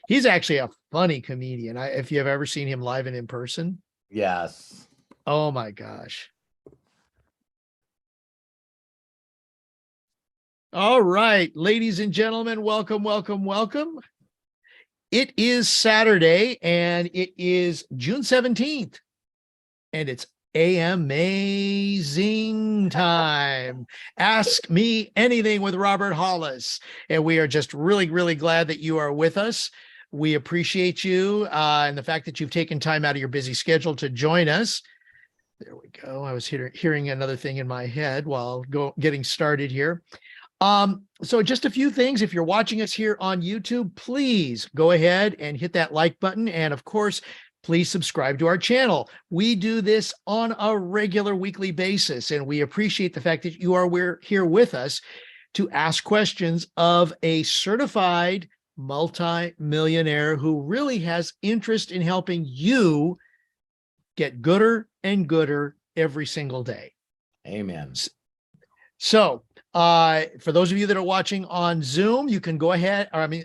He's actually a funny comedian. If you have ever seen him live and in person. Yes. Oh my gosh. All right, ladies and gentlemen, welcome, welcome, welcome. It is Saturday and it is June 17th and it's amazing time. Ask Me Anything with Robert Hollis. And we are just really, really glad that you are with us. We appreciate you and the fact that you've taken time out of your busy schedule to join us. There we go. I was hearing another thing in my head while getting started here. So just a few things. If you're watching us here on YouTube, please go ahead and hit that like button. And of course, please subscribe to our channel. We do this on a regular weekly basis, and we appreciate the fact that you are here with us to ask questions of a certified multi-millionaire who really has interest in helping you get gooder and gooder every single day. Amen. So, for those of you that are watching on Zoom, you can go ahead, let me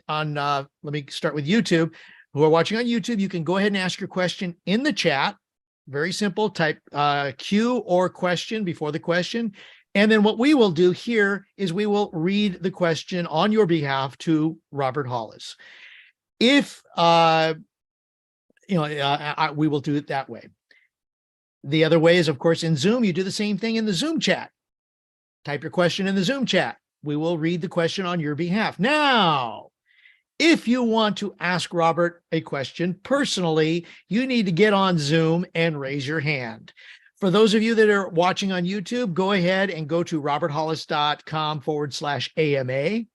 start with YouTube. Who are watching on YouTube, you can go ahead and ask your question in the chat. Very simple, type Q or question before the question. And then what we will do here is we will read the question on your behalf to Robert Hollis. If, we will do it that way. The other way is, of course, in Zoom, you do the same thing in the Zoom chat. Type your question in the Zoom chat. We will read the question on your behalf. Now, if you want to ask Robert a question personally, you need to get on Zoom and raise your hand. For those of you that are watching on YouTube, go ahead and go to roberthollis.com/AMA,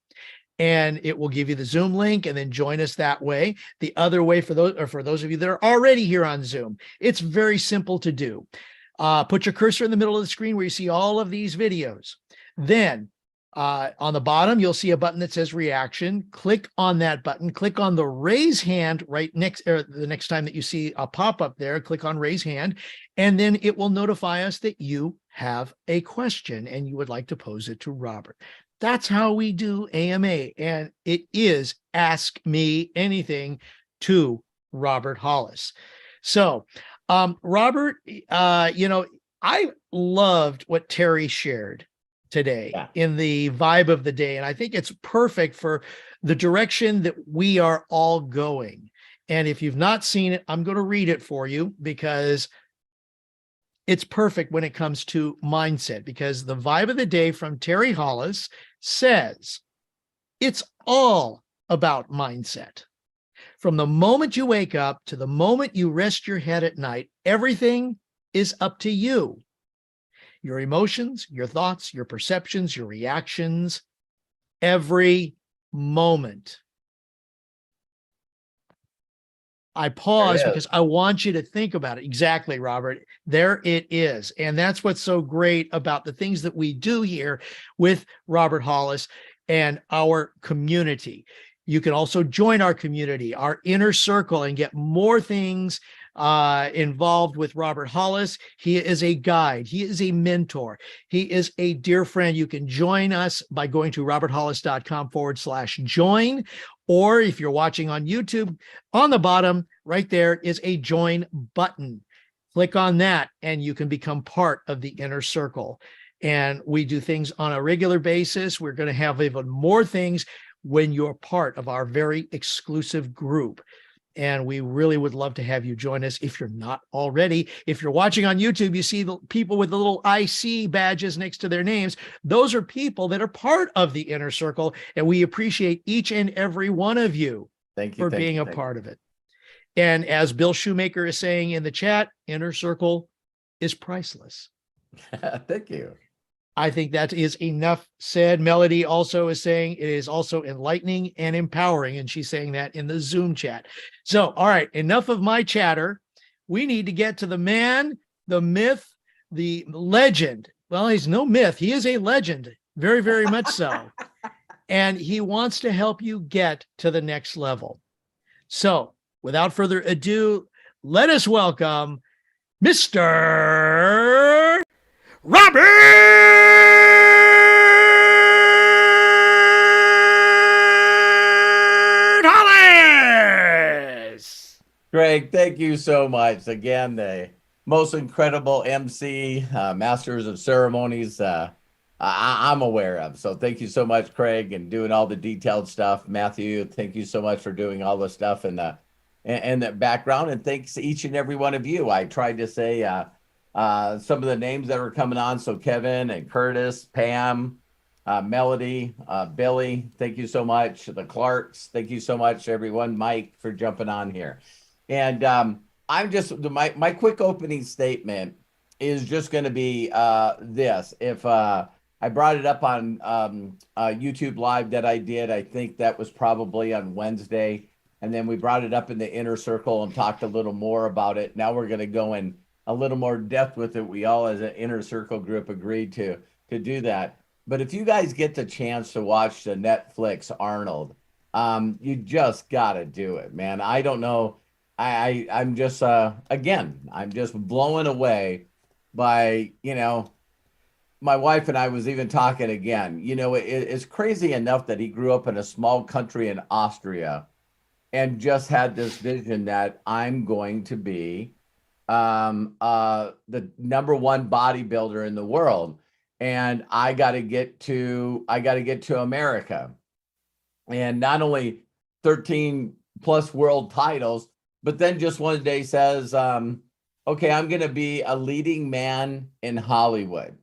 and it will give you the Zoom link, and then join us that way. The other way, for those of you that are already here on Zoom, it's very simple to do. Put your cursor in the middle of the screen where you see all of these videos. Then on the bottom, you'll see a button that says reaction. Click on that button. Click on the raise hand right next, or the next time that you see a pop-up there, click on raise hand, and then it will notify us that you have a question and you would like to pose it to Robert. That's how we do AMA, and it is Ask Me Anything to Robert Hollis. So, Robert, I loved what Terry shared today in the vibe of the day. And I think it's perfect for the direction that we are all going. And if you've not seen it, I'm going to read it for you because it's perfect when it comes to mindset, because the vibe of the day from Terry Hollis says it's all about mindset. From the moment you wake up to the moment you rest your head at night, everything is up to you. Your emotions, your thoughts, your perceptions, your reactions, every moment. I pause because I want you to think about it. Exactly, Robert. There it is. And that's what's so great about the things that we do here with Robert Hollis and our community. You can also join our community, our inner circle, and get more things involved with Robert Hollis. He is a guide. He is a mentor. He is a dear friend. You can join us by going to roberthollis.com/join. Or if you're watching on YouTube, on the bottom right there is a join button. Click on that and you can become part of the inner circle. And we do things on a regular basis. We're going to have even more things when you're part of our very exclusive group. And we really would love to have you join us if you're not already. If you're watching on YouTube, you see the people with the little IC badges next to their names. Those are people that are part of the inner circle. And we appreciate each and every one of you for being a part of it. And as Bill Shoemaker is saying in the chat, inner circle is priceless. Thank you. I think that is enough said. Melody also is saying it is also enlightening and empowering, and she's saying that in the Zoom chat. So, all right, enough of my chatter. We need to get to the man, the myth, the legend. Well, he's no myth. He is a legend, very, very much so. And he wants to help you get to the next level. So, without further ado, let us welcome Mr. Robert Hollis. Greg, thank you so much. Again, the most incredible MC, Masters of Ceremonies I'm aware of. So thank you so much, Craig, and doing all the detailed stuff. Matthew, thank you so much for doing all the stuff in the background. And thanks to each and every one of you. I tried to say some of the names that were coming on. So Kevin and Curtis, Pam, Melody, Billy, thank you so much. The Clarks, thank you so much, everyone. Mike, for jumping on here. And I'm just my quick opening statement is just going to be this. If I brought it up on YouTube Live that I did, I think that was probably on Wednesday, and then we brought it up in the inner circle and talked a little more about it. Now we're going to go in a little more depth with it. We all, as an inner circle group, agreed to do that. But if you guys get the chance to watch the Netflix Arnold, you just got to do it, man. I don't know. I'm just again, I'm just blown away by, my wife and I was even talking again. It's crazy enough that he grew up in a small country in Austria and just had this vision that I'm going to be the number one bodybuilder in the world, and I got to get to America, and not only 13 plus world titles, but then just one day says, okay, I'm going to be a leading man in Hollywood.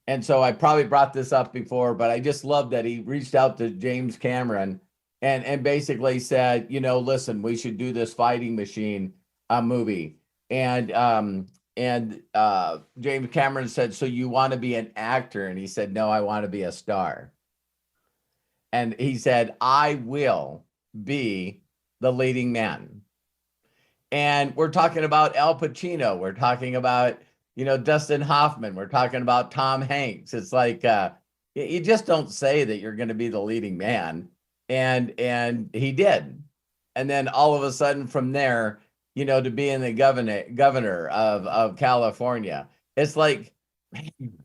And so I probably brought this up before, but I just love that he reached out to James Cameron and basically said, listen, we should do this fighting machine movie. And James Cameron said, so you want to be an actor? And he said, no, I want to be a star. And he said, I will be the leading man. And we're talking about Al Pacino. We're talking about, Dustin Hoffman. We're talking about Tom Hanks. It's like, you just don't say that you're going to be the leading man. And he did. And then all of a sudden from there, to being the governor of California, it's like,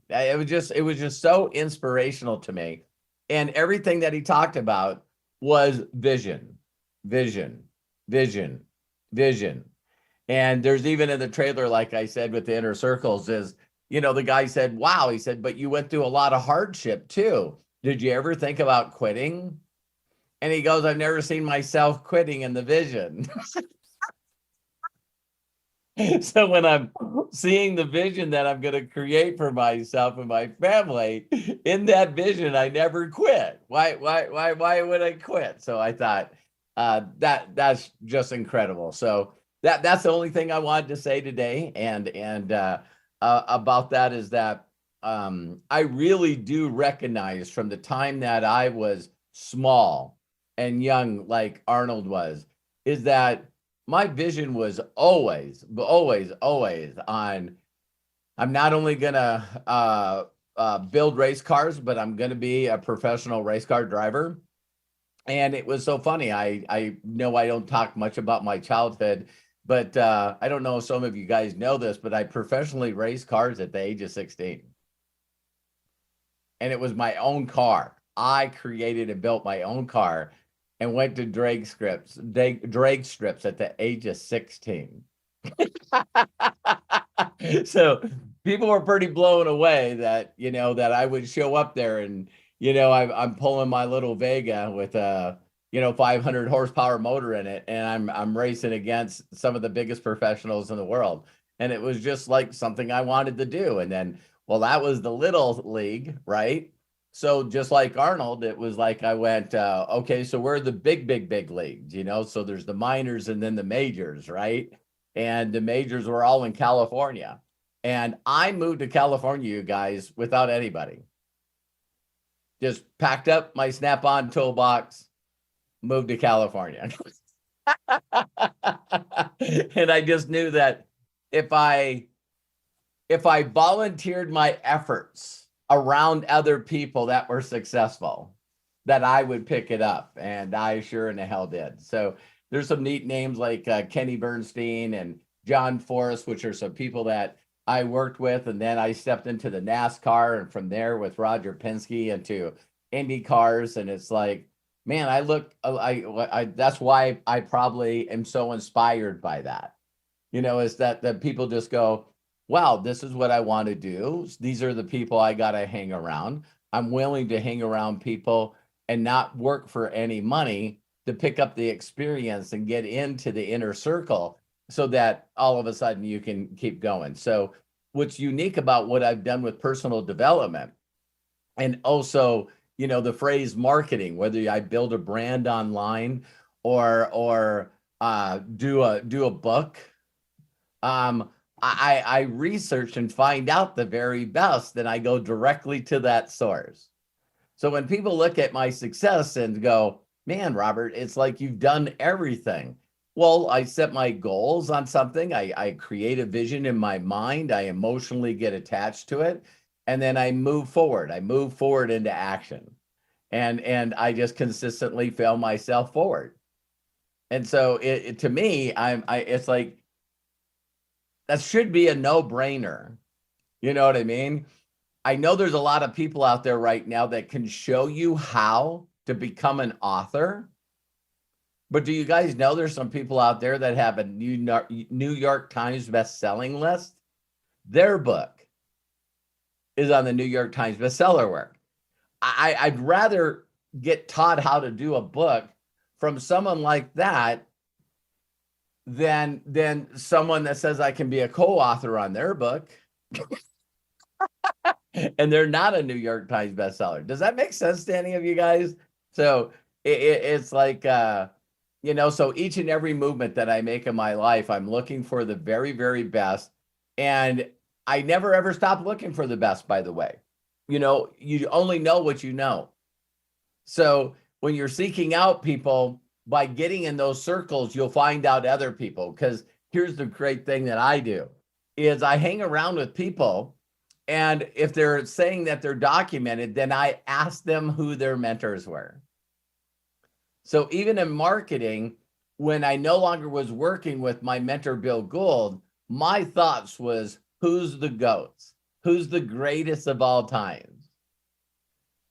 it was just so inspirational to me. And everything that he talked about was vision, vision, vision, vision. And there's even in the trailer, like I said, with the inner circles is, the guy said, wow, he said, but you went through a lot of hardship too. Did you ever think about quitting? And he goes, I've never seen myself quitting in the vision. So when I'm seeing the vision that I'm going to create for myself and my family, in that vision, I never quit. Why would I quit? So I thought that's just incredible. So that's the only thing I wanted to say today. And about that is that I really do recognize from the time that I was small and young, like Arnold was, is that my vision was always on, I'm not only going to build race cars, but I'm going to be a professional race car driver. And it was so funny. I know I don't talk much about my childhood, but I don't know if some of you guys know this, but I professionally raced cars at the age of 16. And it was my own car. I created and built my own car and went to drag strips at the age of 16. So people were pretty blown away that, that I would show up there and, I'm pulling my little Vega with a, 500 horsepower motor in it. And I'm racing against some of the biggest professionals in the world. And it was just like something I wanted to do. And then, well, that was the little league, right? So just like Arnold, it was like I went, okay, so we're the big leagues, so there's the minors and then the majors, right? And the majors were all in California. And I moved to California, you guys, without anybody. Just packed up my Snap-on toolbox, moved to California. And I just knew that if I volunteered my efforts around other people that were successful, that I would pick it up. And I sure in the hell did. So there's some neat names like Kenny Bernstein and John Forrest, which are some people that I worked with. And then I stepped into the NASCAR, and from there with Roger Penske into Indy cars. And it's like, man, that's why I probably am so inspired by that. Is that people just go, wow, this is what I want to do. These are the people I got to hang around. I'm willing to hang around people and not work for any money to pick up the experience and get into the inner circle so that all of a sudden you can keep going. So what's unique about what I've done with personal development, and also, the phrase marketing, whether I build a brand online or do a book, I research and find out the very best, and I go directly to that source. So when people look at my success and go, man, Robert, it's like you've done everything. Well, I set my goals on something. I create a vision in my mind. I emotionally get attached to it. And then I move forward. I move forward into action. And I just consistently fail myself forward. And so to me, it's like, that should be a no-brainer. You know what I mean? I know there's a lot of people out there right now that can show you how to become an author. But do you guys know there's some people out there that have a New York Times best-selling list? Their book is on the New York Times bestseller list. I'd rather get taught how to do a book from someone like that than someone that says I can be a co-author on their book. And they're not a New York Times bestseller. Does that make sense to any of you guys? So it's like, so each and every movement that I make in my life, I'm looking for the very, very best. And I never, ever stop looking for the best, by the way. You only know what you know. So when you're seeking out people, by getting in those circles, you'll find out other people. Because here's the great thing that I do is I hang around with people. And if they're saying that they're documented, then I ask them who their mentors were. So even in marketing, when I no longer was working with my mentor, Bill Gould, my thoughts was, who's the GOATs? Who's the greatest of all times?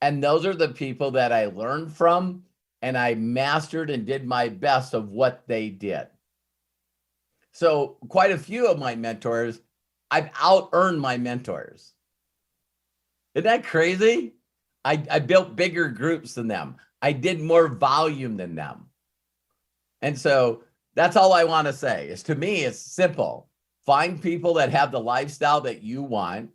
And those are the people that I learned from, and I mastered and did my best of what they did. So quite a few of my mentors, I've out-earned my mentors. Isn't that crazy? I built bigger groups than them. I did more volume than them. And so that's all I want to say is, to me, it's simple. Find people that have the lifestyle that you want,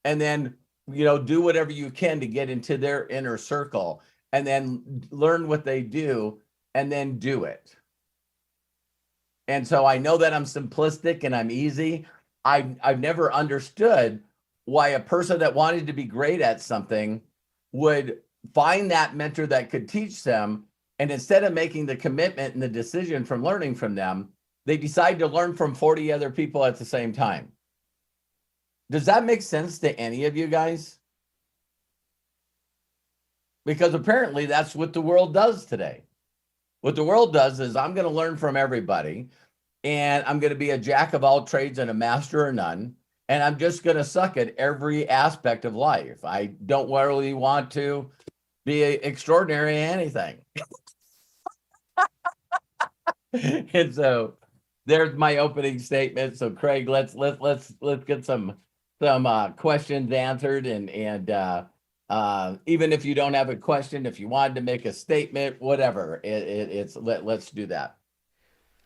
and then, do whatever you can to get into their inner circle, and then learn what they do, and then do it. And so I know that I'm simplistic and I'm easy. I've never understood why a person that wanted to be great at something would find that mentor that could teach them, and instead of making the commitment and the decision from learning from them, they decide to learn from 40 other people at the same time. Does that make sense to any of you guys? Because apparently that's what the world does today. What the world does is, I'm going to learn from everybody, and I'm going to be a jack of all trades and a master of none. And I'm just going to suck at every aspect of life. I don't really want to be extraordinary in anything. And so there's my opening statement. So Craig, let's get some questions answered, and even if you don't have a question, if you wanted to make a statement, whatever, let's do that.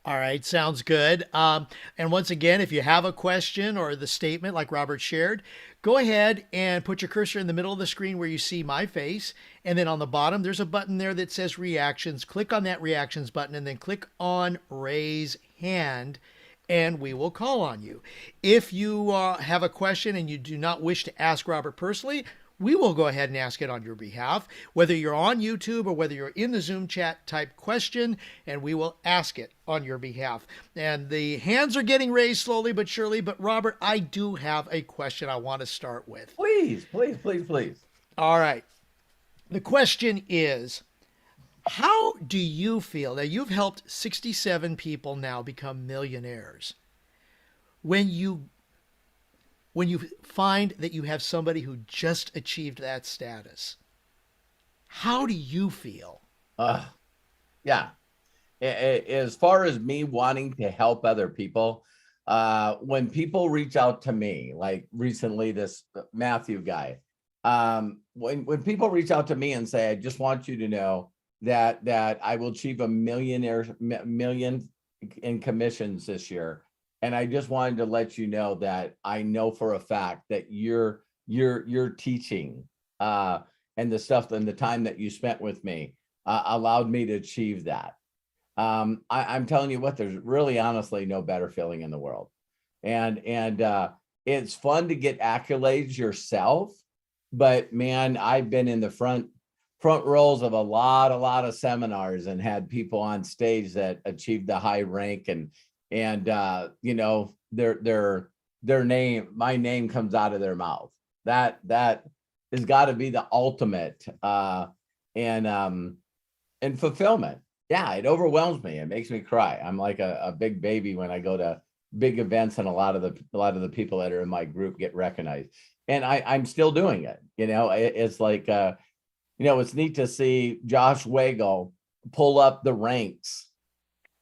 All right, sounds good. And once again, if you have a question or the statement like Robert shared, go ahead and put your cursor in the middle of the screen where you see my face. And then on the bottom, there's a button there that says reactions. Click on that reactions button and then click on raise hand, and we will call on you. If you have a question and you do not wish to ask Robert personally, we will go ahead and ask it on your behalf, whether you're on YouTube or whether you're in the Zoom chat, type question, and we will ask it on your behalf. And the hands are getting raised slowly but surely. But Robert, I do have a question I want to start with. Please, please, please, please. All right. The question is, how do you feel? Now, you've helped 67 people now become millionaires. When you find that you have somebody who just achieved that status, how do you feel? Uh, yeah. As far as me wanting to help other people, when people reach out to me, like recently, this Matthew guy, when people reach out to me and say, I just want you to know that I will achieve a million in commissions this year. And I just wanted to let you know that I know for a fact that your teaching, and the stuff and the time that you spent with me, allowed me to achieve that. I'm telling you what, there's really honestly no better feeling in the world. And it's fun to get accolades yourself, but man, I've been in the front rows of a lot of seminars and had people on stage that achieved the high rank, and you know, their name, my name comes out of their mouth. That has got to be the ultimate and fulfillment. Yeah, it overwhelms me. It makes me cry. I'm like a big baby when I go to big events, and a lot of the people that are in my group get recognized. And I'm still doing it. You know, it's like you know, it's neat to see Josh Wagle pull up the ranks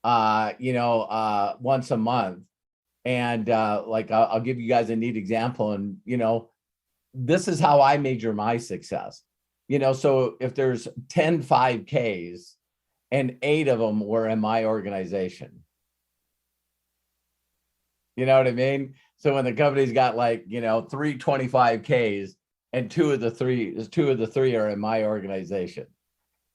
once a month. And like I'll give you guys a neat example. And you know, this is how I measure my success. You know, so if there's 10 5Ks and 8 of them were in my organization. You know what I mean? So when the company's got like, you know, 3 25Ks and two of the three are in my organization.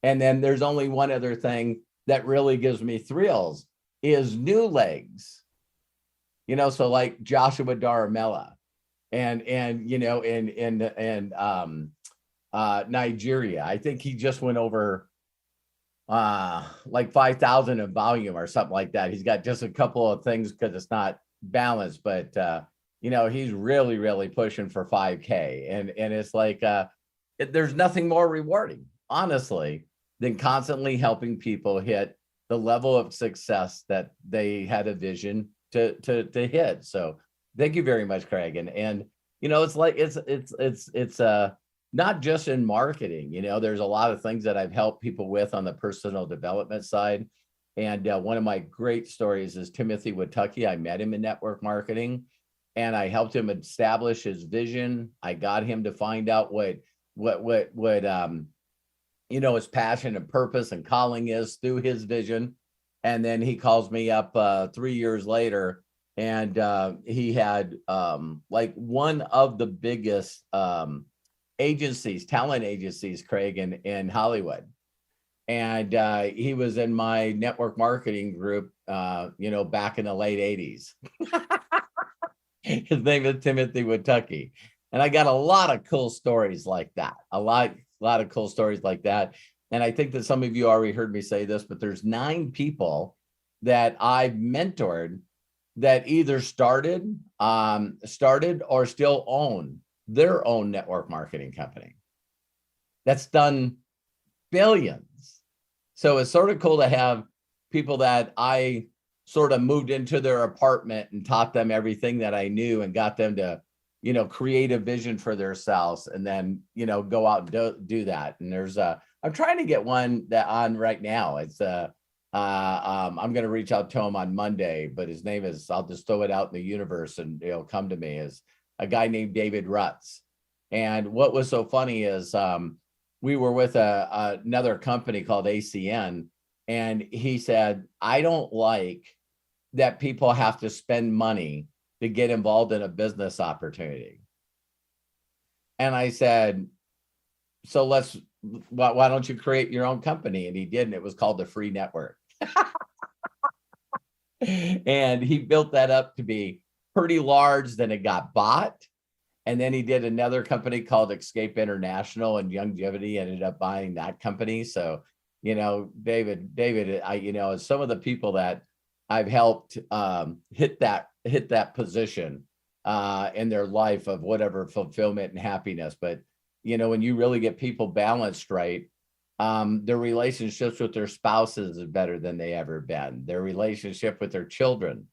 And then there's only one other thing that really gives me thrills is new legs. You know, so like Joshua Daramella and you know, in Nigeria. I think he just went over like 5,000 in volume or something like that. He's got just a couple of things because it's not balanced, but you know, he's really pushing for 5K. And it's like there's nothing more rewarding, honestly, than constantly helping people hit the level of success that they had a vision to hit. So thank you very much, Craig. And you know, it's like it's not just in marketing. You know, there's a lot of things that I've helped people with on the personal development side. And one of my great stories is Timothy Watucky. I met him in network marketing, and I helped him establish his vision. I got him to find out what you know, his passion and purpose and calling is through his vision. And then he calls me up 3 years later, and he had like one of the biggest talent agencies, Craig, in Hollywood. And he was in my network marketing group, you know, back in the late 80s. His name is Timothy Watucky. And I got a lot of cool stories like that, a lot of cool stories like that. And I think that some of you already heard me say this, but there's 9 people that I've mentored that either started or still own their own network marketing company that's done billions. So it's sort of cool to have people that I sort of moved into their apartment and taught them everything that I knew and got them to, you know, create a vision for themselves and then, you know, go out and do that. And I'm trying to get one that on right now. It's I'm going to reach out to him on Monday, but his name is, I'll just throw it out in the universe and it'll come to me, is a guy named David Rutz. And what was so funny is we were with another company called ACN, and he said, I don't like that people have to spend money to get involved in a business opportunity. And I said, so why don't you create your own company? And he did, and it was called the Free Network. And he built that up to be pretty large. Then it got bought. And then he did another company called Escape International, and Longevity ended up buying that company. So, you know, David, you know, some of the people that I've helped hit that position in their life of whatever fulfillment and happiness. But, you know, when you really get people balanced right, their relationships with their spouses is better than they ever been. Their relationship with their children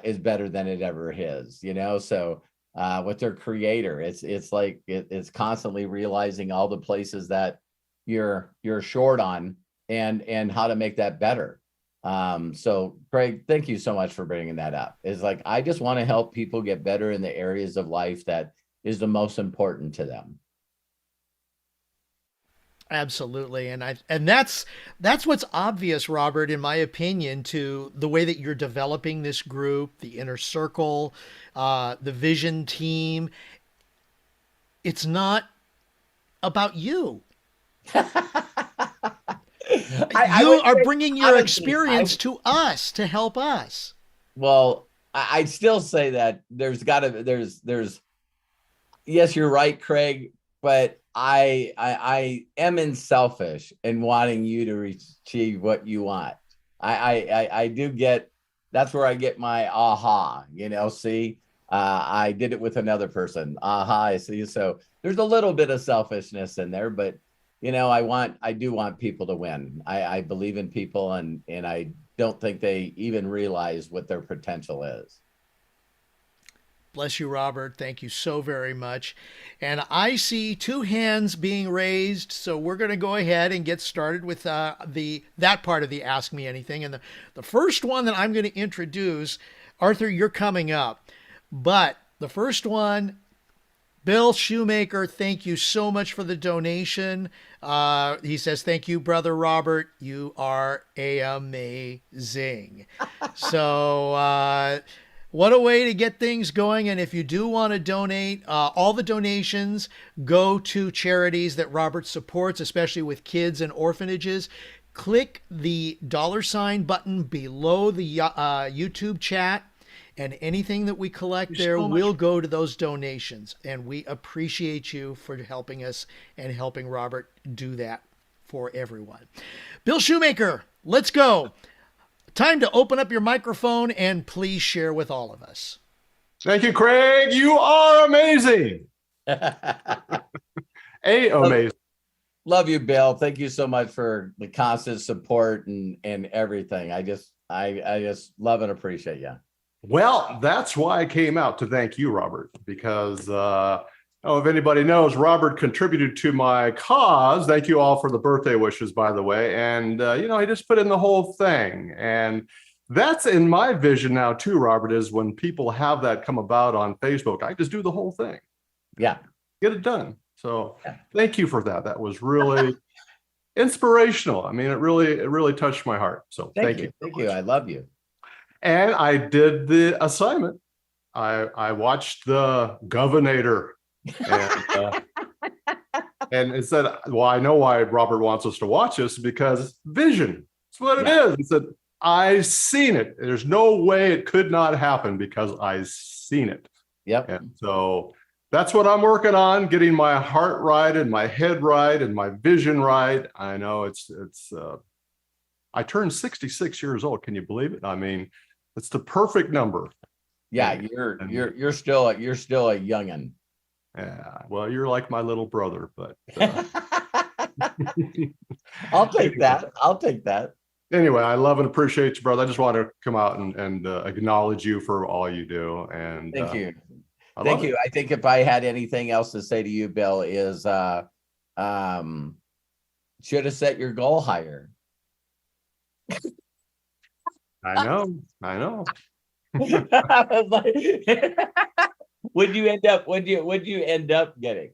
is better than it ever is, you know? So with their creator, it's like it's constantly realizing all the places that, you're short on, and how to make that better. So Craig, thank you so much for bringing that up. It's like, I just want to help people get better in the areas of life that is the most important to them. Absolutely. And that's what's obvious, Robert, in my opinion, to the way that you're developing this group, the inner circle, the vision team. It's not about you. You are bringing your honestly, experience to us to help us. well, I'd still say that there's yes, you're right, Craig, but I am in selfish in wanting you to achieve what you want. I do get, that's where I get my aha, see, I did it with another person. Aha, I see. So there's a little bit of selfishness in there, but I do want people to win. I believe in people, and I don't think they even realize what their potential is. Bless you, Robert. Thank you so very much. And I see two hands being raised, so we're going to go ahead and get started with that part of the Ask Me Anything. And the first one that I'm going to introduce, Arthur, you're coming up. But the first one, Bill Shoemaker, thank you so much for the donation. He says, thank you, Brother Robert. You are amazing. So what a way to get things going. And if you do want to donate, all the donations go to charities that Robert supports, especially with kids and orphanages. Click the $ button below the YouTube chat, and anything that we collect there will go to those donations. And we appreciate you for helping us and helping Robert do that for everyone. Bill Shoemaker, let's go. Time to open up your microphone and please share with all of us. Thank you, Craig. You are amazing. Amazing. Love you, Bill. Thank you so much for the constant support and everything. I just love and appreciate you. Well, that's why I came out to thank you, Robert, because if anybody knows, Robert contributed to my cause. Thank you all for the birthday wishes, by the way. And, he just put in the whole thing. And that's in my vision now, too, Robert, is when people have that come about on Facebook, I just do the whole thing. Yeah. Get it done. So Thank you for that. That was really inspirational. I mean, it really touched my heart. So thank you. Thank you. I love you. And I did the assignment. I watched the Governor, and it said, well, I know why Robert wants us to watch this, because vision. That's what it is. It said, I seen it. There's no way it could not happen because I seen it. Yep. And so that's what I'm working on, getting my heart right and my head right and my vision right. I know it's I turned 66 years old. Can you believe it? I mean, it's the perfect number. Yeah, you're still a youngin'. Yeah, well, you're like my little brother, but I'll take that. I'll take that. Anyway, I love and appreciate you, brother. I just want to come out and acknowledge you for all you do. And thank you. Thank you. I think if I had anything else to say to you, Bill, is should have set your goal higher. I know. Would you end up getting?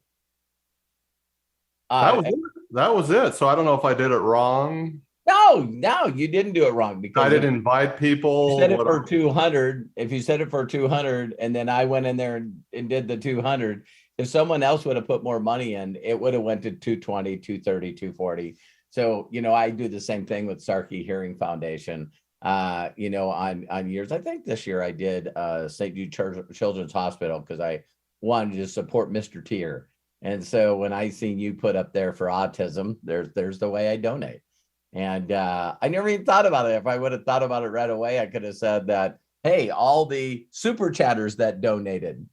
That was it. So I don't know if I did it wrong. No, you didn't do it wrong, because I didn't invite people. You said it for 200. If you said it for 200, and then I went in there and did the 200, if someone else would have put more money in, it would have went to 220, 230, 240. So, I do the same thing with Starkey Hearing Foundation. On years, I think this year I did St. Jude Children's Hospital, because I wanted to support Mr. Tier. And so when I seen you put up there for autism, there's the way I donate. And I never even thought about it. If I would have thought about it right away, I could have said that, hey, all the super chatters that donated.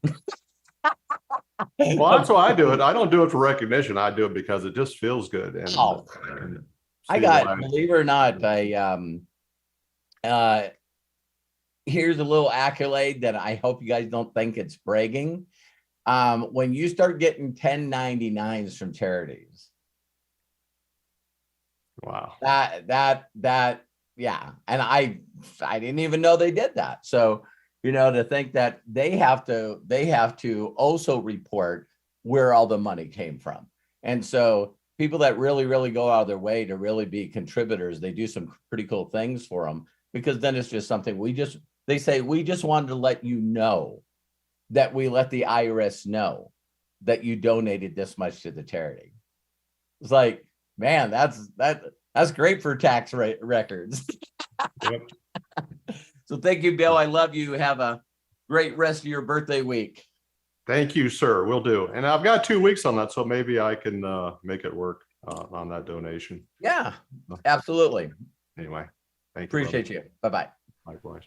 Well, that's why I do it. I don't do it for recognition. I do it because it just feels good. And, I got, believe it or not, here's a little accolade that I hope you guys don't think it's bragging. When you start getting 1099s from charities, Wow. Yeah. And I didn't even know they did that. So, to think that they have to also report where all the money came from. And so people that really, really go out of their way to really be contributors, they do some pretty cool things for them, because then it's just something they say, we just wanted to let you know that we let the IRS know that you donated this much to the charity. It's like, man, that's great for tax records. Yep. So thank you, Bill. I love you. Have a great rest of your birthday week. Thank you, sir. Will do. And I've got 2 weeks on that, so maybe I can make it work on that donation. Yeah, absolutely. Anyway, thank you. Appreciate you. Bye-bye. Likewise.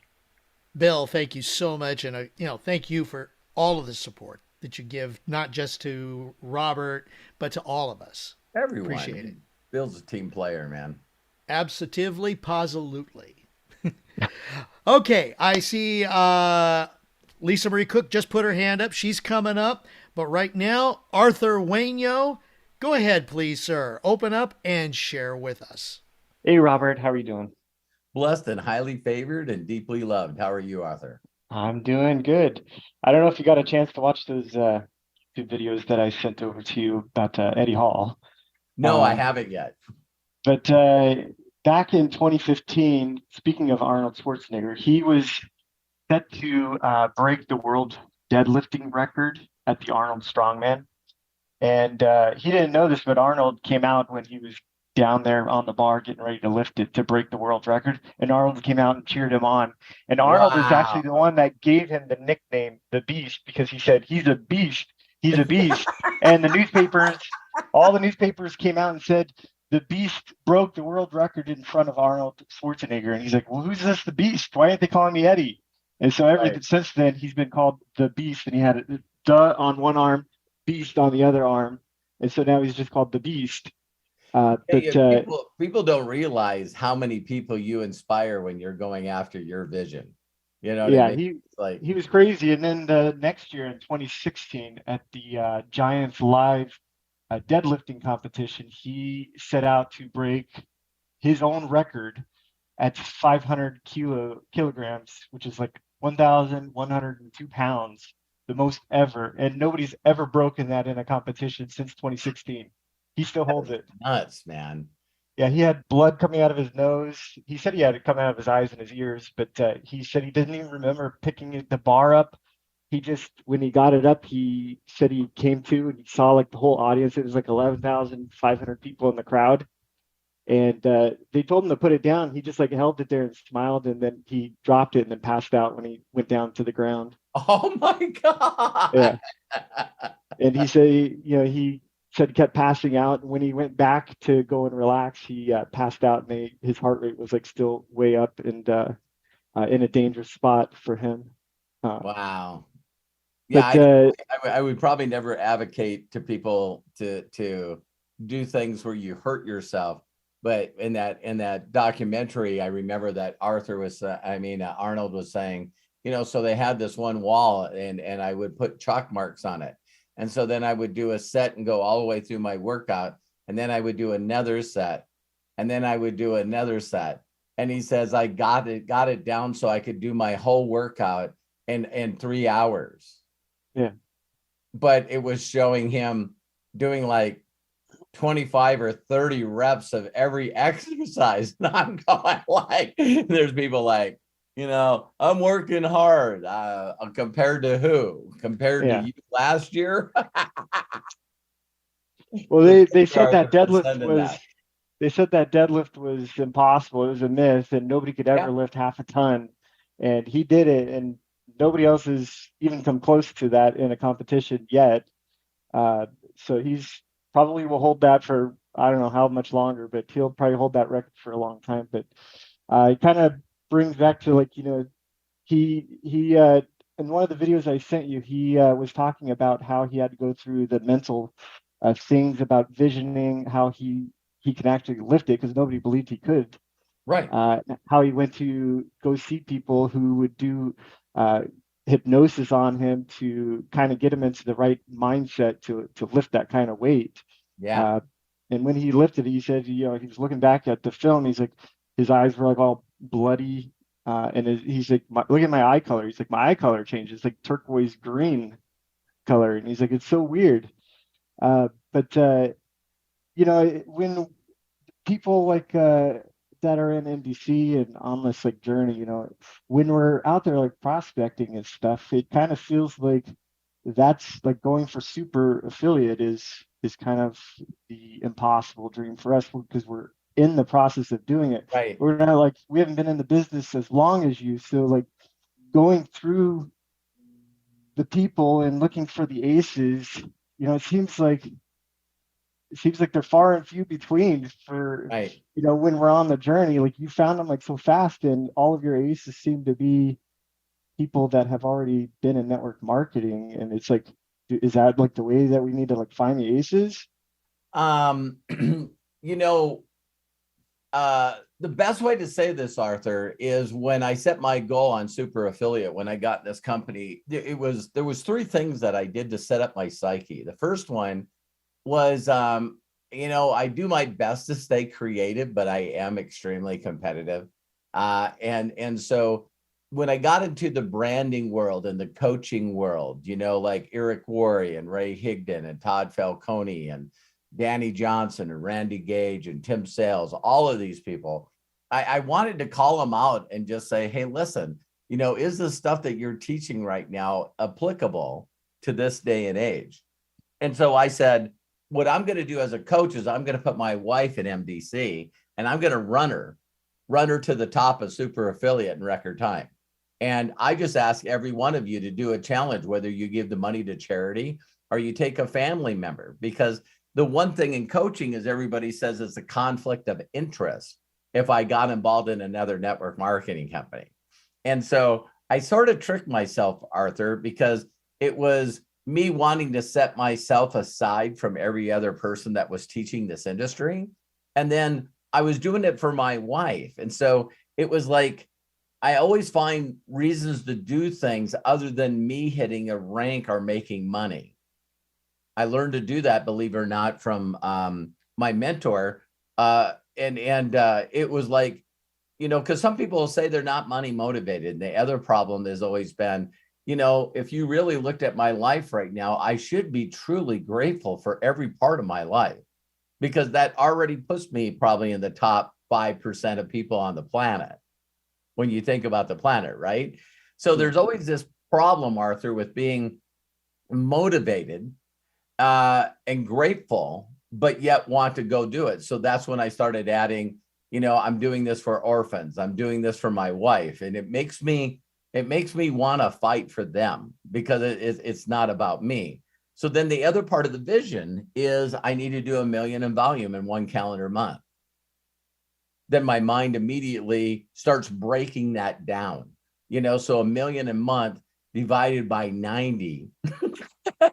Bill, thank you so much. And, thank you for all of the support that you give, not just to Robert, but to all of us. Everyone. Appreciate it. Bill's a team player, man. Absolutely, positively. Okay, I see Lisa Marie Cook just put her hand up. She's coming up. But right now, Arthur Wainyo, go ahead, please, sir. Open up and share with us. Hey, Robert, how are you doing? Blessed and highly favored and deeply loved. How are you, Arthur? I'm doing good. I don't know if you got a chance to watch those two videos that I sent over to you about Eddie Hall. No, I haven't yet. But back in 2015, speaking of Arnold Schwarzenegger, he was set to break the world deadlifting record at the Arnold Strongman. And he didn't know this, but Arnold came out when he was down there on the bar getting ready to lift it to break the world record. And Arnold came out and cheered him on. And Arnold is actually the one that gave him the nickname, the Beast, because he said, he's a beast. He's a beast. And all the newspapers came out and said, the Beast broke the world record in front of Arnold Schwarzenegger. And he's like, well, who's this, the Beast? Why aren't they calling me Eddie? And so since then, he's been called the Beast. And he had a duh on one arm, Beast on the other arm. And so now he's just called the Beast. People don't realize how many people you inspire when you're going after your vision. You know what I mean? He was crazy. And then the next year in 2016 at the Giants Live deadlifting competition, he set out to break his own record at 500 kilograms, which is like 1,102 pounds, the most ever. And nobody's ever broken that in a competition since 2016. He still holds it. Nuts, man. Yeah, he had blood coming out of his nose. He said he had it come out of his eyes and his ears, but he said he doesn't even remember picking the bar up. He just, when he got it up, he said he came to and he saw like the whole audience. It was like 11,500 people in the crowd. And they told him to put it down. He just like held it there and smiled, and then he dropped it and then passed out when he went down to the ground. Oh my God. Yeah. And he said, he said kept passing out. And when he went back to go and relax, he passed out, and his heart rate was like still way up and in a dangerous spot for him. Wow. Yeah, I would probably never advocate to people to do things where you hurt yourself. But in that documentary, I remember that Arnold was saying, so they had this one wall and I would put chalk marks on it. And so then I would do a set and go all the way through my workout. And then I would do another set. And then I would do another set. And he says, I got it down so I could do my whole workout in 3 hours. Yeah. But it was showing him doing like 25 or 30 reps of every exercise. And I'm going like, there's people like, I'm working hard. Compared to who? Compared to you last year? Well, they said that deadlift was impossible. It was a myth, and nobody could ever lift half a ton. And he did it, and nobody else has even come close to that in a competition yet. So he's probably will hold that for, I don't know how much longer, but he'll probably hold that record for a long time. But it kind of brings back to like, he in one of the videos I sent you, he was talking about how he had to go through the mental things about visioning, how he can actually lift it because nobody believed he could. Right. How he went to go see people who would do hypnosis on him to kind of get him into the right mindset to lift that kind of weight. Yeah. And when he lifted it, he said, he was looking back at the film. He's like, his eyes were like all bloody. He's like, look at my eye color. He's like, my eye color changed. It's like turquoise green color. And he's like, it's so weird. But when people like that are in NDC and on this like journey, when we're out there like prospecting and stuff, it kind of feels like that's like going for super affiliate is kind of the impossible dream for us because we're in the process of doing it. Right. We're not like, we haven't been in the business as long as you, so like going through the people and looking for the aces, it seems like they're far and few between for, Right. when we're on the journey. Like you found them like so fast, and all of your aces seem to be people that have already been in network marketing. And it's like, is that like the way that we need to like find the aces? The best way to say this, Arthur, is when I set my goal on super affiliate, when I got this company, there was three things that I did to set up my psyche. The first one was, I do my best to stay creative, but I am extremely competitive. And so when I got into the branding world and the coaching world, like Eric Worre and Ray Higdon and Todd Falcone and Danny Johnson and Randy Gage and Tim Sales, all of these people, I wanted to call them out and just say, hey, listen, is the stuff that you're teaching right now applicable to this day and age? And so I said, what I'm going to do as a coach is I'm going to put my wife in MDC and I'm going to run her to the top of super affiliate in record time. And I just ask every one of you to do a challenge, whether you give the money to charity or you take a family member, because the one thing in coaching is everybody says it's a conflict of interest if I got involved in another network marketing company. And so I sort of tricked myself, Arthur, because it was me wanting to set myself aside from every other person that was teaching this industry. And then I was doing it for my wife. And so it was like, I always find reasons to do things other than me hitting a rank or making money. I learned to do that, believe it or not, from my mentor. And it was like, because some people will say they're not money motivated. And the other problem has always been, if you really looked at my life right now, I should be truly grateful for every part of my life, because that already puts me probably in the top 5% of people on the planet when you think about the planet, right? So there's always this problem, Arthur, with being motivated and grateful, but yet want to go do it. So that's when I started adding, I'm doing this for orphans. I'm doing this for my wife. And it makes me want to fight for them, because it's not about me. So then the other part of the vision is I need to do 1 million in volume in 1 calendar month. Then my mind immediately starts breaking that down, so 1 million a month divided by 90.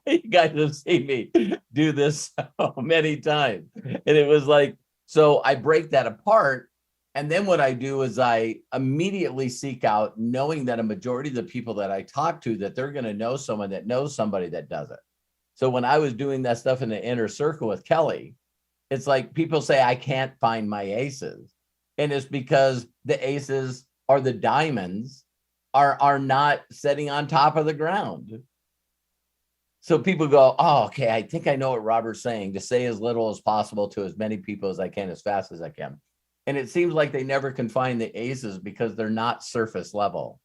You guys have seen me do this so many times. And it was like, so I break that apart. And then what I do is I immediately seek out, knowing that a majority of the people that I talk to, that they're going to know someone that knows somebody that does it. So when I was doing that stuff in the inner circle with Kelly, it's like people say, I can't find my aces. And it's because the aces or the diamonds are not sitting on top of the ground. So people go, oh, okay, I think I know what Robert's saying, to say as little as possible to as many people as I can, as fast as I can. And it seems like they never can find the aces because they're not surface level.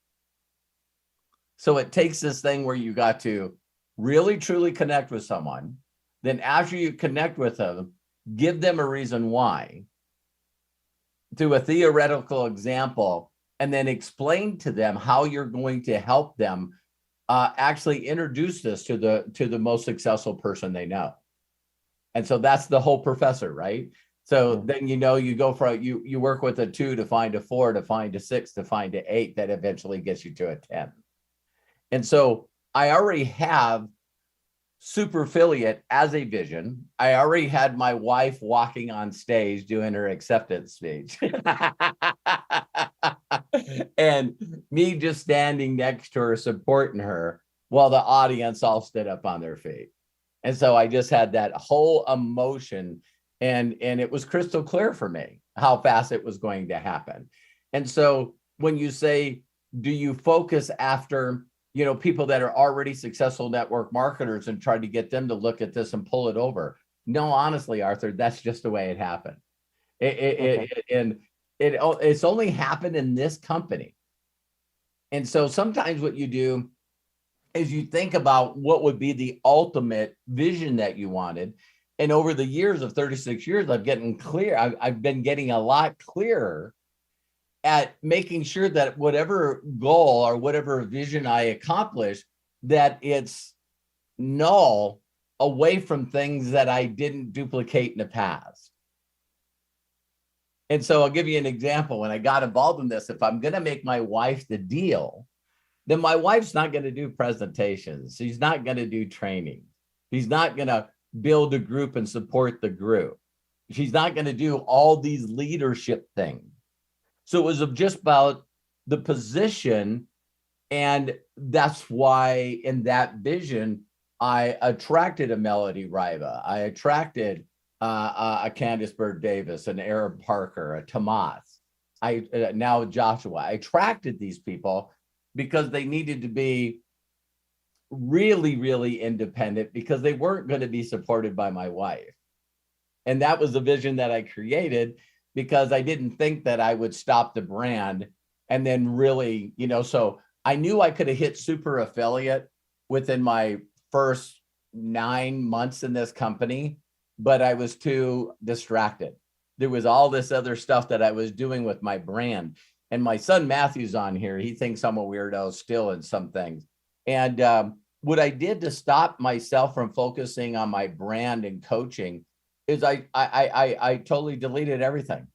So it takes this thing where you got to really, truly connect with someone. Then after you connect with them, give them a reason why, through a theoretical example, and then explain to them how you're going to help them actually introduce this to the most successful person they know. And so that's the whole professor, right? So then, you go for you work with a 2 to find a 4, to find a 6, to find an 8, that eventually gets you to a 10. And so I already have super affiliate as a vision. I already had my wife walking on stage doing her acceptance speech. And me just standing next to her, supporting her, while the audience all stood up on their feet. And so I just had that whole emotion And it was crystal clear for me how fast it was going to happen. And so when you say, do you focus after, people that are already successful network marketers and try to get them to look at this and pull it over? No, honestly, Arthur, that's just the way it happened. It's only happened in this company. And so sometimes what you do is you think about what would be the ultimate vision that you wanted. And over the years of 36 years, I've been getting a lot clearer at making sure that whatever goal or whatever vision I accomplish, that it's null away from things that I didn't duplicate in the past. And so I'll give you an example. When I got involved in this, if I'm going to make my wife the deal, then my wife's not going to do presentations. She's not going to do training. She's not going to build a group and support the group. She's not going to do all these leadership things. So it was just about the position. And that's why in that vision, I attracted a Melody Riva. I attracted a Candice Bird Davis, an Aaron Parker, a Tomas, now Joshua. I attracted these people because they needed to be really, really independent because they weren't going to be supported by my wife. And that was the vision that I created because I didn't think that I would stop the brand and then really, so I knew I could have hit super affiliate within my first 9 months in this company, but I was too distracted. There was all this other stuff that I was doing with my brand. And my son Matthew's on here. He thinks I'm a weirdo still in some things. And what I did to stop myself from focusing on my brand and coaching is I totally deleted everything.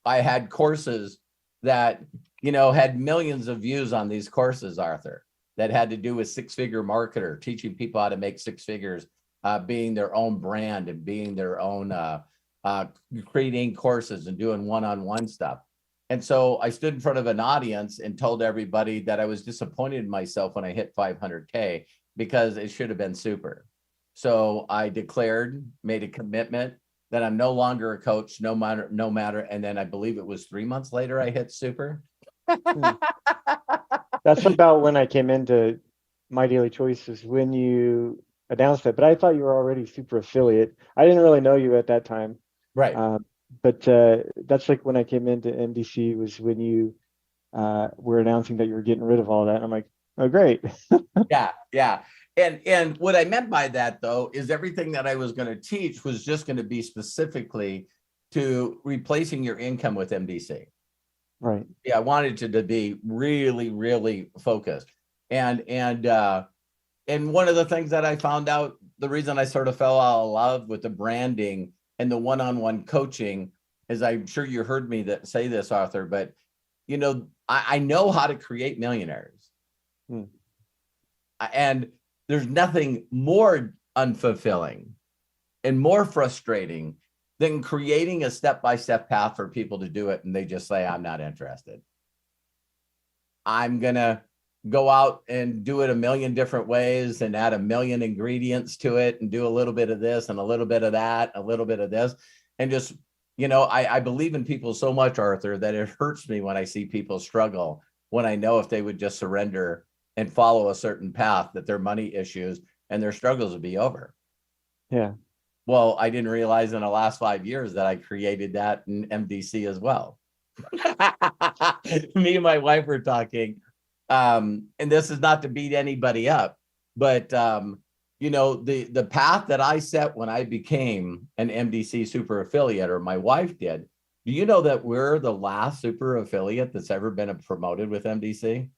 I had courses that, had millions of views on these courses, Arthur, that had to do with six-figure marketer, teaching people how to make six figures, being their own brand and being their own, creating courses and doing one-on-one stuff. And so I stood in front of an audience and told everybody that I was disappointed in myself when I hit 500K because it should have been super. So I made a commitment that I'm no longer a coach, no matter. And then I believe it was 3 months later, I hit super. That's about when I came into My Daily Choices, when you announced it, but I thought you were already super affiliate. I didn't really know you at that time. Right. But that's like when I came into MDC was when you were announcing that you were getting rid of all that. And I'm like, oh, great. Yeah. And what I meant by that, though, is everything that I was going to teach was just going to be specifically to replacing your income with MDC. Right. Yeah, I wanted to be really, really focused. And one of the things that I found out, the reason I sort of fell out of love with the branding and the one-on-one coaching is, I'm sure you heard me say this, Arthur, but I know how to create millionaires. And there's nothing more unfulfilling and more frustrating than creating a step-by-step path for people to do it. And they just say, I'm not interested. I'm going to go out and do it a million different ways and add a million ingredients to it and do a little bit of this and a little bit of that, a little bit of this. And just, I believe in people so much, Arthur, that it hurts me when I see people struggle, when I know if they would just surrender and follow a certain path, that their money issues and their struggles would be over. Yeah. Well, I didn't realize in the last 5 years that I created that in MDC as well. Me and my wife were talking, and this is not to beat anybody up, but the path that I set when I became an MDC super affiliate, or my wife did. Do you know that we're the last super affiliate that's ever been promoted with MDC?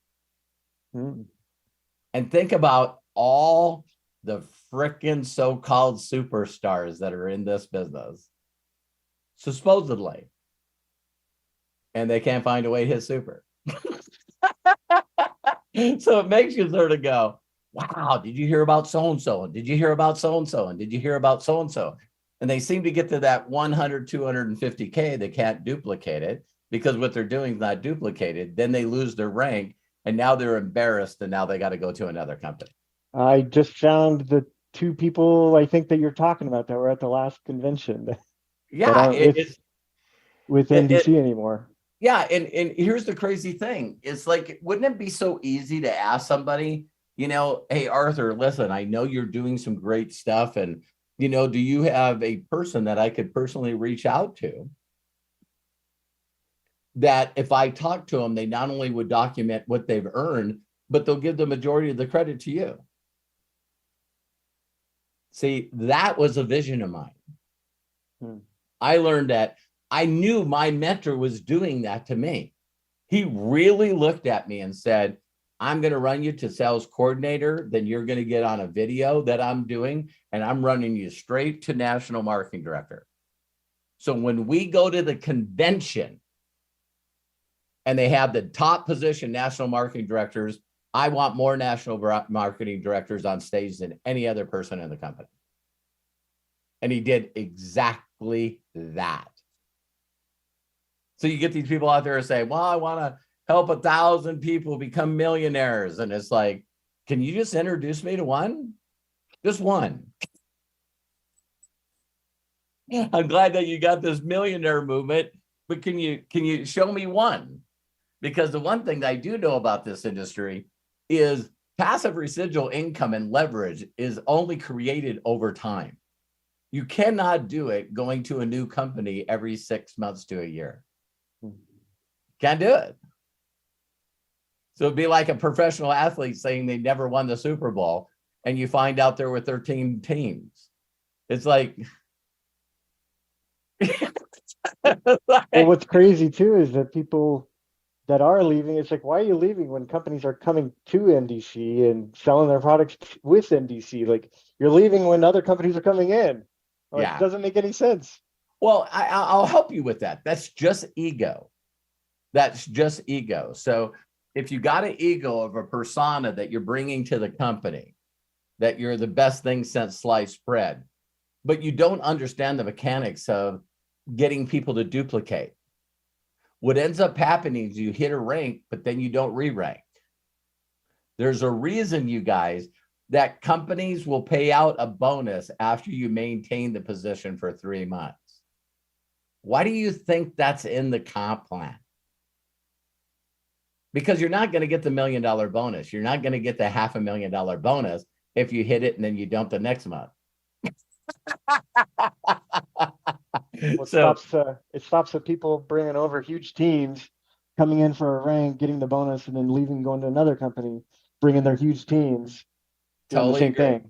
And think about all the frickin' so-called superstars that are in this business, supposedly, and they can't find a way to hit super. So it makes you sort of go, wow, did you hear about so-and-so? And did you hear about so-and-so? And did you hear about so-and-so? And they seem to get to that 100, 250K. They can't duplicate it because what they're doing is not duplicated. Then they lose their rank and now they're embarrassed and now they got to go to another company. I just found the two people I think that you're talking about that were at the last convention that Yeah, aren't with it, NDC anymore. yeah, and here's the crazy thing. It's like, wouldn't it be so easy to ask somebody, hey, Arthur, listen, I know you're doing some great stuff, and do you have a person that I could personally reach out to that if I talk to them, they not only would document what they've earned, but they'll give the majority of the credit to you. See, that was a vision of mine. I learned that. I knew my mentor was doing that to me. He really looked at me and said, I'm going to run you to sales coordinator. Then you're going to get on a video that I'm doing, and I'm running you straight to national marketing director. So when we go to the convention and they have the top position national marketing directors, I want more national marketing directors on stage than any other person in the company. And he did exactly that. So you get these people out there and say, well, I want to help 1,000 people become millionaires. And it's like, can you just introduce me to one? Just one. I'm glad that you got this millionaire movement, but can you show me one? Because the one thing that I do know about this industry is passive residual income and leverage is only created over time. You cannot do it going to a new company every 6 months to a year. Can't do it. So it'd be like a professional athlete saying they never won the Super Bowl, and you find out there were 13 teams. It's like, Well, what's crazy too is that people that are leaving, it's like, why are you leaving when companies are coming to NDC and selling their products with NDC? Like, you're leaving when other companies are coming in. Like, yeah. It doesn't make any sense. Well, I'll help you with that. That's just ego. That's just ego. So if you got an ego of a persona that you're bringing to the company, that you're the best thing since sliced bread, but you don't understand the mechanics of getting people to duplicate, what ends up happening is you hit a rank, but then you don't re-rank. There's a reason, you guys, that companies will pay out a bonus after you maintain the position for 3 months. Why do you think that's in the comp plan? Because you're not going to get the $1 million bonus. You're not going to get the $500,000 bonus if you hit it and then you dump the next month. It stops the people bringing over huge teams, coming in for a rank, getting the bonus, and then leaving, going to another company, bringing their huge teams, doing the same thing.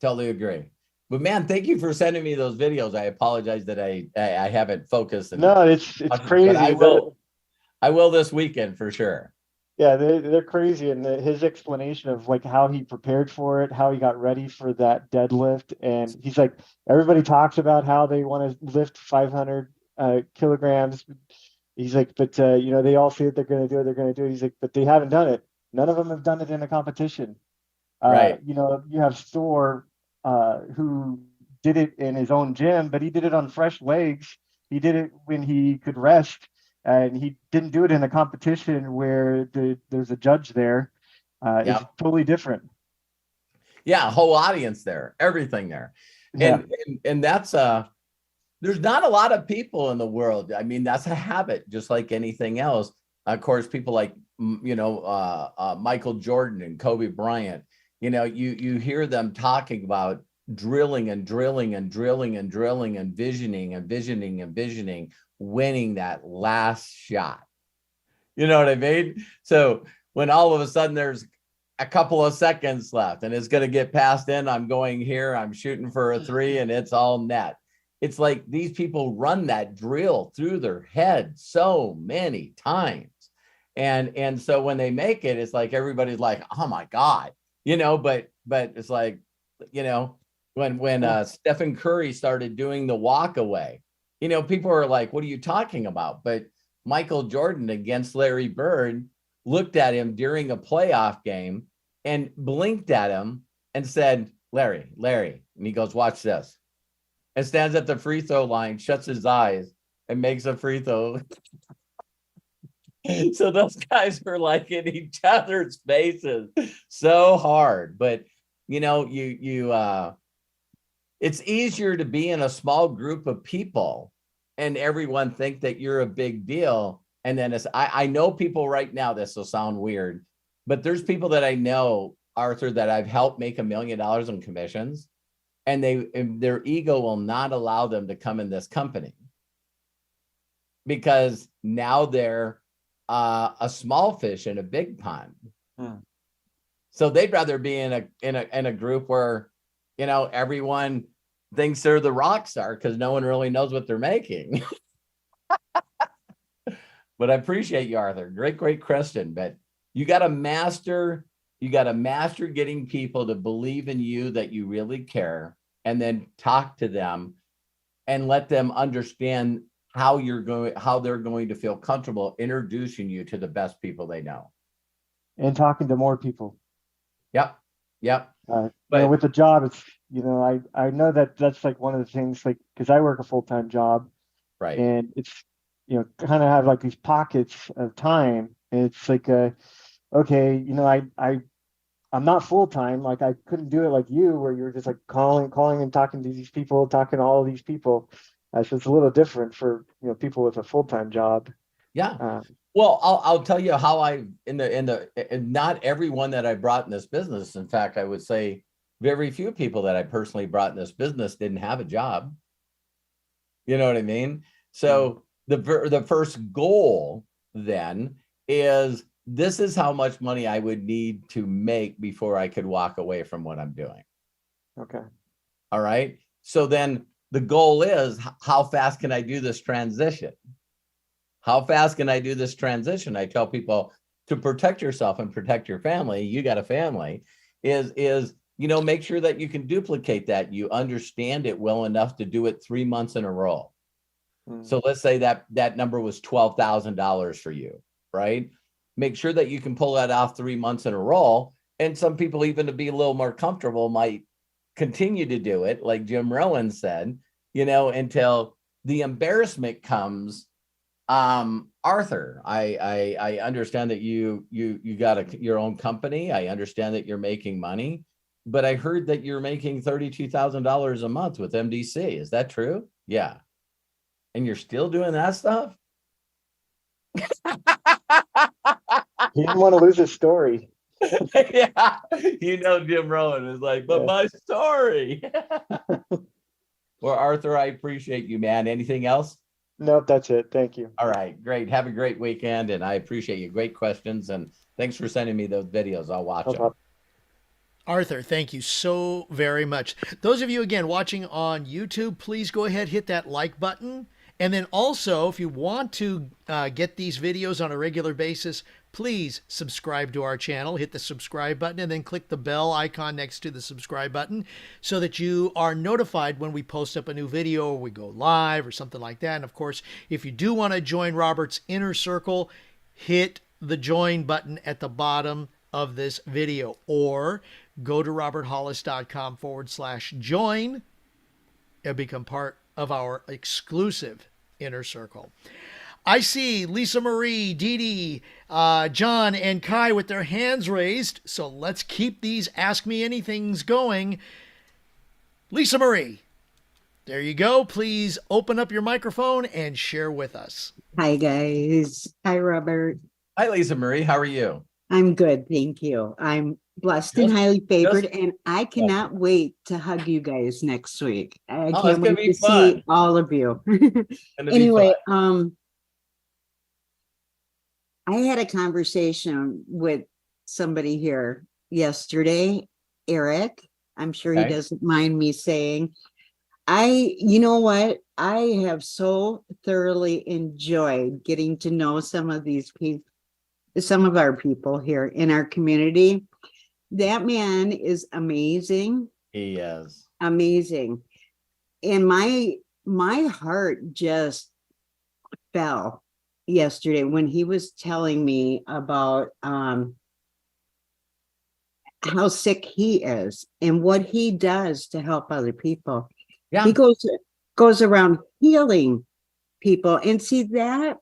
Totally agree. But man, thank you for sending me those videos. I apologize that I haven't focused. No, it's crazy. But I will this weekend for sure. Yeah, they're crazy. And his explanation of like how he prepared for it, how he got ready for that deadlift. And he's like, everybody talks about how they want to lift 500 kilograms. He's like, but they all say that they're going to do it. They're going to do it. He's like, but they haven't done it. None of them have done it in a competition. Right. You have Thor, who did it in his own gym, but he did it on fresh legs. He did it when he could rest. And he didn't do it in a competition where there's a judge there. It's totally different. Yeah, whole audience there, everything there. Yeah. And that's there's not a lot of people in the world. I mean, that's a habit, just like anything else. Of course, people like Michael Jordan and Kobe Bryant, you hear them talking about drilling and drilling and drilling and drilling and visioning and visioning and visioning, winning that last shot. You know what I mean? So when all of a sudden there's a couple of seconds left and it's going to get passed in, I'm going here, I'm shooting for a 3 and it's all net. It's like these people run that drill through their head so many times. And so when they make it, it's like everybody's like, oh my God, but it's like, when Stephen Curry started doing the walk away, people are like, what are you talking about? But Michael Jordan against Larry Bird looked at him during a playoff game and blinked at him and said, Larry. And he goes, watch this. And stands at the free throw line, shuts his eyes and makes a free throw. So those guys were like in each other's faces so hard. But it's easier to be in a small group of people and everyone think that you're a big deal. And then I know people right now, this will sound weird, but there's people that I know, Arthur, that I've helped make $1 million in commissions, and their ego will not allow them to come in this company because now they're a small fish in a big pond. So they'd rather be in a group where, everyone thinks they're the rock star because no one really knows what they're making. But I appreciate you, Arthur. Great question. But you got to master getting people to believe in you, that you really care, and then talk to them and let them understand how they're going to feel comfortable introducing you to the best people they know. And talking to more people. Yep. But with the job, it's, I know that's like one of the things, like, because I work a full-time job, right? And it's, kind of have like these pockets of time. And it's like, okay, I'm not full-time. Like, I couldn't do it like you, where you're just like calling and talking to these people, talking to all of these people. So it's a little different for, people with a full-time job. Yeah. Well, I'll tell you how not everyone that I brought in this business. In fact, I would say very few people that I personally brought in this business didn't have a job. You know what I mean? So the first goal then is, this is how much money I would need to make before I could walk away from what I'm doing. Okay. All right. So then the goal is, how fast can I do this transition? How fast can I do this transition? I tell people, to protect yourself and protect your family, you got a family, is make sure that you can duplicate that. You understand it well enough to do it 3 months in a row. So let's say that number was $12,000 for you, right? Make sure that you can pull that off 3 months in a row. And some people, even to be a little more comfortable, might continue to do it, like Jim Rowan said, until the embarrassment comes. Arthur, I understand that you got your own company. I understand that you're making money, but I heard that you're making $32,000 a month with MDC. Is that true? Yeah. And you're still doing that stuff? He didn't want to lose his story. Yeah. Jim Rowan is like, but my story. Well, Arthur, I appreciate you, man. Anything else? Nope, that's it. Thank you. All right, great. Have a great weekend, and I appreciate you. Great questions, and thanks for sending me those videos. I'll watch them. Arthur, thank you so very much. Those of you, again, watching on YouTube, please go ahead, hit that like button. And then also, if you want to get these videos on a regular basis, please subscribe to our channel, hit the subscribe button, and then click the bell icon next to the subscribe button so that you are notified when we post up a new video or we go live or something like that. And of course, if you do want to join Robert's inner circle, hit the join button at the bottom of this video, or go to roberthollis.com/join and become part of our exclusive inner circle. I see Lisa Marie, Dee Dee, John, and Kai with their hands raised. So let's keep these Ask Me Anythings going. Lisa Marie, there you go. Please open up your microphone and share with us. Hi, guys. Hi, Robert. Hi, Lisa Marie. How are you? I'm good. Thank you. I'm blessed and highly favored, and I cannot wait to hug you guys next week. I can't wait to see all of you. Anyway, I had a conversation with somebody here yesterday, Eric. I'm sure he doesn't mind me saying. You know what? I have so thoroughly enjoyed getting to know some of these people, some of our people here in our community. That man is amazing. He is amazing. And my heart just fell yesterday when he was telling me about how sick he is and what he does to help other people. Yeah. He goes around healing people. And see, that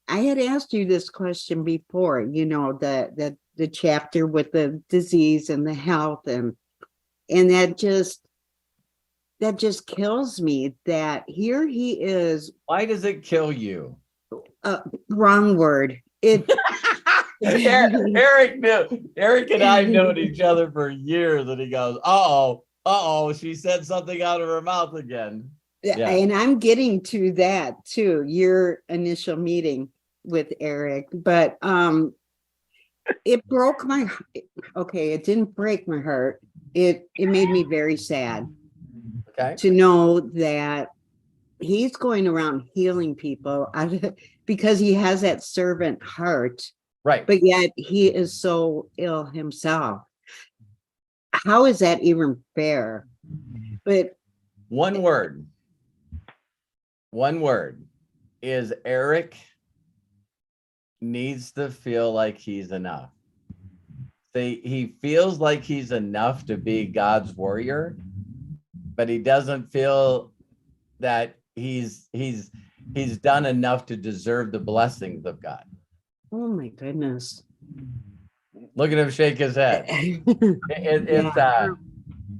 I had asked you this question before, the chapter with the disease and the health and And that just kills me that here he is. Why does it kill you? Wrong word. It Eric and I have known each other for years, and he goes, uh-oh, she said something out of her mouth again. Yeah. And I'm getting to that too, your initial meeting with Eric, but it broke my, okay, it didn't break my heart. It made me very sad. Okay. To know that he's going around healing people because he has that servant heart. Right. But yet he is so ill himself. How is that even fair? But one word is Eric needs to feel like he's enough. He feels like he's enough to be God's warrior, but he doesn't feel that he's done enough to deserve the blessings of God. oh my goodness. Look at him shake his head.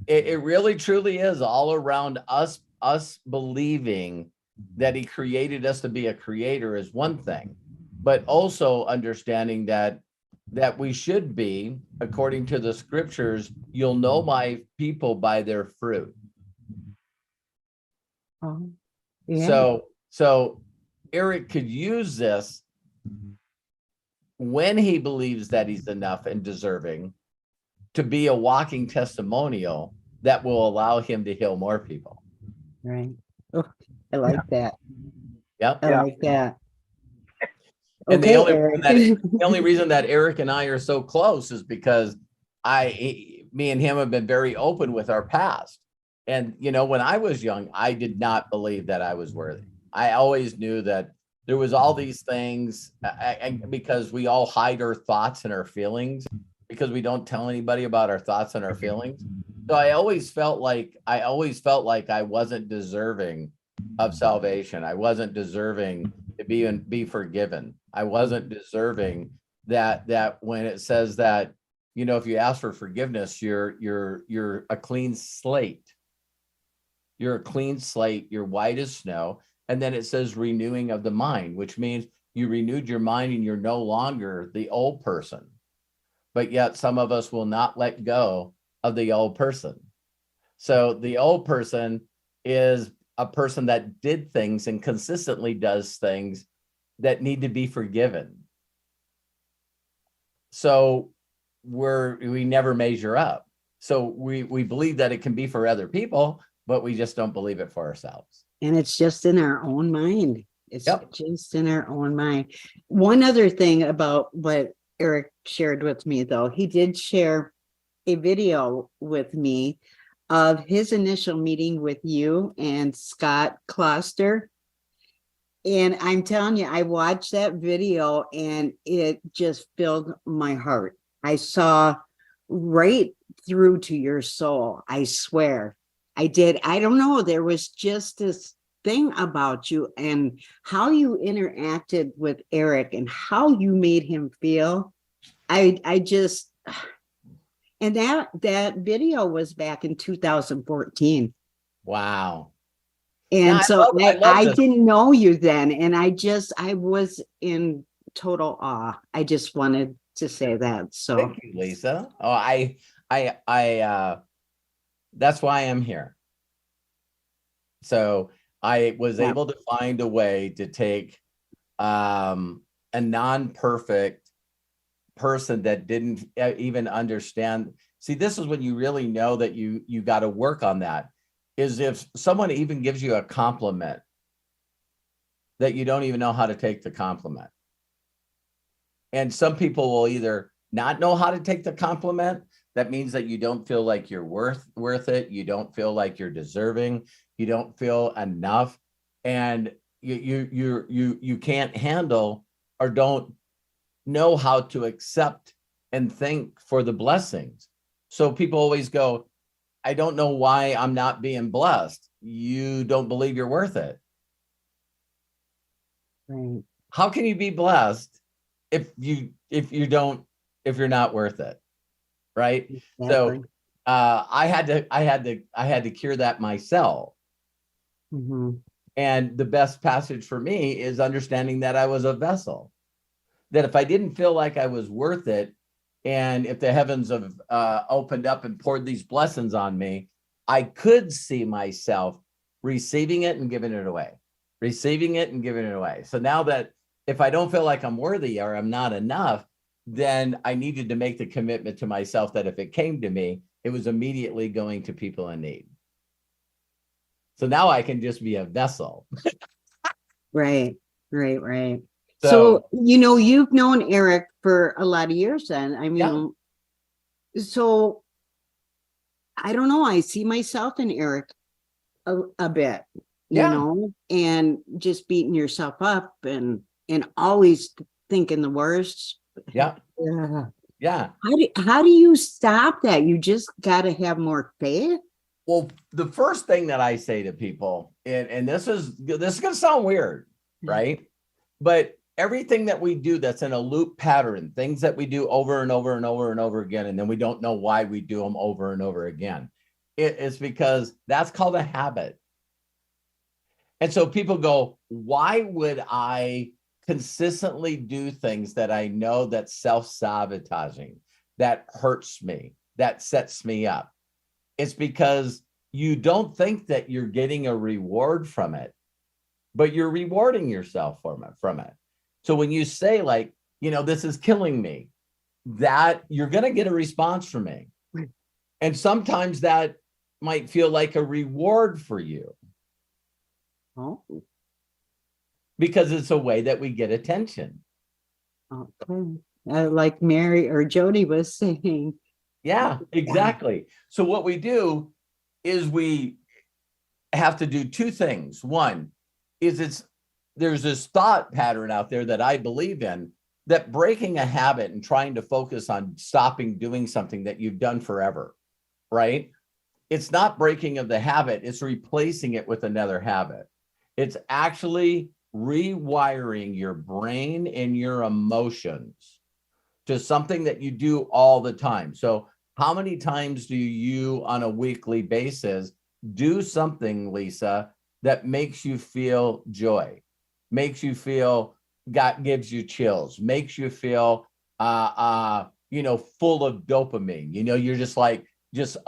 It really truly is all around us believing that he created us to be a creator is one thing, but also understanding that we should be, according to the scriptures, you'll know my people by their fruit. Oh, yeah. So Eric could use this when he believes that he's enough and deserving to be a walking testimonial that will allow him to heal more people. Right. Oh, I like that. Yep. I like that. And Okay, the only reason that Eric and I are so close is because me and him have been very open with our past. And, when I was young, I did not believe that I was worthy. I always knew that there was all these things, because we all hide our thoughts and our feelings because we don't tell anybody about our thoughts and our feelings. So I always felt like I wasn't deserving of salvation. I wasn't deserving to be forgiven. I wasn't deserving that when it says that, if you ask for forgiveness, you're a clean slate. You're a clean slate. You're white as snow. And then it says renewing of the mind, which means you renewed your mind and you're no longer the old person. But yet some of us will not let go of the old person. So the old person is a person that did things and consistently does things that need to be forgiven. So we never measure up. So we believe that it can be for other people, but we just don't believe it for ourselves. And it's just in our own mind. It's Yep. just in our own mind. One other thing about what Eric shared with me, though, he did share a video with me of his initial meeting with you and Scott Kloster. And I'm telling you, I watched that video and it just filled my heart. I saw right through to your soul. I swear I did. I don't know. There was just this thing about you and how you interacted with Eric and how you made him feel. I just, and that video was back in 2014. Wow. And yeah, so I this. didn't know you then. And I was in total awe. I just wanted to say that. So thank you, Lisa. Oh, I that's why I'm here. So I was able to find a way to take a non-perfect person that didn't even understand. See, this is when you really know that you got to work on that, is if someone even gives you a compliment that you don't even know how to take the compliment. And some people will either not know how to take the compliment. That means that you don't feel like you're worth it. You don't feel like you're deserving. You don't feel enough, and you can't handle or don't know how to accept and thank for the blessings. So people always go, I don't know why I'm not being blessed. You don't believe you're worth it. right. How can you be blessed if you're not worth it? Right. Exactly. I had to cure that myself. Mm-hmm. And the best passage for me is understanding that I was a vessel, that if I didn't feel like I was worth it, and if the heavens have opened up and poured these blessings on me, I could see myself receiving it and giving it away, receiving it and giving it away. So now that if I don't feel like I'm worthy or I'm not enough, then I needed to make the commitment to myself that if it came to me, it was immediately going to people in need. So now I can just be a vessel. Right. So, So, you've known Eric for a lot of years then. I mean, so I don't know. I see myself in Eric a bit, and just beating yourself up and always thinking the worst. Yeah. How do you stop that? You just got to have more faith. Well, the first thing that I say to people, and this is going to sound weird, right? But everything that we do that's in a loop pattern, things that we do over and over and over and over again, and then we don't know why we do them over and over again. It is because that's called a habit. And so people go, why would I consistently do things that I know that's self-sabotaging, that hurts me, that sets me up? It's because you don't think that you're getting a reward from it, but you're rewarding yourself from it. So when you say like, this is killing me, that you're going to get a response from me. And sometimes that might feel like a reward for you. Oh. Because it's a way that we get attention. Okay. Like Mary or Jody was saying. Yeah, exactly. So what we do is we have to do two things. One is there's this thought pattern out there that I believe in, that breaking a habit and trying to focus on stopping doing something that you've done forever, right? It's not breaking of the habit, it's replacing it with another habit. It's actually rewiring your brain and your emotions to something that you do all the time. So how many times do you on a weekly basis do something, Lisa, that makes you feel joy, makes you feel, gives you chills, makes you feel full of dopamine? You're just like, just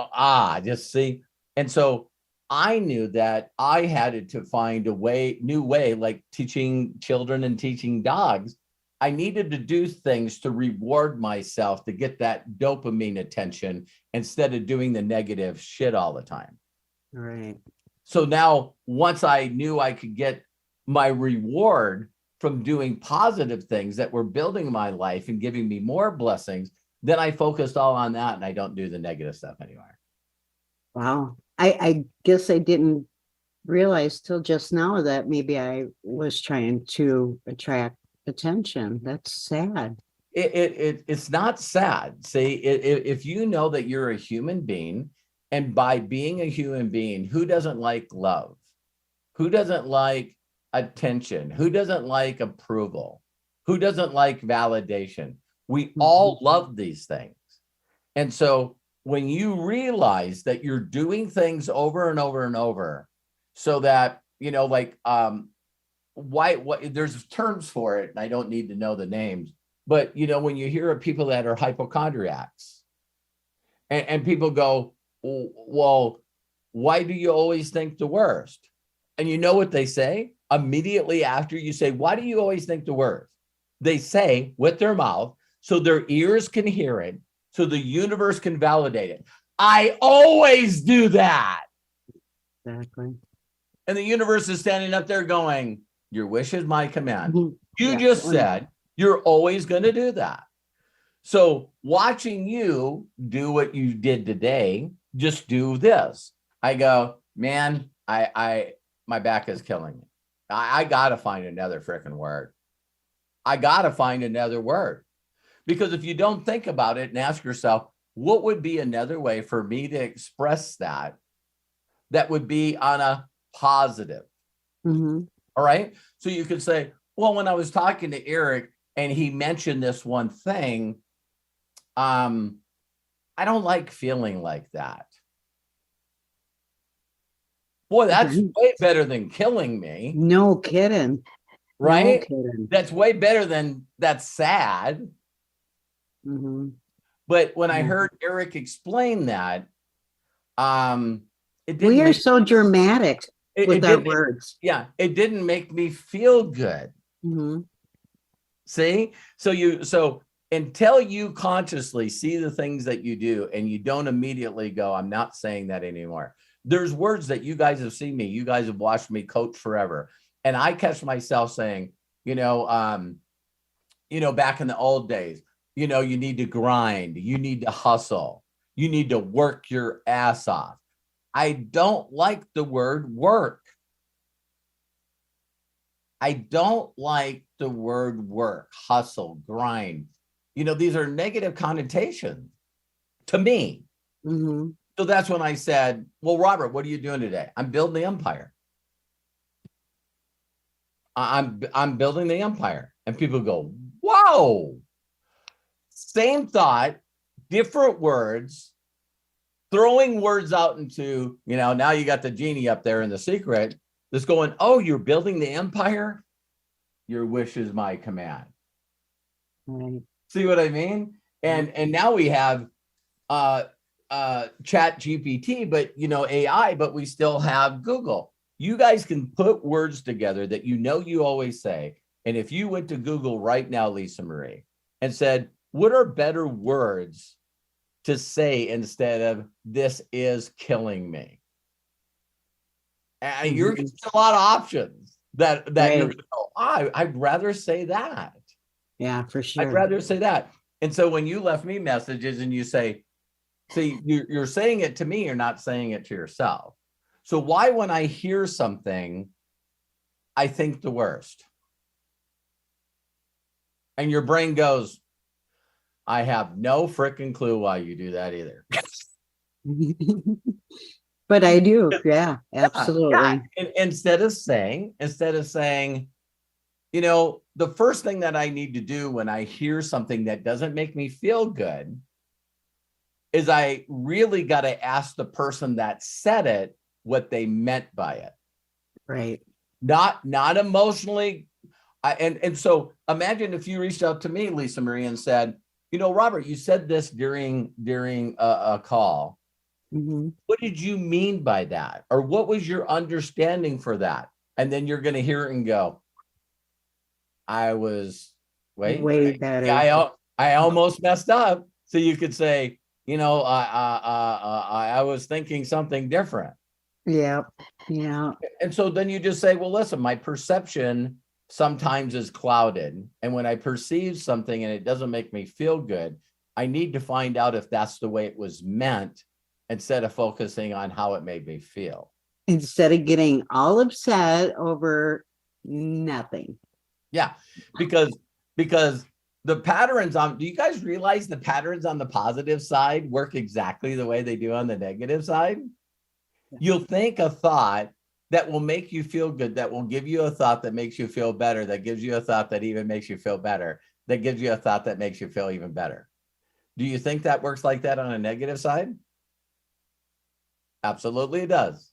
see. And so I knew that I had to find a new way, like teaching children and teaching dogs. I needed to do things to reward myself to get that dopamine attention instead of doing the negative shit all the time. Right. So now, once I knew I could get my reward from doing positive things that were building my life and giving me more blessings, then I focused all on that and I don't do the negative stuff anymore. Wow. I guess I didn't realize till just now that maybe I was trying to attract attention. That's sad. It's not sad. See, if you know that you're a human being, and by being a human being, who doesn't like love? Who doesn't like attention? Who doesn't like approval? Who doesn't like validation? We all love these things. And so when you realize that you're doing things over and over and over, so that, what there's terms for it, and I don't need to know the names, but when you hear of people that are hypochondriacs, and people go, well, why do you always think the worst? And you know what they say immediately after you say, why do you always think the worst? They say with their mouth, so their ears can hear it, so the universe can validate it. I always do that. Exactly. And the universe is standing up there going, your wish is my command. You Yeah. just said you're always going to do that. So watching you do what you did today, just do this. I go, man, my back is killing me. I got to find another freaking word. I got to find another word. Because if you don't think about it and ask yourself, what would be another way for me to express that would be on a positive? Mm-hmm. All right. So you could say, well, when I was talking to Eric and he mentioned this one thing, I don't like feeling like that. Boy, that's way better than killing me, No kidding. No right? kidding. That's way better than that's sad. Mm-hmm. But when I heard Eric explain that, it didn't We are make, so dramatic with our words. yeah, it didn't make me feel good. Mm-hmm. See, so until you consciously see the things that you do and you don't immediately go, I'm not saying that anymore. There's words that you guys have seen me, you guys have watched me coach forever. And I catch myself saying, back in the old days, you need to grind, you need to hustle, you need to work your ass off. I don't like the word work. I don't like the word work, hustle, grind. These are negative connotations to me. Mm-hmm. So that's when I said, well, Robert, what are you doing today? I'm building the empire. I'm building the empire. And people go, whoa. Same thought, different words, throwing words out into, now you got the genie up there in the secret that's going, oh, you're building the empire? Your wish is my command. Right. See what I mean? And now we have Chat GPT, but AI, but we still have Google. You guys can put words together that you always say. And if you went to Google right now, Lisa Marie, and said, what are better words to say instead of this is killing me? And you're going to get a lot of options that right. You're going to go, I'd rather say that. Yeah, for sure. I'd rather say that. And so when you left me messages and you say, see, you're saying it to me, you're not saying it to yourself. So why, when I hear something, I think the worst? And your brain goes, I have no freaking clue why you do that either. But I do. Yeah, absolutely. Yeah. And instead of saying, the first thing that I need to do when I hear something that doesn't make me feel good is I really got to ask the person that said it what they meant by it. Right. Not emotionally. And so imagine if you reached out to me, Lisa Marie, and said, Robert, you said this during a call. Mm-hmm. What did you mean by that? Or what was your understanding for that? And then you're going to hear it and go, I was way better. Yeah, I almost messed up. So you could say, I was thinking something different. Yeah. Yeah. And so then you just say, well, listen, my perception sometimes is clouded. And when I perceive something and it doesn't make me feel good, I need to find out if that's the way it was meant instead of focusing on how it made me feel. Instead of getting all upset over nothing. Yeah, because the patterns do you guys realize the patterns on the positive side work exactly the way they do on the negative side? Yeah. You'll think a thought that will make you feel good, that will give you a thought that makes you feel better, that gives you a thought that even makes you feel better, that gives you a thought that makes you feel even better. Do you think that works like that on a negative side? Absolutely it does.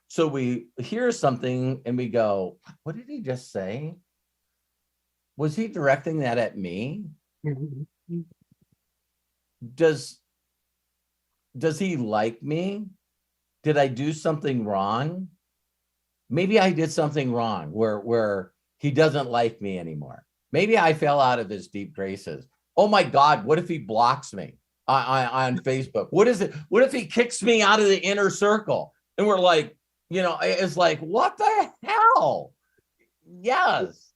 So we hear something and we go, what did he just say? Was he directing that at me? Mm-hmm. Does he like me? Did I do something wrong? Maybe I did something wrong where he doesn't like me anymore. Maybe I fell out of his deep graces. Oh my God, what if he blocks me on Facebook? What is it? What if he kicks me out of the inner circle? And we're like, it's like, what the hell? Yes,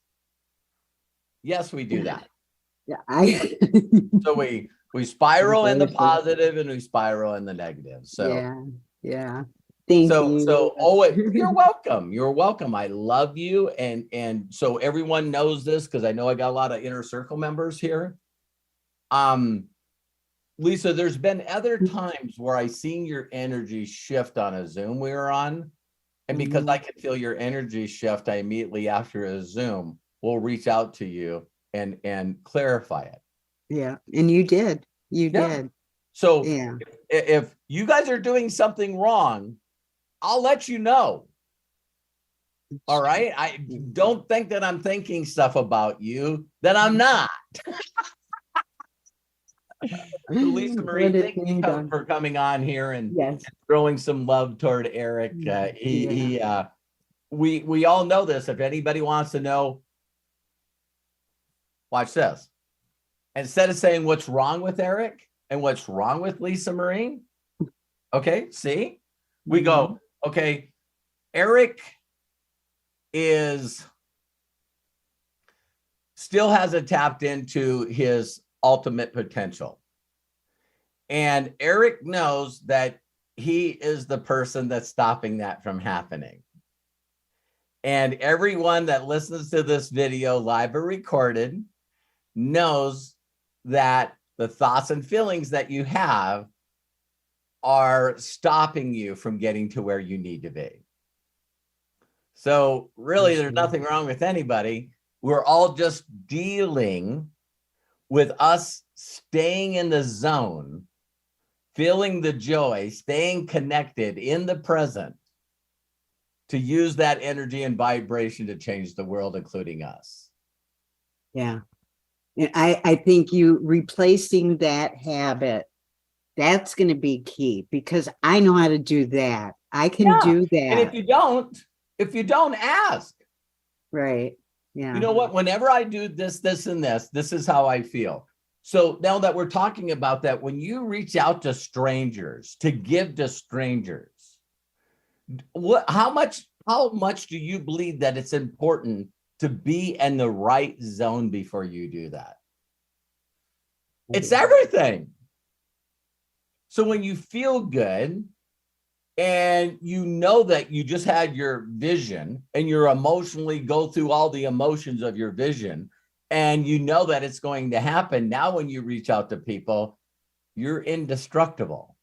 we do that. Yeah, So we spiral in the positive and we spiral in the negative. So yeah. Thank you. So you're welcome. You're welcome. I love you. And so everyone knows this because I know I got a lot of inner circle members here. Lisa, there's been other times where I seen your energy shift on a Zoom we were on. And because I can feel your energy shift, I immediately after a Zoom will reach out to you and clarify it. Yeah. And you did. You did. So Yeah. if you guys are doing something wrong, I'll let you know. All right. I don't think that I'm thinking stuff about you that I'm not. So Lisa Marie, What a thank you kingdom. for coming on here and Yes. throwing some love toward Eric. We all know this. If anybody wants to know, watch this. Instead of saying what's wrong with Eric and what's wrong with Lisa Marie, okay, see, we go, okay, Eric still hasn't tapped into his ultimate potential. And Eric knows that he is the person that's stopping that from happening. And everyone that listens to this video, live or recorded, knows that the thoughts and feelings that you have are stopping you from getting to where you need to be. So really, there's nothing wrong with anybody. We're all just dealing with us staying in the zone, feeling the joy, staying connected in the present to use that energy and vibration to change the world, including us. Yeah. And I think you replacing that habit, that's going to be key, because I know how to do that. I can do that. And if you don't ask. Right. Yeah. You know what? Whenever I do this, and this is how I feel. So now that we're talking about that, when you reach out to strangers, to give to strangers, how much do you believe that it's important to be in the right zone before you do that? It's everything. So when you feel good and you know that you just had your vision and you're emotionally go through all the emotions of your vision and you know that it's going to happen, now when you reach out to people, you're indestructible.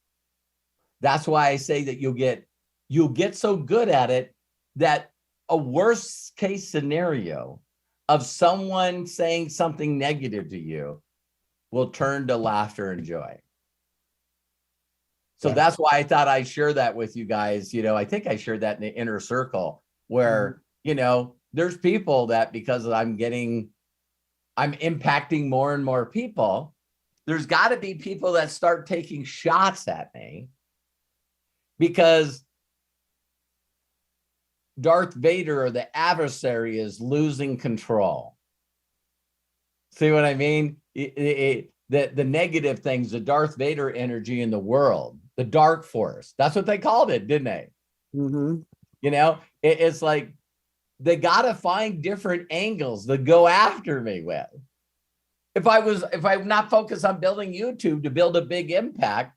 That's why I say that you'll get so good at it that a worst case scenario of someone saying something negative to you will turn to laughter and joy. So that's why I thought I'd share that with you guys. You know, I think I shared that in the inner circle where, you know, there's people that because I'm impacting more and more people, there's got to be people that start taking shots at me because Darth Vader or the adversary is losing control. See what I mean? The negative things, the Darth Vader energy in the world, the dark force. That's what they called it, didn't they? Mm-hmm. You know, it's like they got to find different angles to go after me with. If I'm not focused on building YouTube to build a big impact,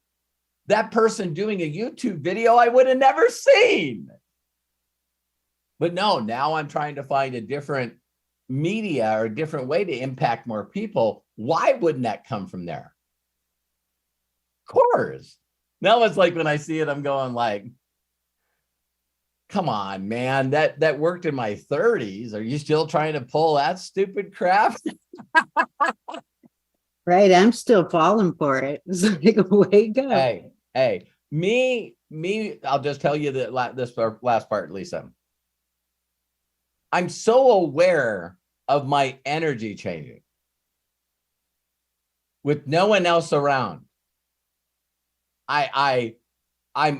that person doing a YouTube video I would have never seen. But no, now I'm trying to find a different media or a different way to impact more people. Why wouldn't that come from there? Of course. Now it's like when I see it, I'm going like, come on, man, that worked in my 30s. Are you still trying to pull that stupid crap? Right. I'm still falling for it. It's like, wake up. Hey, me, I'll just tell you that this last part, Lisa. I'm so aware of my energy changing with no one else around. I'm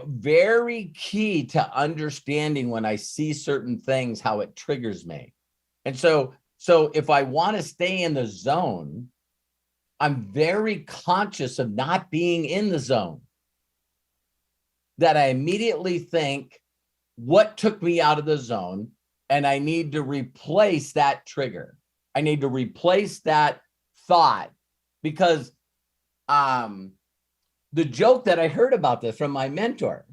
very key to understanding when I see certain things, how it triggers me. And so if I want to stay in the zone, I'm very conscious of not being in the zone. That I immediately think, what took me out of the zone? And I need to replace that trigger. I need to replace that thought because the joke that I heard about this from my mentor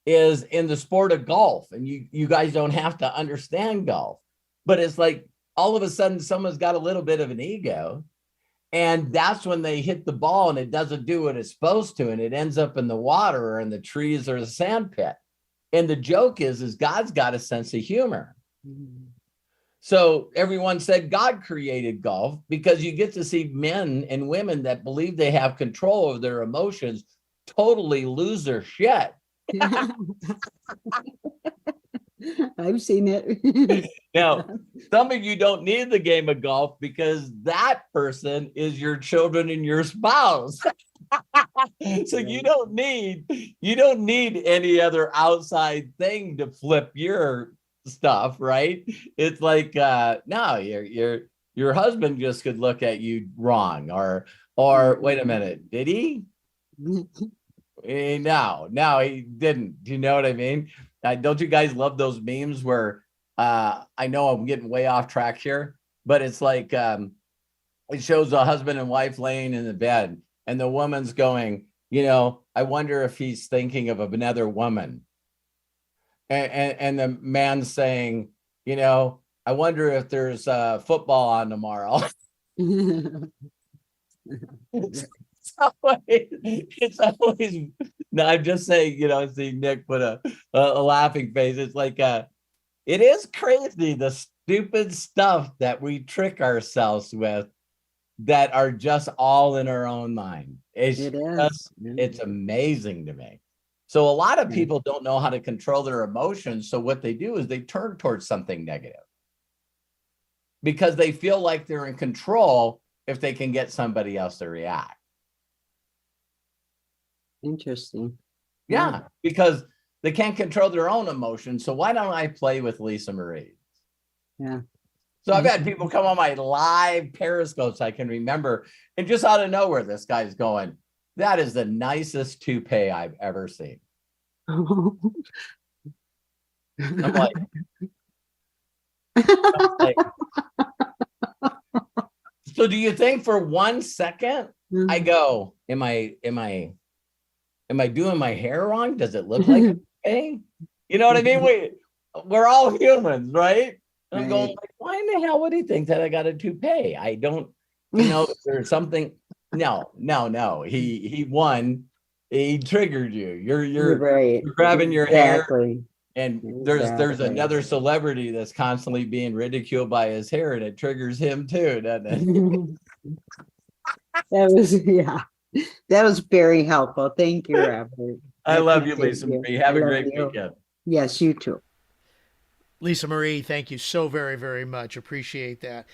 is in the sport of golf. And you guys don't have to understand golf, but it's like all of a sudden someone's got a little bit of an ego. And that's when they hit the ball and it doesn't do what it's supposed to. And it ends up in the water or in the trees or the sand pit. And the joke is God's got a sense of humor. So everyone said God created golf because you get to see men and women that believe they have control of their emotions totally lose their shit. I've seen it. Now, some of you don't need the game of golf because that person is your children and your spouse. So you don't need any other outside thing to flip your stuff, right? It's like no, your husband just could look at you wrong, or wait a minute, did he? No, he didn't. Do you know what I mean? Don't you guys love those memes where I know I'm getting way off track here, but it's like it shows a husband and wife laying in the bed, and the woman's going, I wonder if he's thinking of another woman. And the man's saying, I wonder if there's football on tomorrow. It's always no, I'm just saying, I see Nick put a laughing face. It's like it is crazy the stupid stuff that we trick ourselves with that are just all in our own mind. It's amazing to me. So a lot of people don't know how to control their emotions. So what they do is they turn towards something negative because they feel like they're in control if they can get somebody else to react. Interesting. Yeah, because they can't control their own emotions. So why don't I play with Lisa Marie? Yeah. So I've had people come on my live periscopes I can remember, and just out of nowhere, this guy's going, that is the nicest toupee I've ever seen. I'm like, so do you think for 1 second I go, am I doing my hair wrong? Does it look like a toupee? You know what I mean? We're all humans, right? And I'm going, like, why in the hell would he think that I got a toupee? I don't, there's something. No. He won. He triggered you. You're right. You're grabbing your hair. And there's Exactly. another celebrity that's constantly being ridiculed by his hair, and it triggers him too, doesn't it? That was very helpful. Thank you, Robert. I love you, appreciate Lisa you. Marie. Have I a love great you. weekend. Yes, you too. Lisa Marie, thank you so very, very much. Appreciate that.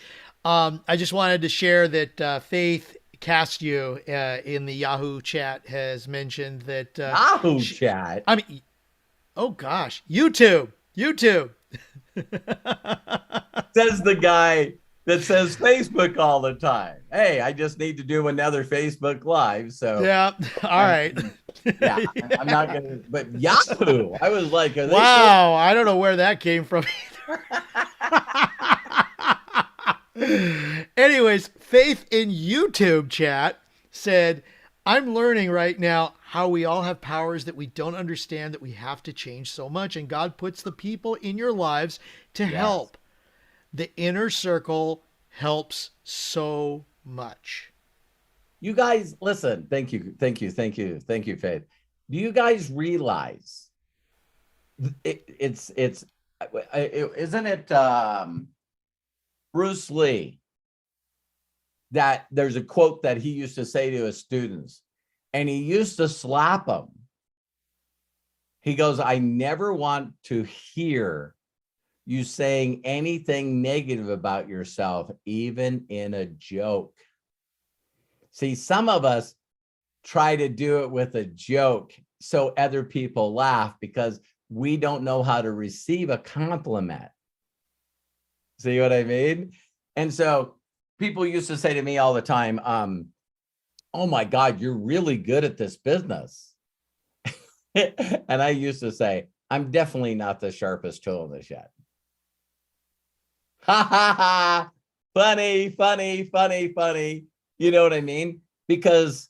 I just wanted to share that Faith Cast You in the Yahoo chat has mentioned that Yahoo chat. I mean, oh gosh, YouTube. Says the guy that says Facebook all the time. Hey, I just need to do another Facebook Live. So yeah, all right. Yeah, I'm not gonna. But Yahoo, I was like, wow, I don't know where that came from either. Anyways, Faith in YouTube chat said, I'm learning right now how we all have powers that we don't understand, that we have to change so much. And God puts the people in your lives to help. The inner circle helps so much. You guys, listen, thank you, Faith. Do you guys realize isn't it Bruce Lee that there's a quote that he used to say to his students, and he used to slap them. He goes, I never want to hear you saying anything negative about yourself, even in a joke. See, some of us try to do it with a joke so other people laugh because we don't know how to receive a compliment. See what I mean? And so people used to say to me all the time, oh my God, you're really good at this business. And I used to say, I'm definitely not the sharpest tool in the shed. Ha ha ha. Funny. You know what I mean? Because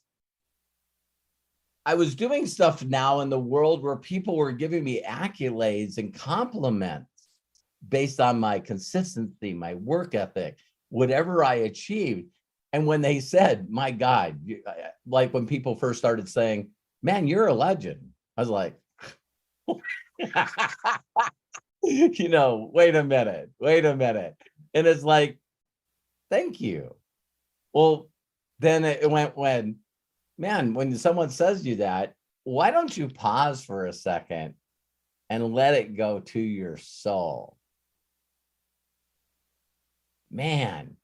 I was doing stuff now in the world where people were giving me accolades and compliments based on my consistency, my work ethic, whatever I achieved. And when they said, my God, like when people first started saying, man, you're a legend. I was like, wait a minute. And it's like, thank you. Well, then it went when someone says you that, why don't you pause for a second and let it go to your soul? Man,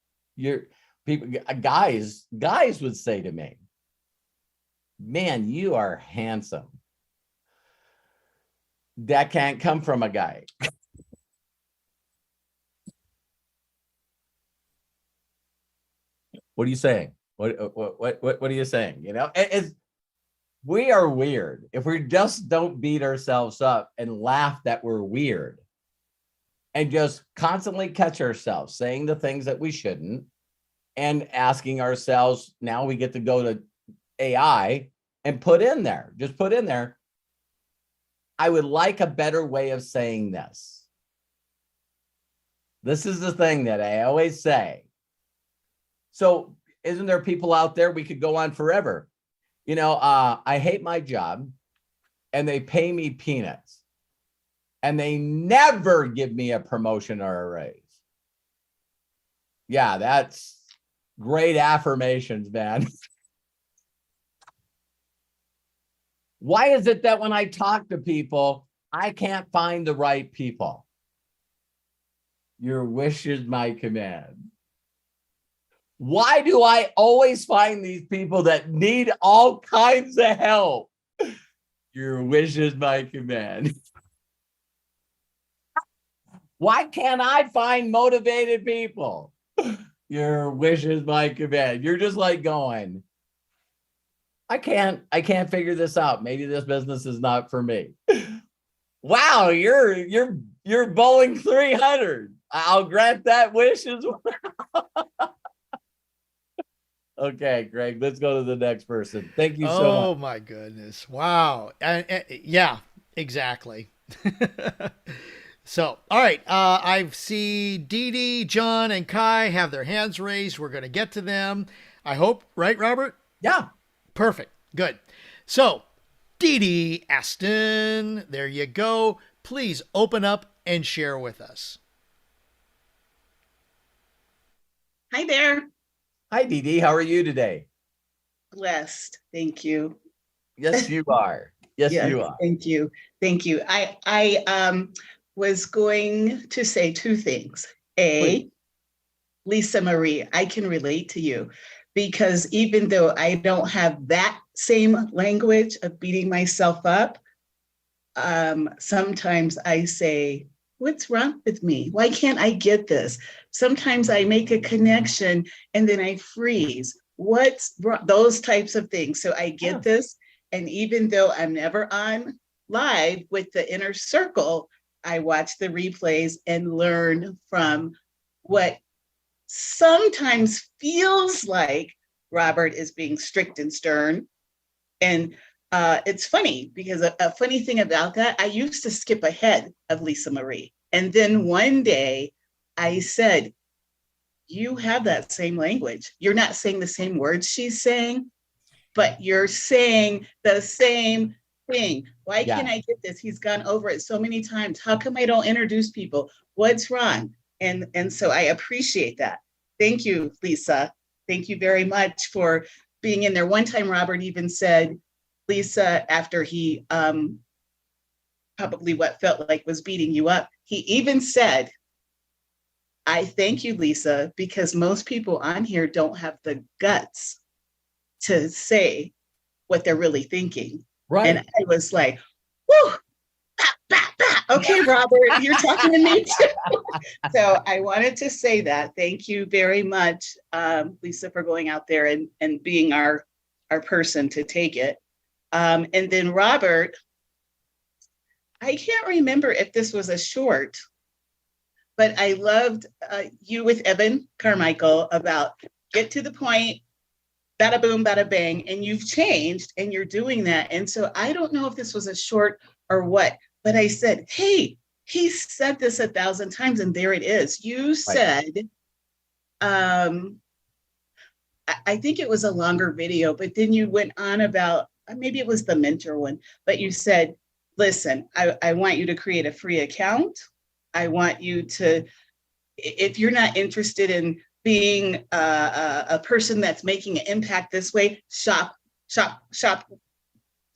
guys would say to me, man, you are handsome. That can't come from a guy. What are you saying? What are you saying? You know, we are weird. If we just don't beat ourselves up and laugh that we're weird and just constantly catch ourselves saying the things that we shouldn't and asking ourselves, now we get to go to AI and put in there, I would like a better way of saying this. This is the thing that I always say. So isn't there people out there, we could go on forever. You know, I hate my job and they pay me peanuts and they never give me a promotion or a raise. Yeah, that's great affirmations, man. Why is it that when I talk to people, I can't find the right people? Your wish is my command. Why do I always find these people that need all kinds of help? Your wish is my command. Why can't I find motivated people? Your wish is my command. You're just like going, I can't figure this out. Maybe this business is not for me. Wow, you're bowling 300. I'll grant that wish as well. Okay, Greg, let's go to the next person. Thank you so much. Oh my goodness. Wow. And yeah, exactly. So, all right. I see Dee Dee, John, and Kai have their hands raised. We're going to get to them. I hope, right, Robert? Yeah. Perfect. Good. So, Dee Dee Aston, there you go. Please open up and share with us. Hi there. Hi, Dee Dee. How are you today? Blessed. Thank you. Yes, you are. Yes, you are. Thank you. Thank you. I was going to say two things. Please. Lisa Marie, I can relate to you because even though I don't have that same language of beating myself up, sometimes I say, what's wrong with me? Why can't I get this? Sometimes I make a connection and then I freeze. What's wrong? Those types of things. So I get this. And even though I'm never on live with the inner circle, I watch the replays and learn from what sometimes feels like Robert is being strict and stern. And it's funny because a funny thing about that, I used to skip ahead of Lisa Marie. And then one day I said, you have that same language. You're not saying the same words she's saying, but you're saying the same thing. Why can't I get this? He's gone over it so many times. How come I don't introduce people? What's wrong? And so I appreciate that. Thank you, Lisa. Thank you very much for being in there. One time, Robert even said, Lisa, after he probably what felt like was beating you up, he even said, I thank you, Lisa, because most people on here don't have the guts to say what they're really thinking. Right. And I was like, whoo, bah, bah, bah. Okay, Robert, you're talking to me too. So I wanted to say that. Thank you very much, Lisa, for going out there and being our person to take it. And then Robert, I can't remember if this was a short, but I loved you with Evan Carmichael about get to the point, bada boom, bada bang, and you've changed and you're doing that. And so I don't know if this was a short or what, but I said, hey, he said this 1,000 times and there it is. You said, I think it was a longer video, but then you went on about, maybe it was the mentor one, but you said, listen, I want you to create a free account. I want you to if you're not interested in being a person that's making an impact this way, shop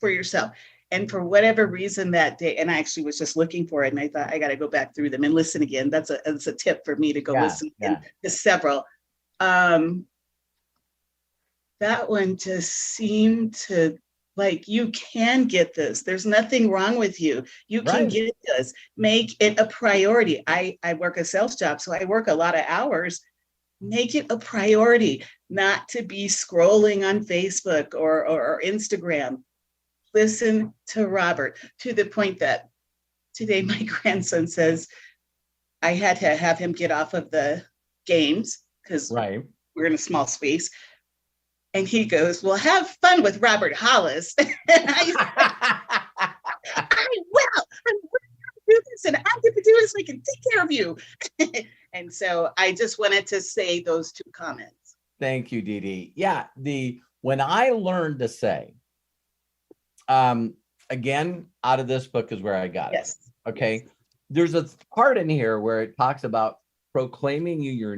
for yourself. And for whatever reason that day, and I actually was just looking for it, and I thought I got to go back through them and listen again. That's a tip for me to go listen to several. That one just seemed to, like, you can get this. There's nothing wrong with you. You can get this. Make it a priority. I work a sales job, so I work a lot of hours. Make it a priority, not to be scrolling on Facebook or Instagram. Listen to Robert, to the point that today my grandson says I had to have him get off of the games because we're in a small space. And he goes, well, have fun with Robert Hollis. And I will. I'm going to do this, and I'm going to do this so I can take care of you. And so I just wanted to say those two comments. Thank you, Dee Dee. Yeah, when I learned to say, again, out of this book is where I got it. Okay. There's a part in here where it talks about proclaiming your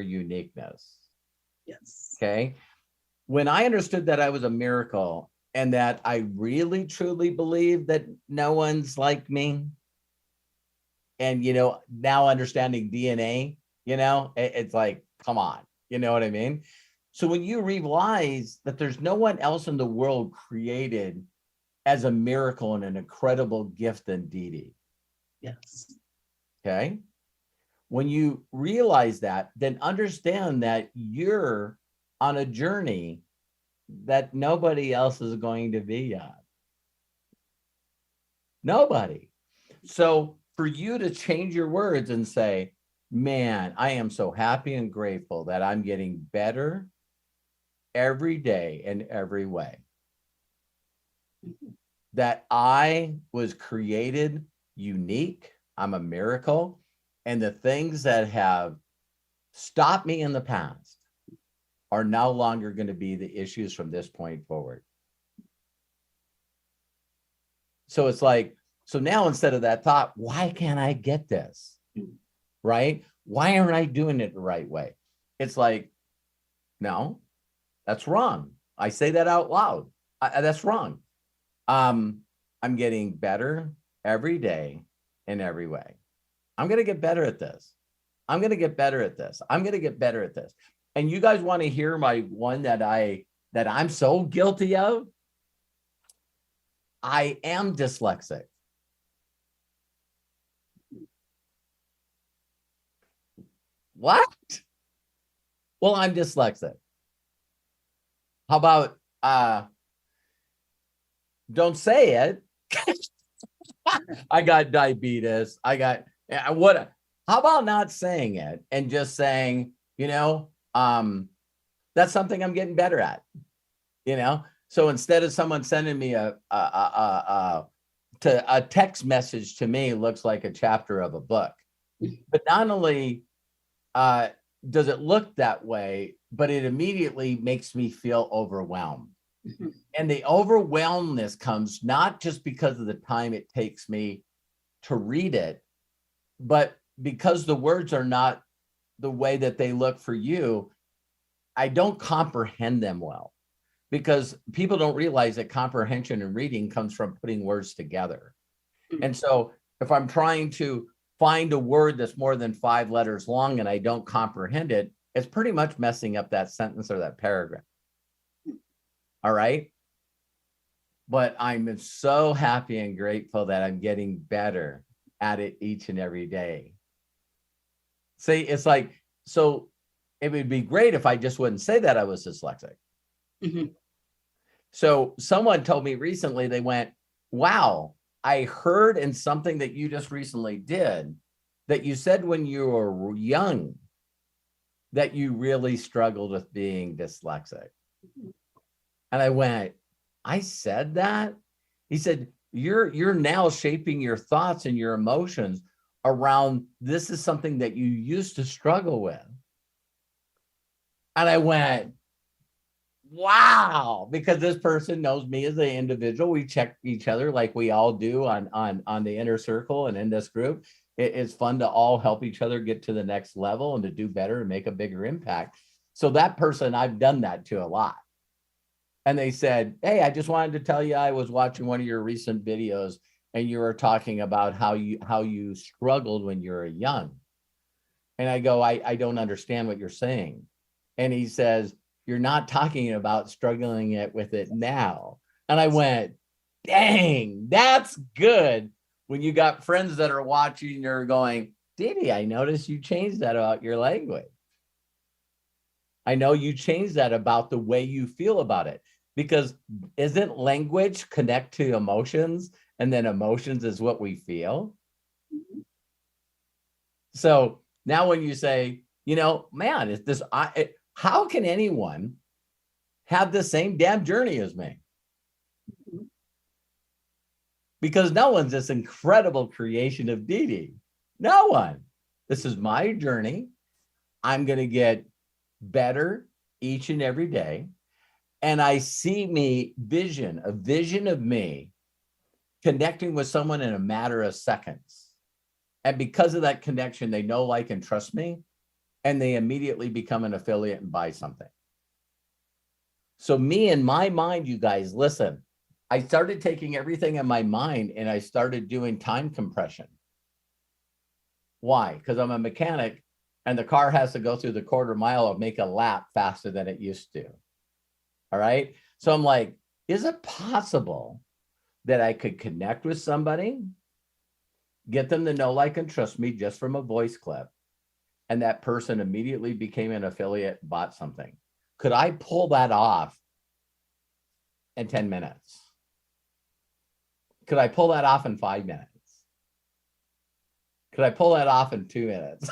uniqueness. Yes. Okay. When I understood that I was a miracle and that I really, truly believe that no one's like me, and, now understanding DNA, it's like, come on, you know what I mean? So when you realize that there's no one else in the world created as a miracle and an incredible gift than Dee Dee. Yes. Okay. When you realize that, then understand that you're on a journey that nobody else is going to be on. Nobody. So for you to change your words and say, man, I am so happy and grateful that I'm getting better every day in every way. That I was created unique. I'm a miracle. And the things that have stopped me in the past are no longer going to be the issues from this point forward. So it's like, so now instead of that thought, why can't I get this? Right? Why aren't I doing it the right way? It's like, no, that's wrong. I say that out loud. That's wrong. I'm getting better every day in every way. I'm going to get better at this. I'm going to get better at this. I'm going to get better at this. And you guys want to hear my one that I'm so guilty of? I am dyslexic. What? Well, I'm dyslexic. How about don't say it. I got diabetes. I got what? How about not saying it and just saying, that's something I'm getting better at. So instead of someone sending me a text message to me looks like a chapter of a book, but not only does it look that way, but it immediately makes me feel overwhelmed. And the overwhelmness comes not just because of the time it takes me to read it, but because the words are not the way that they look for you. I don't comprehend them well, because people don't realize that comprehension and reading comes from putting words together. And so if I'm trying to find a word that's more than 5 letters long and I don't comprehend it, it's pretty much messing up that sentence or that paragraph. All right. But I'm so happy and grateful that I'm getting better at it each and every day. See, it's like, so it would be great if I just wouldn't say that I was dyslexic. So someone told me recently, they went, wow, I heard in something that you just recently did that you said when you were young that you really struggled with being dyslexic. And I went, I said that? He said, you're now shaping your thoughts and your emotions around this is something that you used to struggle with. And I went, wow, because this person knows me as an individual. We check each other like we all do on the inner circle and in this group. It's fun to all help each other get to the next level and to do better and make a bigger impact. So that person, I've done that to a lot. And they said, hey, I just wanted to tell you, I was watching one of your recent videos and you were talking about how you struggled when you were young. And I go, I don't understand what you're saying. And he says, you're not talking about struggling with it now. And I went, dang, that's good. When you got friends that are watching, you're going, Didi, I noticed you changed that about your language. I know you changed that about the way you feel about it, because isn't language connect to emotions, and then emotions is what we feel? So now when you say, man, is this, how can anyone have the same damn journey as me? Because no one's this incredible creation of Didi. No one. This is my journey. I'm going to get better each and every day. And I see a vision of me connecting with someone in a matter of seconds. And because of that connection, they know, like, and trust me, and they immediately become an affiliate and buy something. So me, in my mind, you guys, listen, I started taking everything in my mind and I started doing time compression. Why? Because I'm a mechanic and the car has to go through the quarter mile or make a lap faster than it used to. All right. So I'm like, is it possible that I could connect with somebody, get them to know, like, and trust me just from a voice clip, and that person immediately became an affiliate, bought something? Could I pull that off in 10 minutes? Could I pull that off in 5 minutes? Could I pull that off in 2 minutes?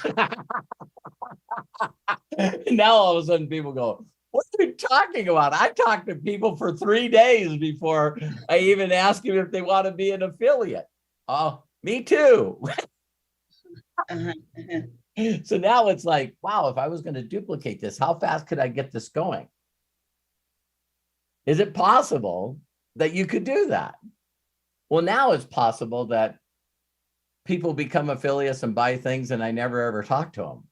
Now all of a sudden people go, what are you talking about? I talked to people for 3 days before I even ask them if they want to be an affiliate. Oh, me too. So now it's like, wow, if I was going to duplicate this, how fast could I get this going? Is it possible that you could do that? Well, now it's possible that people become affiliates and buy things and I never ever talk to them.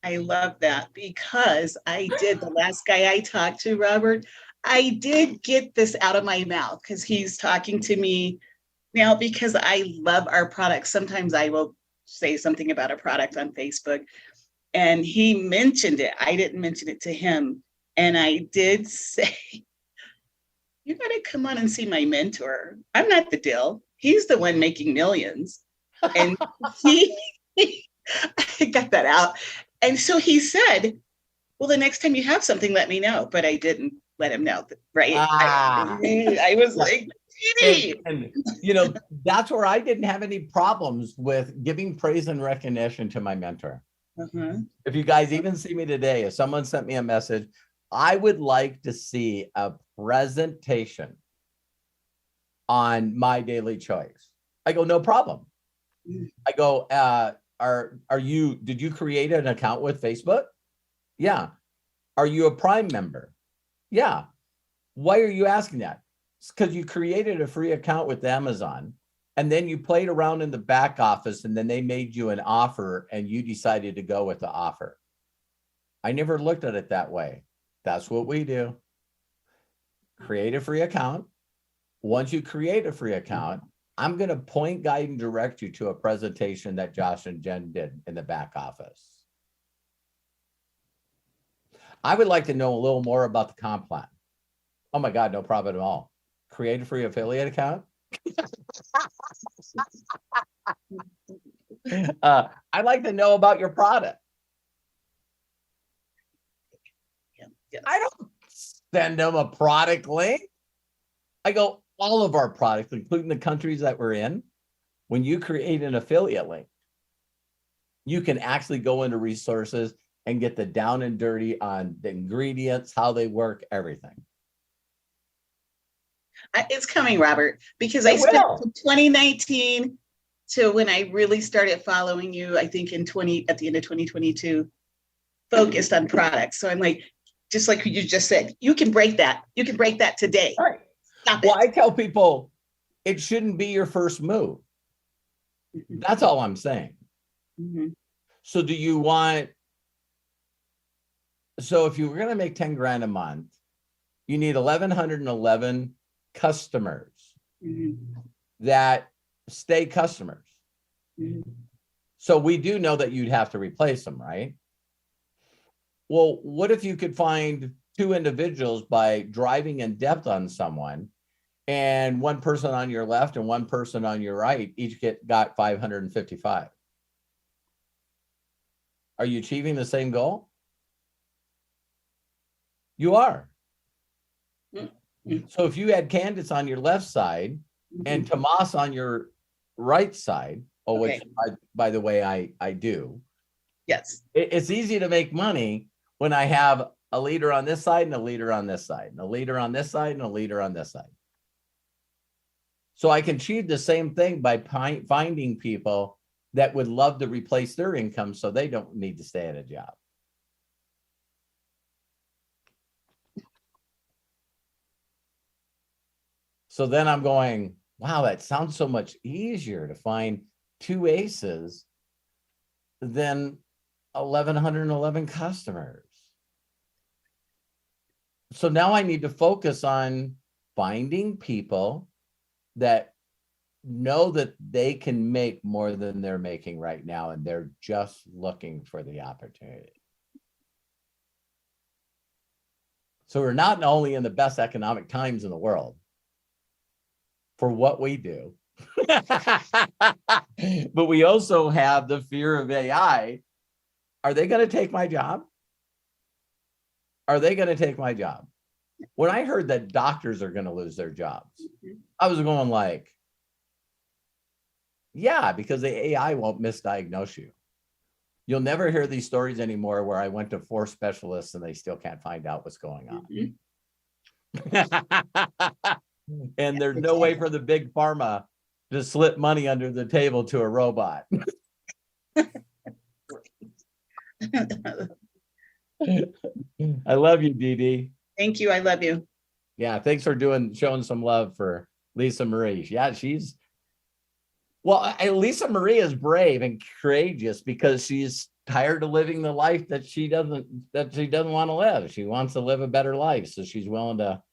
I love that, because the last guy I talked to, Robert, I did get this out of my mouth because he's talking to me now because I love our product. Sometimes I will say something about a product on Facebook and he mentioned it. I didn't mention it to him. And I did say, you got to come on and see my mentor. I'm not the deal. He's the one making millions. And I got that out. And so he said, well, the next time you have something, let me know. But I didn't let him know, right? I was like, and that's where I didn't have any problems with giving praise and recognition to my mentor. If you guys even see me today, if someone sent me a message, I would like to see a presentation on my daily choice. I go, no problem. I go, did you create an account with Facebook? Yeah. Are you a Prime member? Yeah. Why are you asking that? It's because you created a free account with Amazon and then you played around in the back office and then they made you an offer and you decided to go with the offer. I never looked at it that way. That's what we do. Create a free account. Once you create a free account, I'm going to point, guide, and direct you to a presentation that Josh and Jen did in the back office. I would like to know a little more about the comp plan. Oh my God, no problem at all. Create a free affiliate account. I'd like to know about your product. Yes. I don't send them a product link. I go, all of our products, including the countries that we're in, when you create an affiliate link, you can actually go into resources and get the down and dirty on the ingredients, how they work, everything. It's coming, Robert, because I spent from 2019 to when I really started following you, I think at the end of 2022, focused on products. So I'm like, just like you just said, you can break that. You can break that today. All right. Stop Well, it. I tell people, it shouldn't be your first move. Mhm. That's all I'm saying. Mhm. So do you want, so if you were going to make 10 grand a month, you need 1,111 customers Mhm. that stay customers. Mhm. So we do know that you'd have to replace them, right? Well, what if you could find 2 individuals by driving in depth on someone, and one person on your left and one person on your right each got 555? Are you achieving the same goal? You are. Mhm. So if you had Candace on your left side and Mhm. Tomas on your right side, which Okay. by the way, I do, Yes. it's easy to make money when I have a leader on this side and a leader on this side, and a leader on this side and a leader on this side. So I can achieve the same thing by finding people that would love to replace their income so they don't need to stay at a job. So then I'm going, wow, that sounds so much easier to find 2 aces than 1,111 customers. So now I need to focus on finding people that know that they can make more than they're making right now, and they're just looking for the opportunity. So we're not only in the best economic times in the world for what we do, but we also have the fear of AI. Are they going to take my job? Are they going to take my job? When I heard that doctors are going to lose their jobs, I was going like, yeah, because the AI won't misdiagnose you. You'll never hear these stories anymore where I went to 4 specialists and they still can't find out what's going on. Mhm. And there's no way for the big pharma to slip money under the table to a robot. I love you, Dee Dee. Thank you. I love you. Yeah, thanks for showing some love for Lisa Marie. Yeah, Lisa Marie is brave and courageous because she's tired of living the life that she doesn't want to live. She wants to live a better life, so she's willing to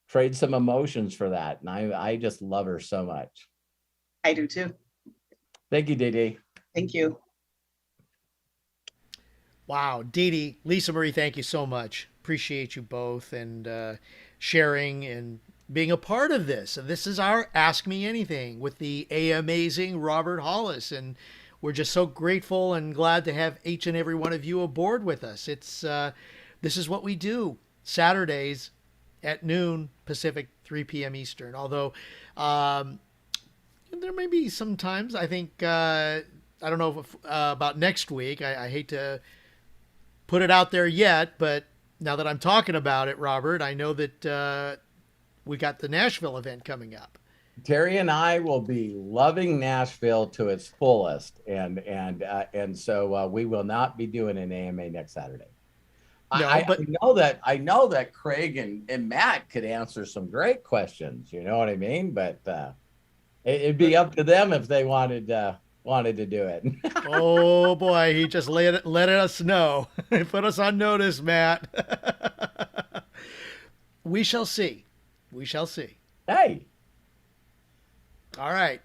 trade some emotions for that. And I just love her so much. I do too. Thank you, Dee Dee. Thank you. Wow, Dee Dee, Lisa Marie, thank you so much. Appreciate you both and sharing and being a part of this. This is our Ask Me Anything with the amazing Robert Hollis, and we're just so grateful and glad to have each and every one of you aboard with us. This is what we do Saturdays at noon Pacific, 3 p.m. Eastern. Although there may be some times, I think, I don't know about next week. I hate to put it out there yet, but now that I'm talking about it, Robert, I know that we got the Nashville event coming up. Terry and I will be loving Nashville to its fullest, and so we will not be doing an AMA next Saturday. No, I know that Craig and Matt could answer some great questions. You know what I mean? But it'd be up to them if they wanted to do it. Oh boy, he just let us know. Put us on notice, Matt. We shall see. We shall see. Hey. All right.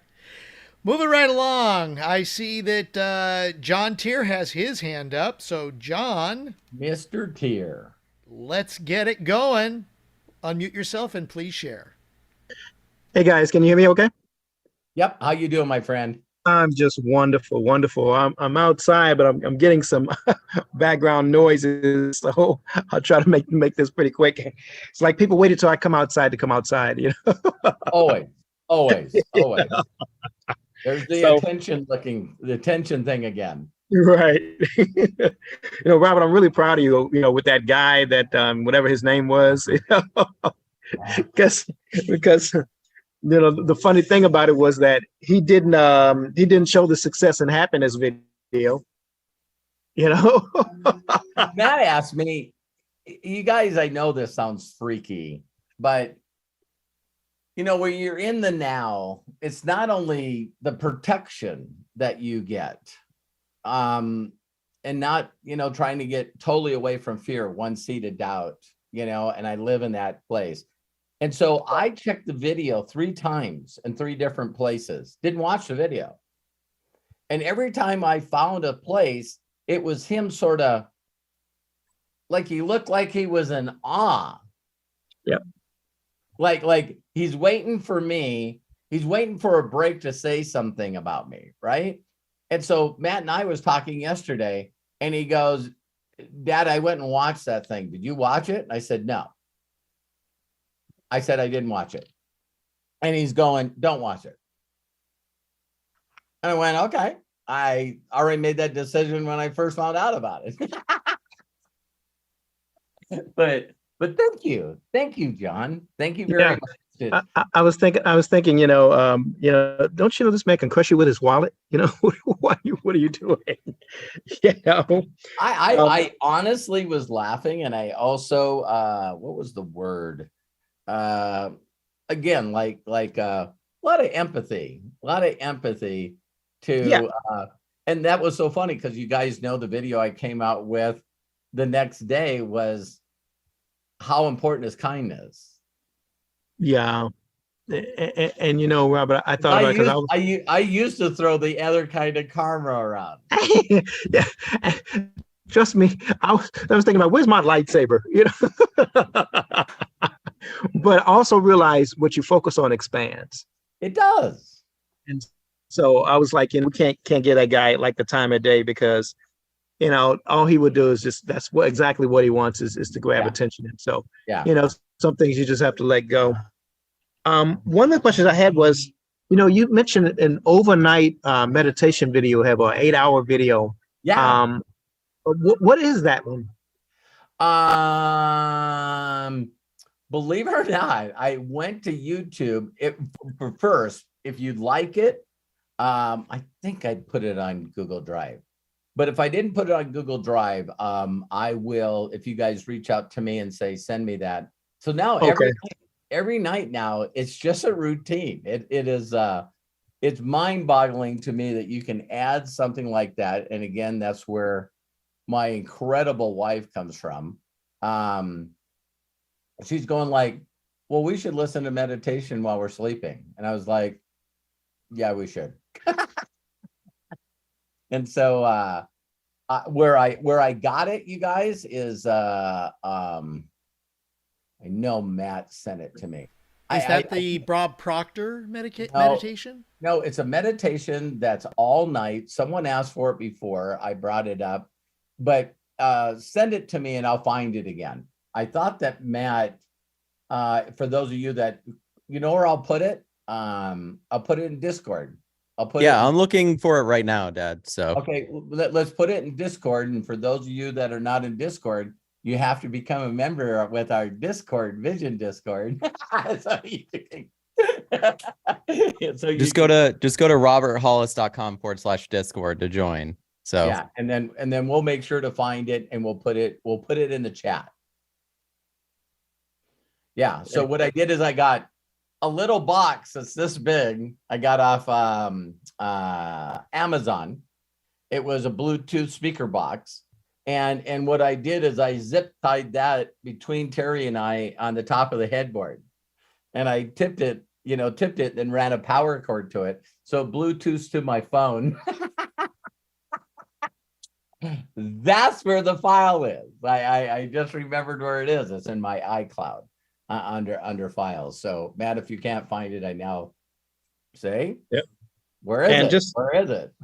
Moving right along. I see that John Tier has his hand up. So, John. Mr. Tier. Let's get it going. Unmute yourself and please share. Hey guys, can you hear me okay? Yep. How you doing, my friend? I'm just wonderful. I'm outside, but I'm getting some background noises, so I'll try to make this pretty quick. It's like people waited till I come outside to come outside, you know. Always. There's the attention thing again. Right. Robert, I'm really proud of you, with that guy that whatever his name was, because the funny thing about it was that he didn't show the success and happiness video. Matt asked me, you guys, I know this sounds freaky, but when you're in the now, it's not only the protection that you get, and not, trying to get totally away from fear, one seed of doubt, and I live in that place. And so I checked the video 3 times in 3 different places, didn't watch the video. And every time I found a place, it was him sort of like he looked like he was in awe. Yep. Like he's waiting for me. He's waiting for a break to say something about me, right? And so Matt and I was talking yesterday, and he goes, Dad, I went and watched that thing. Did you watch it? And I said, no. I said, I didn't watch it. And he's going, don't watch it. And I went, okay. I already made that decision when I first found out about it. But thank you, John. Thank you very much. I was thinking, don't you know this man can crush you with his wallet? What are you doing? I honestly was laughing, and I also what was the word? Again, like a lot of empathy to and that was so funny because you guys know the video I came out with the next day was how important is kindness. Yeah. And Robert, I thought about because I used to throw the other kind of karma around. Yeah. Trust me, I was thinking about where's my lightsaber, but also realize what you focus on expands. It does. And so I was like, we can't get that guy like the time of day because, all he would do is that's exactly what he wants is to grab attention. And so, some things you just have to let go. One of the questions I had was, you mentioned an overnight meditation video, have an 8-hour video. Yeah. What is that one? Believe it or not, I went to YouTube. First, if you'd like it, I think I'd put it on Google Drive. But if I didn't put it on Google Drive, I will, if you guys reach out to me and say, send me that. So now every night now, it's just a routine. It is, it's mind-boggling to me that you can add something like that. And again, that's where my incredible wife comes from. She's going like, well, we should listen to meditation while we're sleeping. And I was like, yeah, we should. And so where I got it, you guys, is I know Matt sent it to me. Is that the Bob Proctor meditation? No, it's a meditation that's all night. Someone asked for it before. I brought it up, but send it to me and I'll find it again. I thought that Matt, for those of you that, where I'll put it? I'll put it in Discord. I'm looking for it right now, Dad. So okay, let's put it in Discord. And for those of you that are not in Discord, you have to become a member with our Discord, Vision Discord. So just go to roberthollis.com/Discord to join. So yeah, and then we'll make sure to find it and we'll put it in the chat. Yeah. So what I did is I got a little box that's this big. I got off Amazon. It was a Bluetooth speaker box. And what I did is I zip tied that between Terry and I on the top of the headboard. And I tipped it, and ran a power cord to it. So Bluetooth to my phone. That's where the file is. I just remembered where it is. It's in my iCloud. Under files. So Matt, if you can't find it, I now say, yep. Where is it?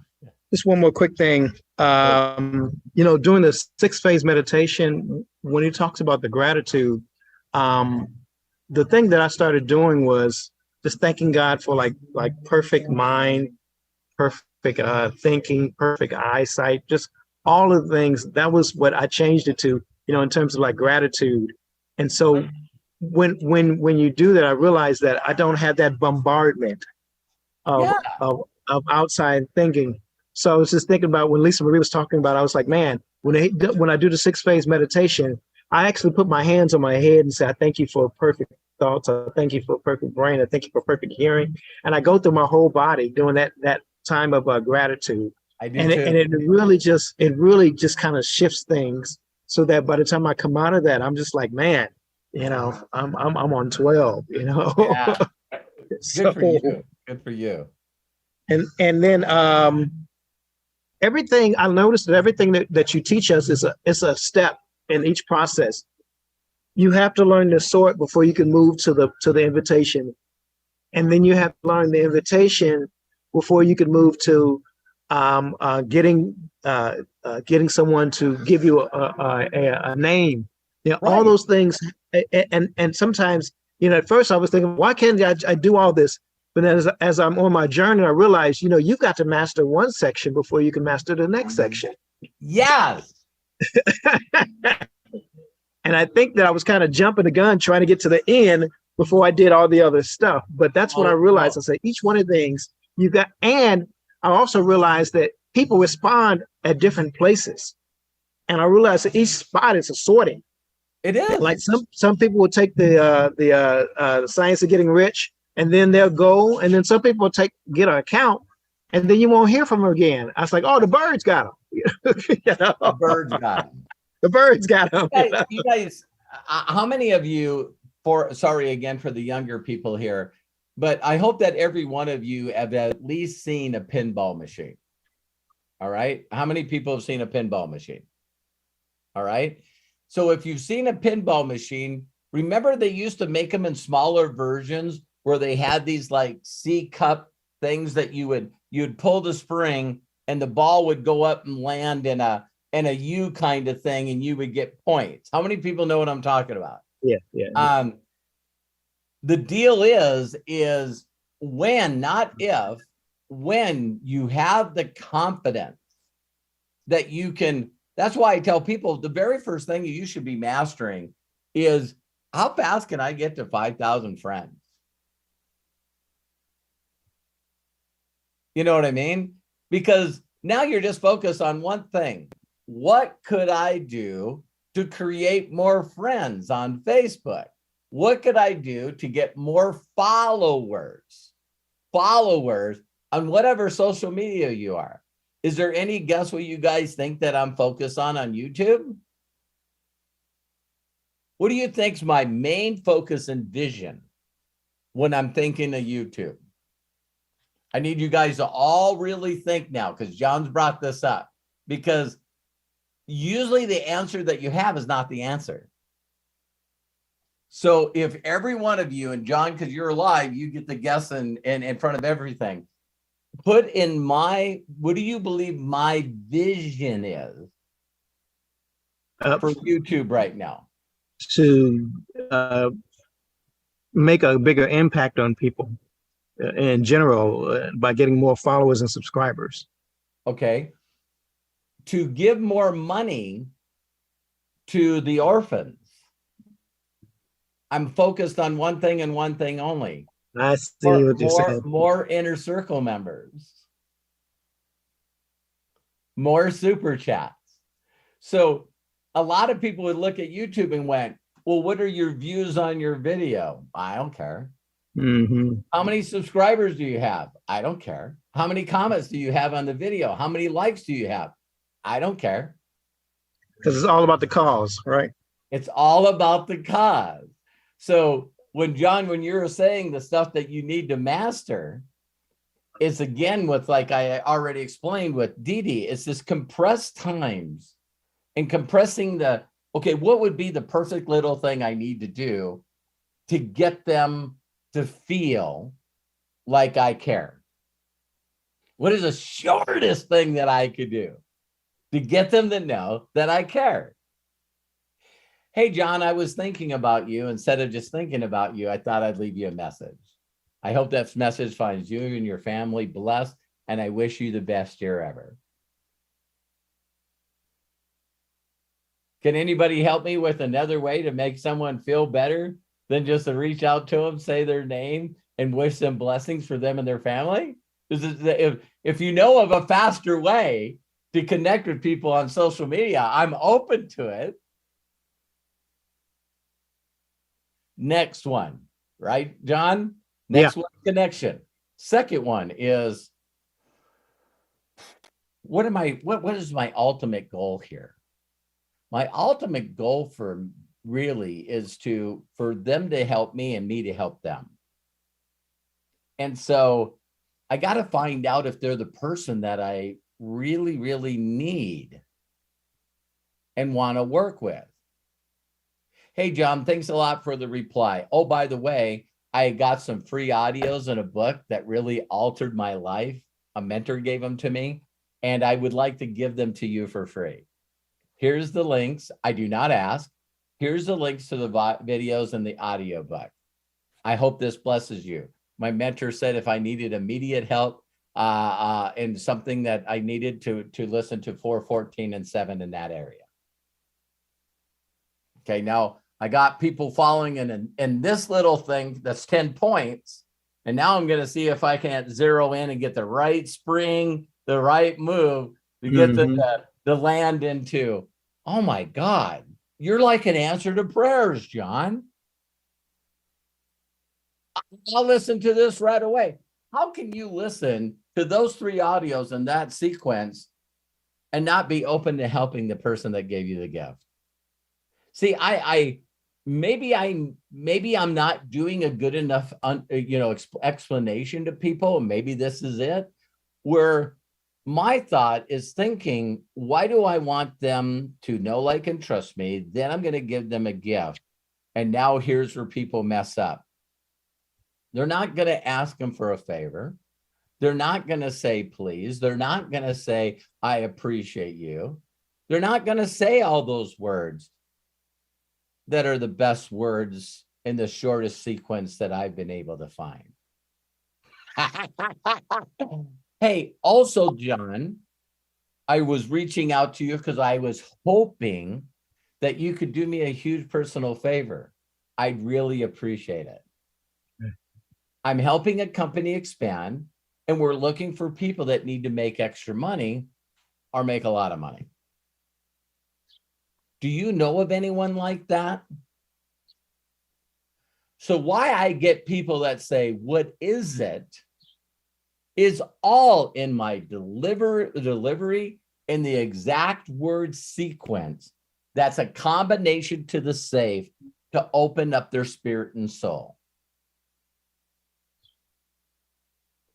Just one more quick thing. During the 6-phase meditation, when he talks about the gratitude, the thing that I started doing was just thanking God for like perfect mind, perfect thinking, perfect eyesight, just all of the things. That was what I changed it to, in terms of like gratitude. And so when you do that, I realized that I don't have that bombardment of outside thinking. So I was just thinking about when Lisa Marie was talking about, I was like, man, when I do the 6-phase meditation, I actually put my hands on my head and say, I thank you for perfect thoughts. I thank you for perfect brain. I thank you for perfect hearing. And I go through my whole body doing that time of gratitude. I do And too. it really just kind of shifts things so that by the time I come out of that, I'm just like, man, I'm on 12, Yeah. Good for you. So, Good for you. and then everything I noticed that everything that you teach us is a step in each process. You have to learn the sort before you can move to the invitation, and then you have to learn the invitation before you can move to getting someone to give you a name. All those things, and sometimes at first I was thinking, why can't I do all this? But then as I'm on my journey, I realized, you've got to master one section before you can master the next section. Yes. And I think that I was kind of jumping the gun trying to get to the end before I did all the other stuff. But that's when I realized, I said, each one of the things you got. And I also realized that people respond at different places. And I realized that each spot is a sorting. It is. Like some people will take the science of getting rich, and then they'll go. And then some people will get an account, and then you won't hear from them again. I was like, oh, the birds got them. The birds got them. The birds got them. You guys, how many of you, sorry again for the younger people here, but I hope that every one of you have at least seen a pinball machine. All right. How many people have seen a pinball machine? All right. So if you've seen a pinball machine, remember they used to make them in smaller versions where they had these like C cup things that you'd pull the spring and the ball would go up and land in a U kind of thing, and you would get points. How many people know what I'm talking about? Yeah. The deal is when, not if, when you have the confidence that you can. That's why I tell people the very first thing you should be mastering is, how fast can I get to 5,000 friends? You know what I mean? Because now you're just focused on one thing. What could I do to create more friends on Facebook? What could I do to get more followers on whatever social media you are? Is there any guess what you guys think that I'm focused on YouTube? What do you think's my main focus and vision when I'm thinking of YouTube? I need you guys to all really think now, because John's brought this up, because usually the answer that you have is not the answer. So if every one of you, and John, because you're alive, you get the guess in front of everything. Put in what do you believe my vision is for YouTube right now? To make a bigger impact on people in general by getting more followers and subscribers. Okay. To give more money to the orphans. I'm focused on one thing and one thing only. I see what you're saying. More inner circle members. More super chats. So a lot of people would look at YouTube and went, well, what are your views on your video? I don't care. Mm-hmm. How many subscribers do you have? I don't care. How many comments do you have on the video? How many likes do you have? I don't care. Because it's all about the cause, right? It's all about the cause. So when you're saying the stuff that you need to master, it's again with, like I already explained with Dee Dee, it's this compressed times and compressing what would be the perfect little thing I need to do to get them to feel like I care? What is the shortest thing that I could do to get them to know that I care? Hey, John, I was thinking about you. Instead of just thinking about you, I thought I'd leave you a message. I hope that message finds you and your family blessed, and I wish you the best year ever. Can anybody help me with another way to make someone feel better than just to reach out to them, say their name, and wish them blessings for them and their family? If you know of a faster way to connect with people on social media, I'm open to it. Next one. right, John? Next one, connection. Second one is, what is my ultimate goal here? My ultimate goal for really is for them to help me and me to help them. And so I got to find out if they're the person that I really, really need and want to work with. Hey, John, thanks a lot for the reply. Oh, by the way, I got some free audios in a book that really altered my life. A mentor gave them to me, and I would like to give them to you for free. Here's the links. I do not ask. Here's the links to the videos and the audio book. I hope this blesses you. My mentor said if I needed immediate help and something that I needed to listen to 4, 14, and 7 in that area. Okay, now I got people following in this little thing that's 10 points. And now I'm going to see if I can't zero in and get the right spring, the right move to get the land into. Oh my God, you're like an answer to prayers, John. I'll listen to this right away. How can you listen to those 3 audios in that sequence and not be open to helping the person that gave you the gift? See, maybe I'm not doing a good enough, explanation to people. Maybe this is it, where my thought is thinking, why do I want them to know, like, and trust me? Then I'm going to give them a gift. And now here's where people mess up. They're not going to ask them for a favor. They're not going to say, please. They're not going to say, I appreciate you. They're not going to say all those words that are the best words in the shortest sequence that I've been able to find. Hey, also, John, I was reaching out to you because I was hoping that you could do me a huge personal favor. I'd really appreciate it. I'm helping a company expand, and we're looking for people that need to make extra money or make a lot of money. Do you know of anyone like that? So why I get people that say, what is it? Is all in my delivery in the exact word sequence. That's a combination to the safe to open up their spirit and soul.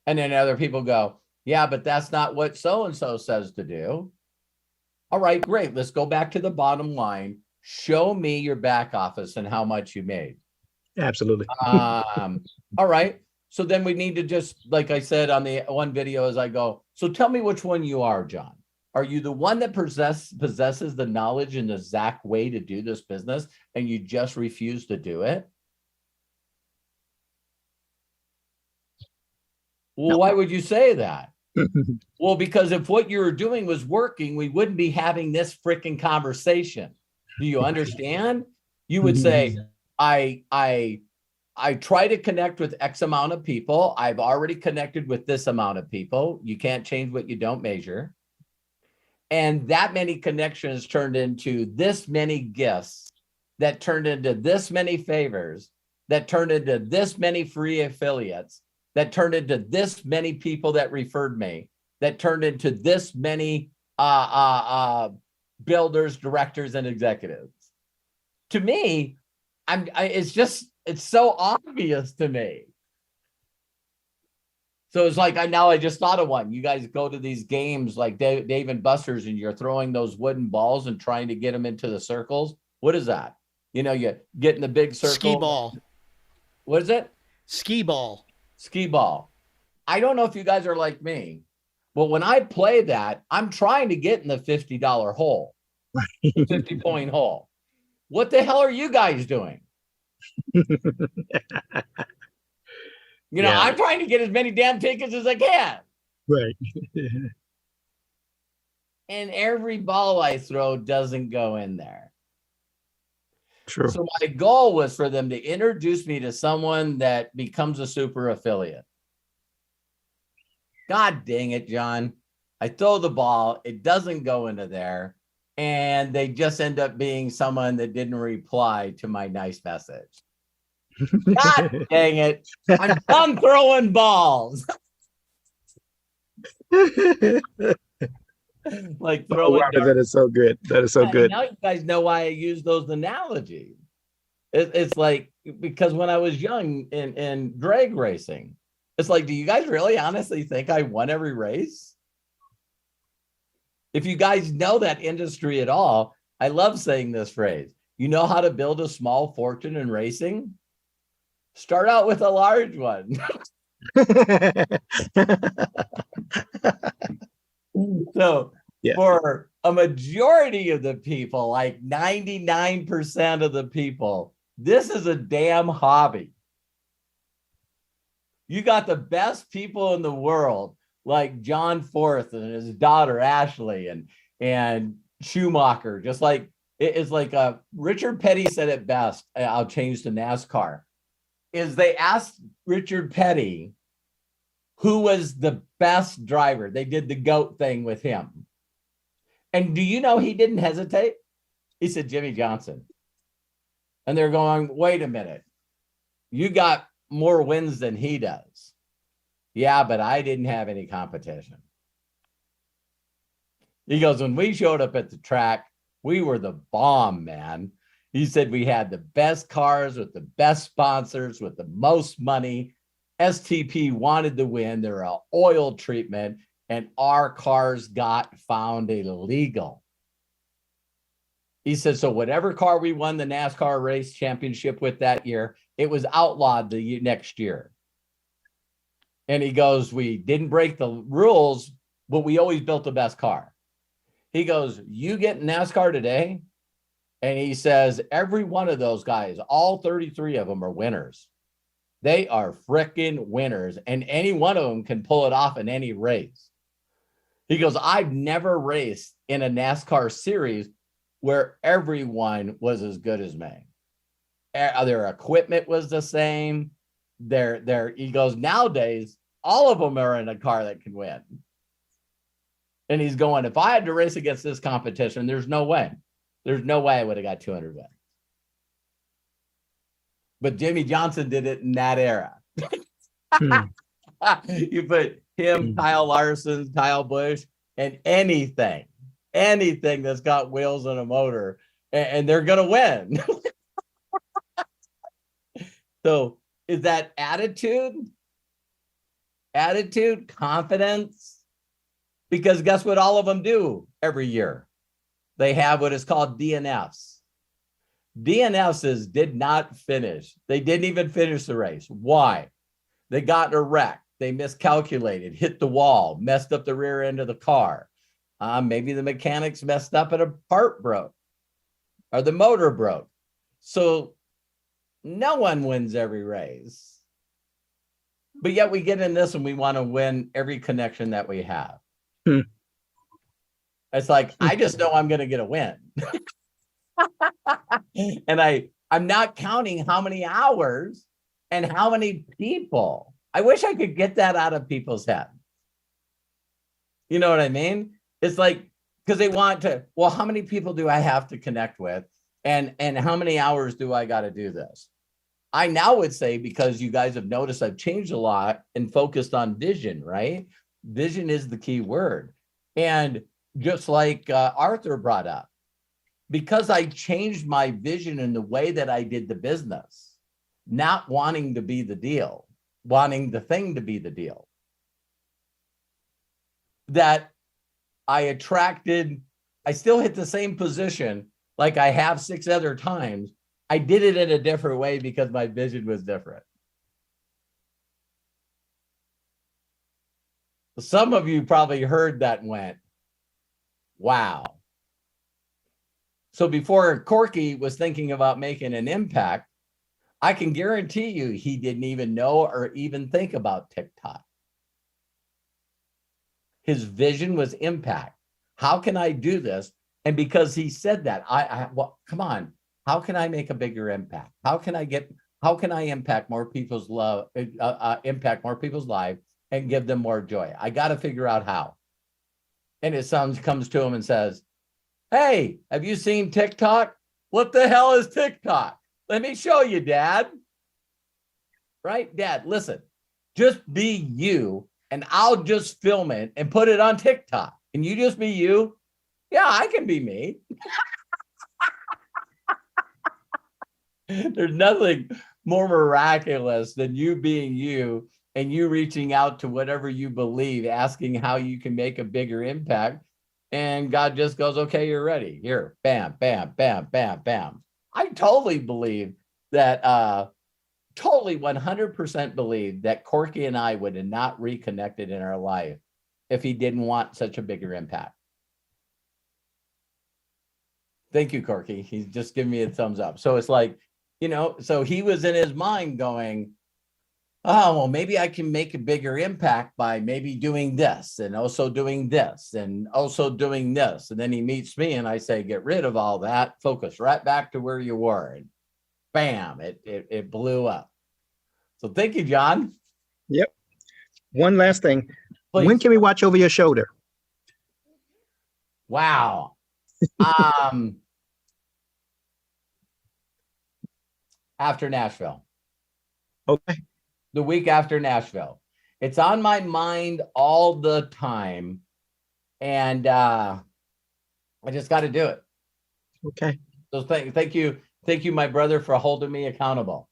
And then other people go, yeah, but that's not what so-and-so says to do. All right, great. Let's go back to the bottom line. Show me your back office and how much you made. Absolutely. All right. So then we need to just, like I said on the one video as I go, so tell me which one you are, John. Are you the one that possesses the knowledge and the exact way to do this business and you just refuse to do it? Well, no. Why would you say that? Well, because if what you were doing was working, we wouldn't be having this freaking conversation. Do you understand? You would say, I try to connect with X amount of people. I've already connected with this amount of people. You can't change what you don't measure. And that many connections turned into this many gifts, that turned into this many favors, that turned into this many free affiliates, that turned into this many people that referred me, that turned into this many builders, directors, and executives. To me, it's so obvious to me. So it's like, I just thought of one. You guys go to these games like Dave and Buster's and you're throwing those wooden balls and trying to get them into the circles. What is that? You get in the big circle. Skee ball. What is it? Skee ball. Skee ball. I don't know if you guys are like me, but when I play that, I'm trying to get in the $50 hole, 50-point hole. What the hell are you guys doing? I'm trying to get as many damn tickets as I can. Right. And every ball I throw doesn't go in there. True. So my goal was for them to introduce me to someone that becomes a super affiliate. God dang it, John. I throw the ball, it doesn't go into there, and they just end up being someone that didn't reply to my nice message. God dang it. I'm done throwing balls. Like Oh, throwing wow, that is so good. That is so Yeah, and good. now you guys know why I use those analogies. It's like, because when I was young in drag racing, it's like, do you guys really honestly think I won every race? If you guys know that industry at all, I love saying this phrase. You know how to build a small fortune in racing? Start out with a large one. So Yeah. for a majority of the people, like 99% of the people, this is a damn hobby. You got the best people in the world, like John Forth and his daughter Ashley and Schumacher. Just like it's like Richard Petty said it best. I'll change to NASCAR. Is they asked Richard Petty who was the best driver. They did the GOAT thing with him. And do you know he didn't hesitate? He said Jimmy Johnson. And they're going, wait a minute. You got more wins than he does. Yeah, but I didn't have any competition. He goes, when we showed up at the track, we were the bomb, man. He said we had the best cars with the best sponsors with the most money. STP wanted to win. They're an oil treatment, and our cars got found illegal. He said, so whatever car we won the NASCAR race championship with that year, it was outlawed the next year. And he goes, we didn't break the rules, but we always built the best car. He goes, you get NASCAR today? And he says, every one of those guys, all 33 of them are winners. They are freaking winners, and any one of them can pull it off in any race. He goes, I've never raced in a NASCAR series where everyone was as good as me. Their equipment was the same. He goes, nowadays, all of them are in a car that can win. And he's going, if I had to race against this competition, there's no way. There's no way I would have got 200 wins. But Jimmy Johnson did it in that era. You put him, Kyle Larson, Kyle Busch, and anything that's got wheels and a motor, and they're going to win. So is that attitude, confidence? Because guess what all of them do every year? They have what is called DNFs. DNFs did not finish. They didn't even finish the race. Why? They got in a wreck. They miscalculated, hit the wall, messed up the rear end of the car. Maybe the mechanics messed up and a part broke or the motor broke. So no one wins every race. But yet we get in this and we want to win every connection that we have. It's like, I just know I'm going to get a win. And I'm not counting how many hours and how many people. I wish I could get that out of people's heads. You know what I mean? It's like, because they want to, well, how many people do I have to connect with? And how many hours do I got to do this? I now would say, because you guys have noticed I've changed a lot and focused on vision, right? Vision is the key word. And just like Arthur brought up, because I changed my vision in the way that I did the business, not wanting to be the deal, wanting the thing to be the deal, that I still hit the same position like I have 6 other times. I did it in a different way because my vision was different. Some of you probably heard that and went, wow. So before Corky was thinking about making an impact, I can guarantee you he didn't even know or even think about TikTok. His vision was impact. How can I do this? And because he said that, well, come on, how can I make a bigger impact? How can I impact more people's impact more people's lives and give them more joy? I got to figure out how. And his son comes to him and says, hey, have you seen TikTok? What the hell is TikTok? Let me show you, Dad. right? Dad, listen, just be you and I'll just film it and put it on TikTok. Can you just be you? Yeah, I can be me. There's nothing more miraculous than you being you and you reaching out to whatever you believe, asking how you can make a bigger impact. And God just goes, okay, you're ready. Here, bam, bam, bam, bam, bam. I totally believe that, totally 100% believe that Corky and I would have not reconnected in our life if he didn't want such a bigger impact. Thank you, Corky. He's just giving me a thumbs up. So it's like, you know, so he was in his mind going, oh, well, maybe I can make a bigger impact by maybe doing this and also doing this and also doing this. And then he meets me and I say, get rid of all that, focus right back to where you were. And bam, it blew up. So thank you, John. Yep. One last thing. Please. When can we watch Over Your Shoulder? Wow. After Nashville. Okay. The week after Nashville. It's on my mind all the time. And I just got to do it. Okay. So thank you. Thank you, my brother, for holding me accountable.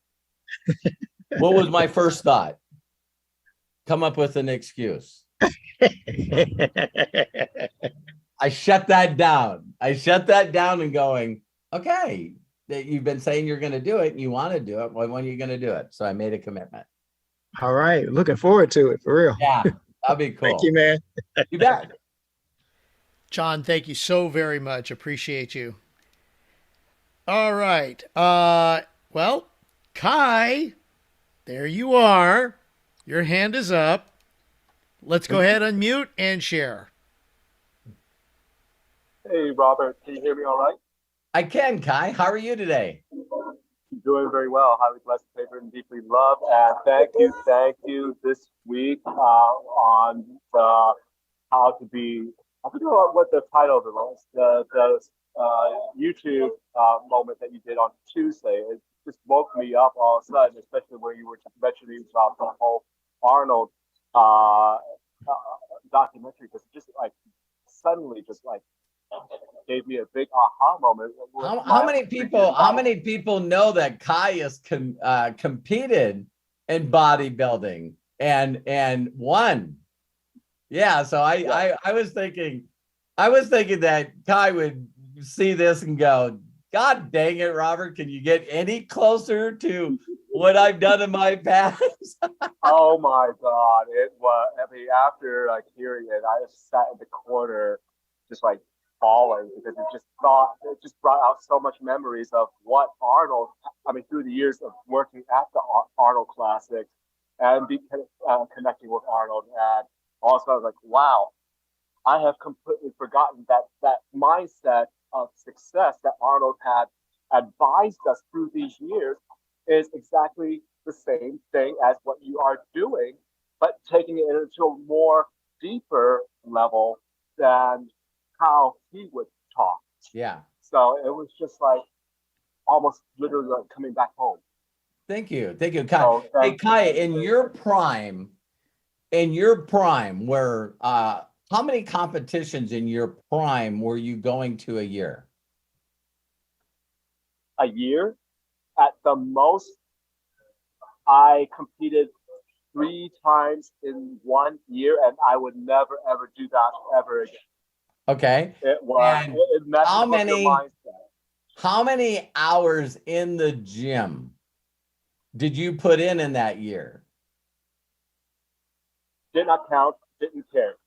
What was my first thought? Come up with an excuse. I shut that down. I shut that down and going, okay, that you've been saying you're going to do it and you want to do it. When are you going to do it? So I made a commitment. All right. Looking forward to it, for real. Yeah, that'd be cool. Thank you, man. You bet. John, thank you so very much. Appreciate you. All right. Well, Kai, there you are. Your hand is up. Let's go ahead, unmute, and share. Hey, Robert, can you hear me all right? I can, Kai. How are you today? Doing very well. Highly blessed, favored, and deeply loved. And thank you this week on the how to be, I forget what the title of it was, the YouTube moment that you did on Tuesday. It just woke me up all of a sudden, especially when you were mentioning about the whole Arnold documentary, because it just like suddenly just like gave me a big aha moment. How many people know that Kai has competed in bodybuilding and won? Yeah, so I was thinking that Kai would see this and go, God dang it, Robert, can you get any closer to what I've done in my past? Oh my God. It was, I mean, after like hearing it, I just sat in the corner just like bawling, because it just brought out so much memories of what Arnold, I mean, through the years of working at the Arnold Classics and connecting with Arnold. And also I was like, wow, I have completely forgotten that mindset of success that Arnold had advised us through these years is exactly the same thing as what you are doing, but taking it into a more deeper level than how he would talk. Yeah. So it was just like almost literally like coming back home. Thank you, Kai. Hey, Kai, in your prime, where how many competitions in your prime were you going to a year? A year? At the most, I competed 3 times in 1 year, and I would never, ever do that ever again. Okay. It was, it messes with your mindset. How many hours in the gym did you put in that year? Did not count, didn't care.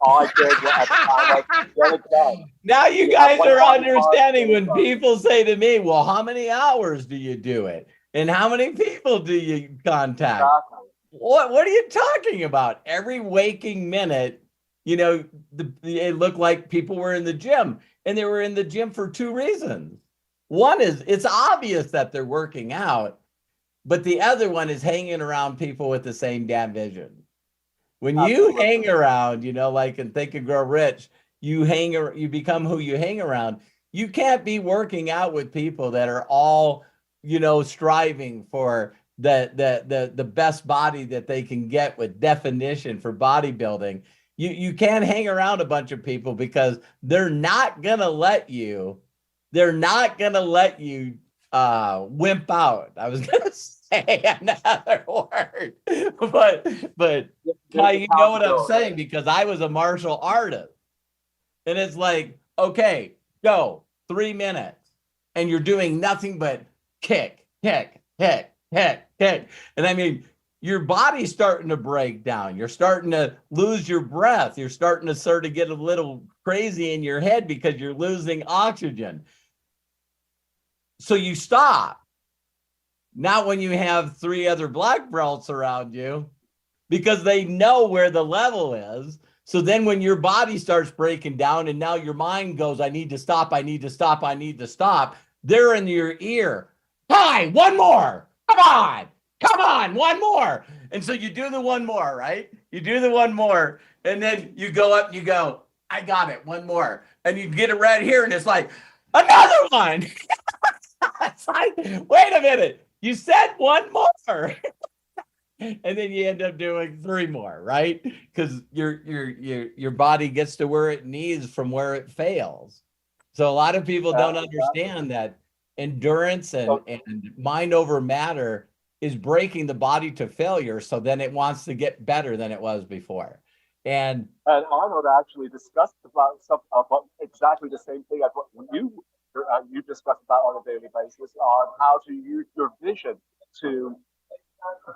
All I did was at the time, like, get it done. Now you guys are understanding when people say to me, well, how many hours do you do it? And how many people do you contact? Exactly. What are you talking about? Every waking minute, you know, it looked like people were in the gym, and they were in the gym for 2 reasons. One is it's obvious that they're working out, but the other one is hanging around people with the same damn vision. When you hang around, you know, like in Think and Grow Rich, you become who you hang around. You can't be working out with people that are all, you know, striving for the best body that they can get with definition for bodybuilding, you can't hang around a bunch of people because they're not gonna let you wimp out. I was gonna say another word, but Kai, you know what I'm saying, because I was a martial artist, and it's like, okay, go 3 minutes, and you're doing nothing but kick, kick, kick, kick, kick, and I mean, your body's starting to break down. You're starting to lose your breath. You're starting to sort of get a little crazy in your head because you're losing oxygen. So you stop. Not when you have 3 other black belts around you, because they know where the level is. So then when your body starts breaking down and now your mind goes, I need to stop, I need to stop, I need to stop, they're in your ear. Hi, one more. Come on, one more. And so you do the one more, right? You do the one more, and then you go up and you go, I got it, one more. And you get it right here, and it's like, another one. It's like, wait a minute, you said one more. And then you end up doing 3 more, right? Because your body gets to where it needs from where it fails. So a lot of people don't understand that endurance and mind over matter is breaking the body to failure. So then it wants to get better than it was before. And Arnold actually discussed about exactly the same thing as what you discuss about on a daily basis, on how to use your vision to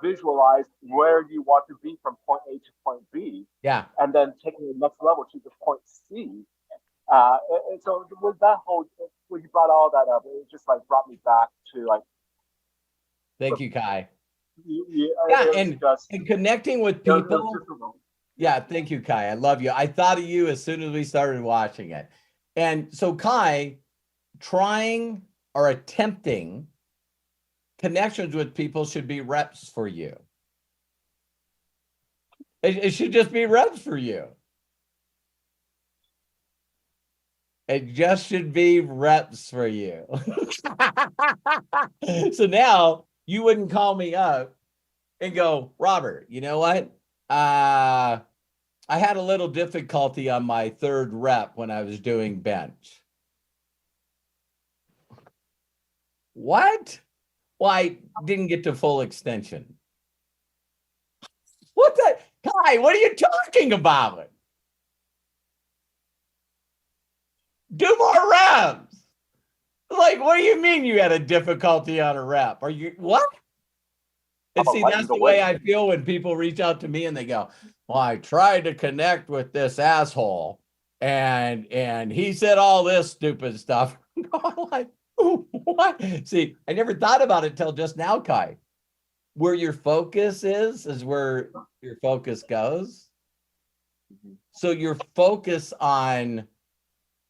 visualize where you want to be from point A to point B. Yeah. And then taking the next level to the point C. And so with that whole, when you brought all that up, it just like brought me back to like. Thank you, Kai. Yeah, and connecting with people. Yeah, thank you, Kai. I love you. I thought of you as soon as we started watching it. And so Kai, trying or attempting connections with people should be reps for you. It should just be reps for you. It just should be reps for you. So now you wouldn't call me up and go, Robert, you know what? I had a little difficulty on my 3rd rep when I was doing bench. What? Well, I didn't get to full extension. What the? Kai, what are you talking about? Do more reps. Like, what do you mean you had a difficulty on a rep? Are you, what? And see, that's the way I feel when people reach out to me and they go, well, I tried to connect with this asshole and he said all this stupid stuff. I'm like, what? See, I never thought about it till just now, Kai. Where your focus is where your focus goes. So your focus on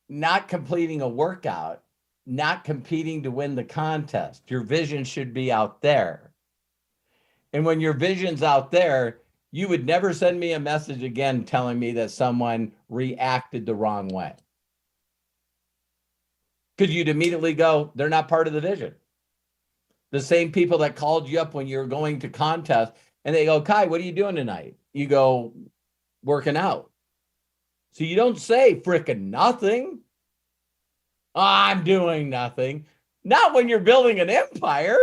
not completing a workout, not competing to win the contest. Your vision should be out there. And when your vision's out there, you would never send me a message again telling me that someone reacted the wrong way. Because you'd immediately go, they're not part of the vision. The same people that called you up when you're going to contest and they go, Kai, what are you doing tonight? You go, working out. So you don't say frickin' nothing. I'm doing nothing. Not when you're building an empire.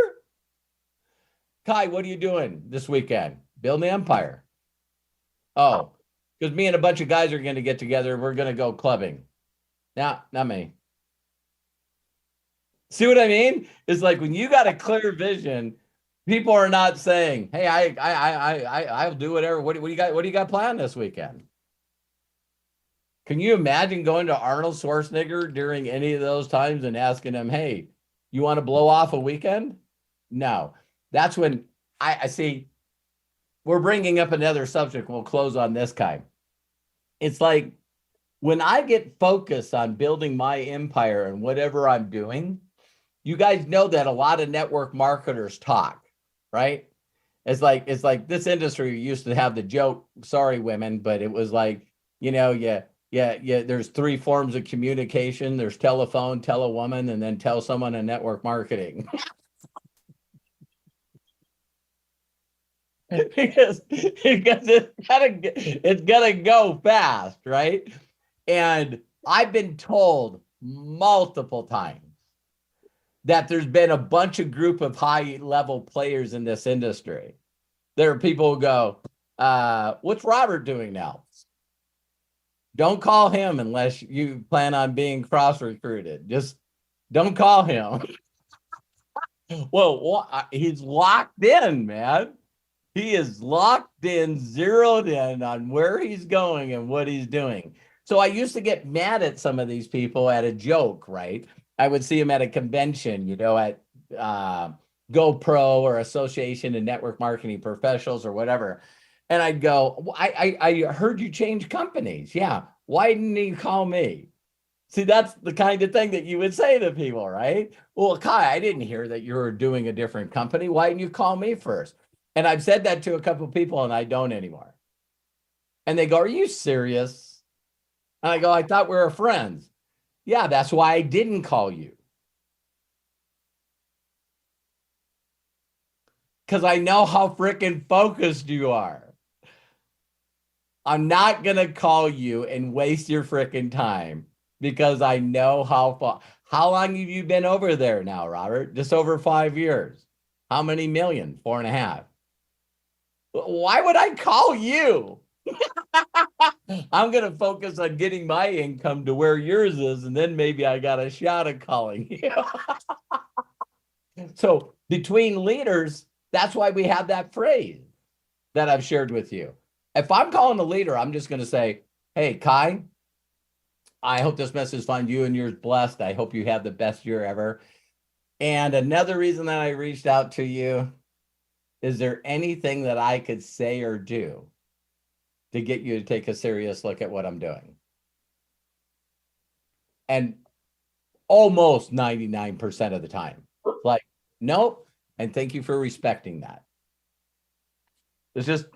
Kai, what are you doing this weekend? Building an empire. Oh, because me and a bunch of guys are going to get together. We're going to go clubbing. Nah, not me. See what I mean? It's like when you got a clear vision, people are not saying, hey, I'll do whatever. What do you got? What do you got planned this weekend? Can you imagine going to Arnold Schwarzenegger during any of those times and asking him, hey, you want to blow off a weekend? No. That's when I see we're bringing up another subject. We'll close on this, Kai. It's like when I get focused on building my empire and whatever I'm doing, you guys know that a lot of network marketers talk, right? It's like this industry used to have the joke, sorry, women, but it was like, you know, yeah, there's 3 forms of communication. There's telephone, tell a woman, and then tell someone in network marketing. because it's gonna go fast, right? And I've been told multiple times that there's been a bunch of group of high level players in this industry. There are people who go, what's Robert doing now? Don't call him unless you plan on being cross recruited. Just don't call him. Well, he's locked in, man. He is locked in, zeroed in on where he's going and what he's doing. So I used to get mad at some of these people at a joke, right? I would see them at a convention, you know, at GoPro or Association of Network Marketing Professionals or whatever. And I'd go, I heard you change companies. Yeah. Why didn't you call me? See, that's the kind of thing that you would say to people, right? Well, Kai, I didn't hear that you were doing a different company. Why didn't you call me first? And I've said that to a couple of people and I don't anymore. And they go, are you serious? And I go, I thought we were friends. Yeah, that's why I didn't call you. Because I know how freaking focused you are. I'm not going to call you and waste your freaking time because I know how long have you been over there now, Robert? Just over 5 years. How many million? 4.5. Why would I call you? I'm going to focus on getting my income to where yours is, and then maybe I got a shot at calling you. So between leaders, that's why we have that phrase that I've shared with you. If I'm calling a leader, I'm just going to say, hey, Kai, I hope this message finds you and yours blessed. I hope you have the best year ever. And another reason that I reached out to you, is there anything that I could say or do to get you to take a serious look at what I'm doing? And almost 99% of the time, like, nope. And thank you for respecting that. It's just,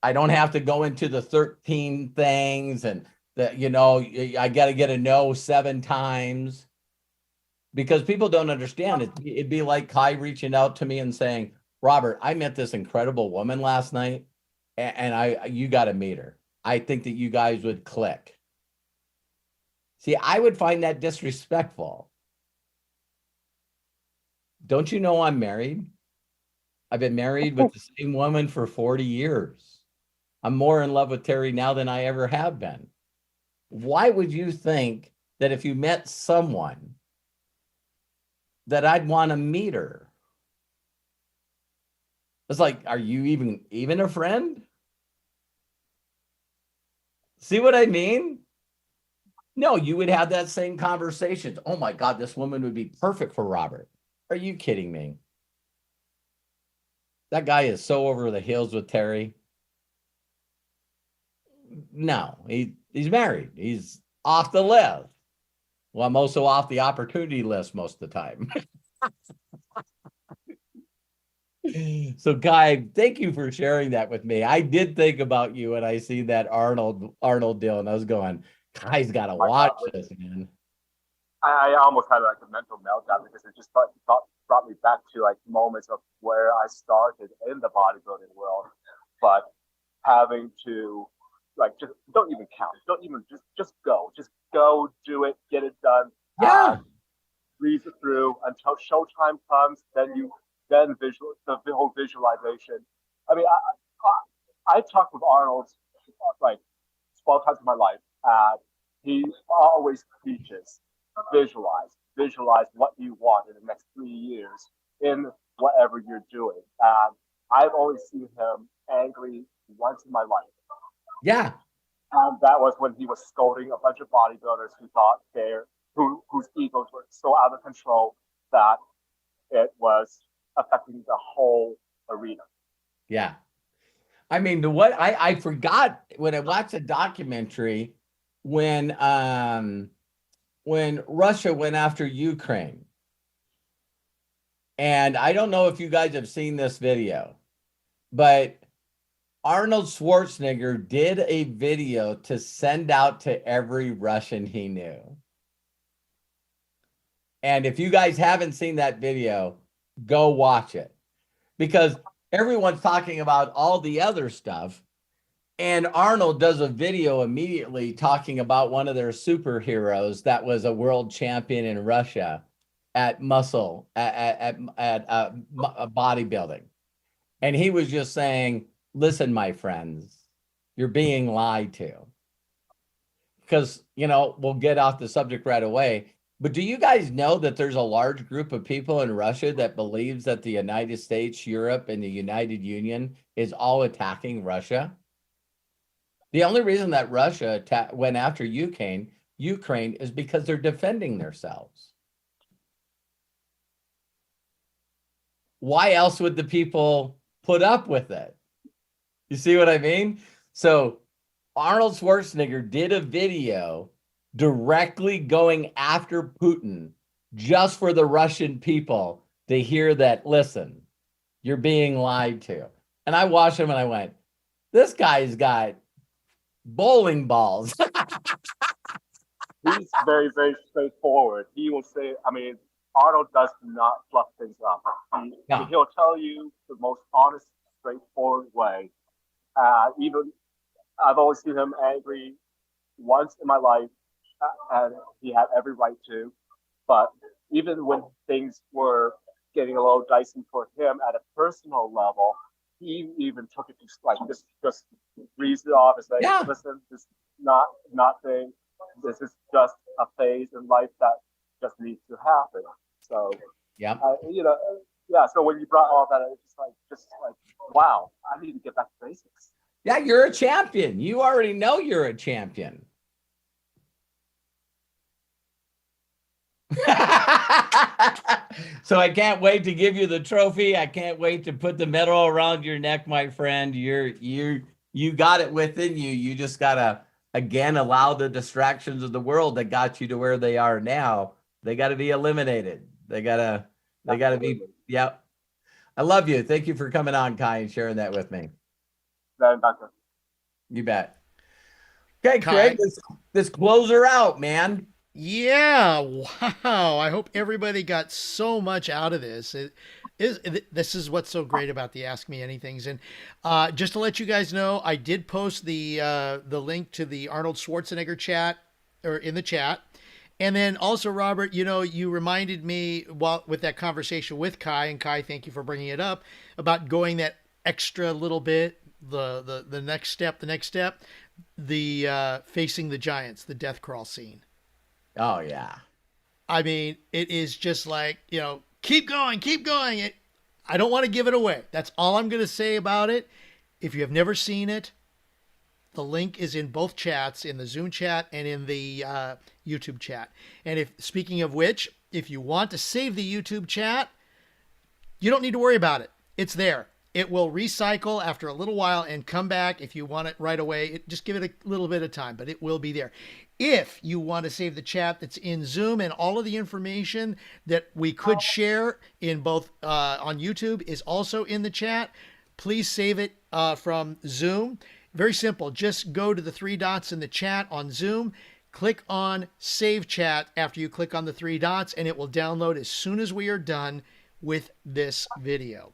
I don't have to go into the 13 things and that, you know, I got to get a no 7 times because people don't understand. It'd be like Kai reaching out to me and saying, Robert, I met this incredible woman last night and you got to meet her. I think that you guys would click. See, I would find that disrespectful. Don't you know I'm married? I've been married with the same woman for 40 years. I'm more in love with Terry now than I ever have been. Why would you think that if you met someone that I'd want to meet her? It's like, are you even a friend? See what I mean? No, you would have that same conversation. Oh my God, this woman would be perfect for Robert. Are you kidding me? That guy is so over the hills with Terry. No, he's married. He's off the list. Well, I'm also off the opportunity list most of the time. So, Kai, thank you for sharing that with me. I did think about you when I see that Arnold deal, and I was going, Kai's got to watch this, man. I almost had like a mental meltdown because it just brought me back to like moments of where I started in the bodybuilding world, but having to like just don't even count, don't even just go, do it, get it done. Yeah. Breathe it through until showtime comes. Then the whole visualization. I mean, I talked with Arnold like 12 times in my life. He always teaches visualize what you want in the next 3 years in whatever you're doing. I've always seen him angry once in my life. Yeah. And that was when he was scolding a bunch of bodybuilders whose egos were so out of control that it was affecting the whole arena. Yeah. I mean, I forgot when I watched the documentary when Russia went after Ukraine. And I don't know if you guys have seen this video, but Arnold Schwarzenegger did a video to send out to every Russian he knew. And if you guys haven't seen that video, go watch it. Because everyone's talking about all the other stuff. And Arnold does a video immediately talking about one of their superheroes that was a world champion in Russia at bodybuilding. And he was just saying, listen, my friends, you're being lied to. Because, we'll get off the subject right away. But do you guys know that there's a large group of people in Russia that believes that the United States, Europe, and the United Union is all attacking Russia? The only reason that Russia went after Ukraine is because they're defending themselves. Why else would the people put up with it? You see what I mean? So Arnold Schwarzenegger did a video directly going after Putin just for the Russian people to hear that, listen, you're being lied to. And I watched him and I went, this guy's got bowling balls. He's very, very straightforward. He will say, Arnold does not fluff things up. He'll tell you the most honest, straightforward way. Even I've always seen him angry once in my life, and he had every right to. But even when things were getting a little dicey for him at a personal level, he even took it just breezed it off and said, listen, this is not thing. This is just a phase in life that just needs to happen. So, so when you brought all that, it's just like, wow, I need to get back to basics. Yeah, you're a champion. You already know you're a champion. So I can't wait to give you the trophy. I can't wait to put the medal around your neck, my friend. You got it within you. You just gotta, again, allow the distractions of the world that got you to where they are now. They got to be eliminated. They gotta be. Yep. I love you. Thank you for coming on, Kai, and sharing that with me. You bet. Okay, Craig, let's close her out, man. Yeah, wow. I hope everybody got so much out of this. This is what's so great about the Ask Me Anythings. And just to let you guys know, I did post the link to the Arnold Schwarzenegger chat, or in the chat. And then also, Robert, you reminded me with that conversation with Kai, and Kai, thank you for bringing it up, about going that extra little bit, the next step, the facing the giants, the death crawl scene. Oh, yeah. I mean, it is just like, keep going. I don't want to give it away. That's all I'm going to say about it. If you have never seen it, the link is in both chats, in the Zoom chat and in the YouTube chat. And speaking of which, if you want to save the YouTube chat, you don't need to worry about it. It's there. It will recycle after a little while and come back if you want it right away. Just give it a little bit of time, but it will be there. If you want to save the chat that's in Zoom, and all of the information that we could share in both on YouTube is also in the chat, please save it from Zoom. Very simple. Just go to the three dots in the chat on Zoom, click on Save Chat after you click on the three dots, and it will download as soon as we are done with this video.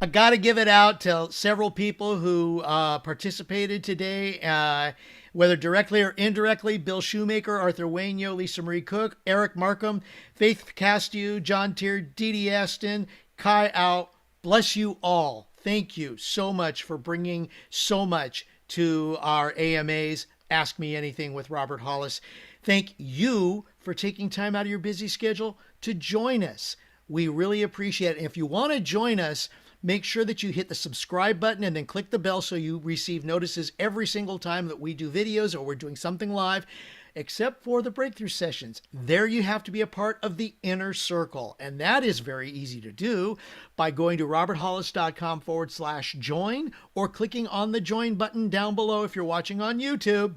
I got to give it out to several people who participated today, whether directly or indirectly: Bill Shoemaker, Arthur Wainyo, Lisa Marie Cook, Eric Markham, Faith Castew, John Tier, Dee Dee Aston, Kai Au. Bless you all. Thank you so much for bringing so much to our AMAs, Ask Me Anything with Robert Hollis. Thank you for taking time out of your busy schedule to join us. We really appreciate it. And if you want to join us, make sure that you hit the subscribe button and then click the bell so you receive notices every single time that we do videos or we're doing something live, except for the breakthrough sessions. There you have to be a part of the inner circle. And that is very easy to do by going to roberthollis.com/join or clicking on the join button down below if you're watching on YouTube.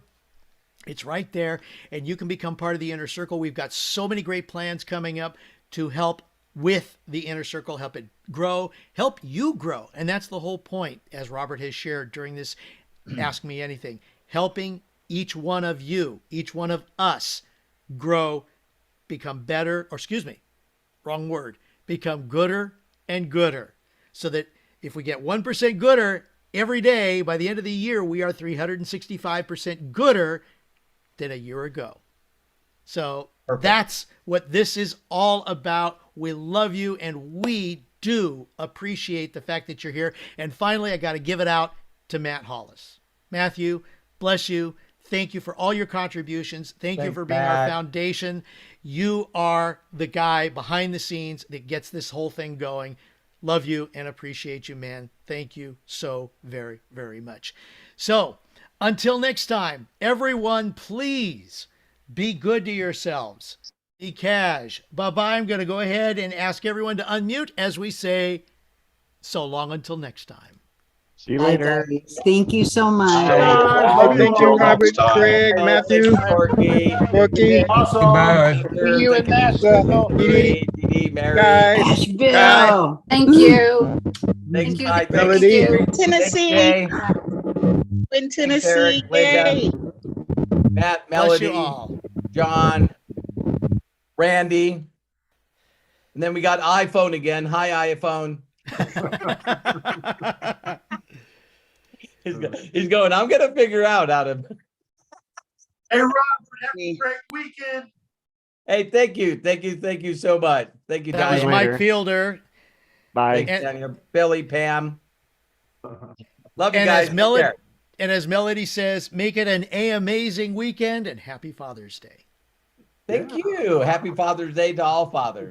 It's right there, and you can become part of the inner circle. We've got so many great plans coming up to help with the inner circle, help it grow, help you grow. And that's the whole point, as Robert has shared during this Ask Me Anything, helping each one of you, each one of us grow, become better, or excuse me, wrong word, become gooder and gooder, so that if we get 1% gooder every day, by the end of the year, we are 365% gooder than a year ago. So that's what this is all about. We love you, and we do appreciate the fact that you're here. And finally, I got to give it out to Matt Hollis. Matthew, bless you. Thank you for all your contributions. Thank you for being our foundation. You are the guy behind the scenes that gets this whole thing going. Love you and appreciate you, man. Thank you so very, very much. So until next time, everyone, please be good to yourselves. Be cash. Bye-bye. I'm going to go ahead and ask everyone to unmute as we say so long until next time. See you Bye, later. guys. Thank you so much. Thank you, Robert, Craig, Matthew, Corky, Corky, Awesome. you and Nashville, Dee, Mary, guys, Asheville. Thank you. thanks, Thank you. Mike. Thank Melody. you. Tennessee. In Tennessee. Yay. Matt, Bless you Melody, all. John, Randy. And then we got iPhone again. Hi, iPhone. He's going, I'm going to figure out how to. Hey, Robert, have a great weekend. Hey, thank you. Thank you so much. Thank you, That was Diane. Mike Later. Fielder. Bye. Thanks, And- Daniel. Billy, Pam. Love you And guys. as Melody, Take care. and as Melody says, make it an amazing weekend and happy Father's Day. Thank you. Happy Father's Day to all fathers.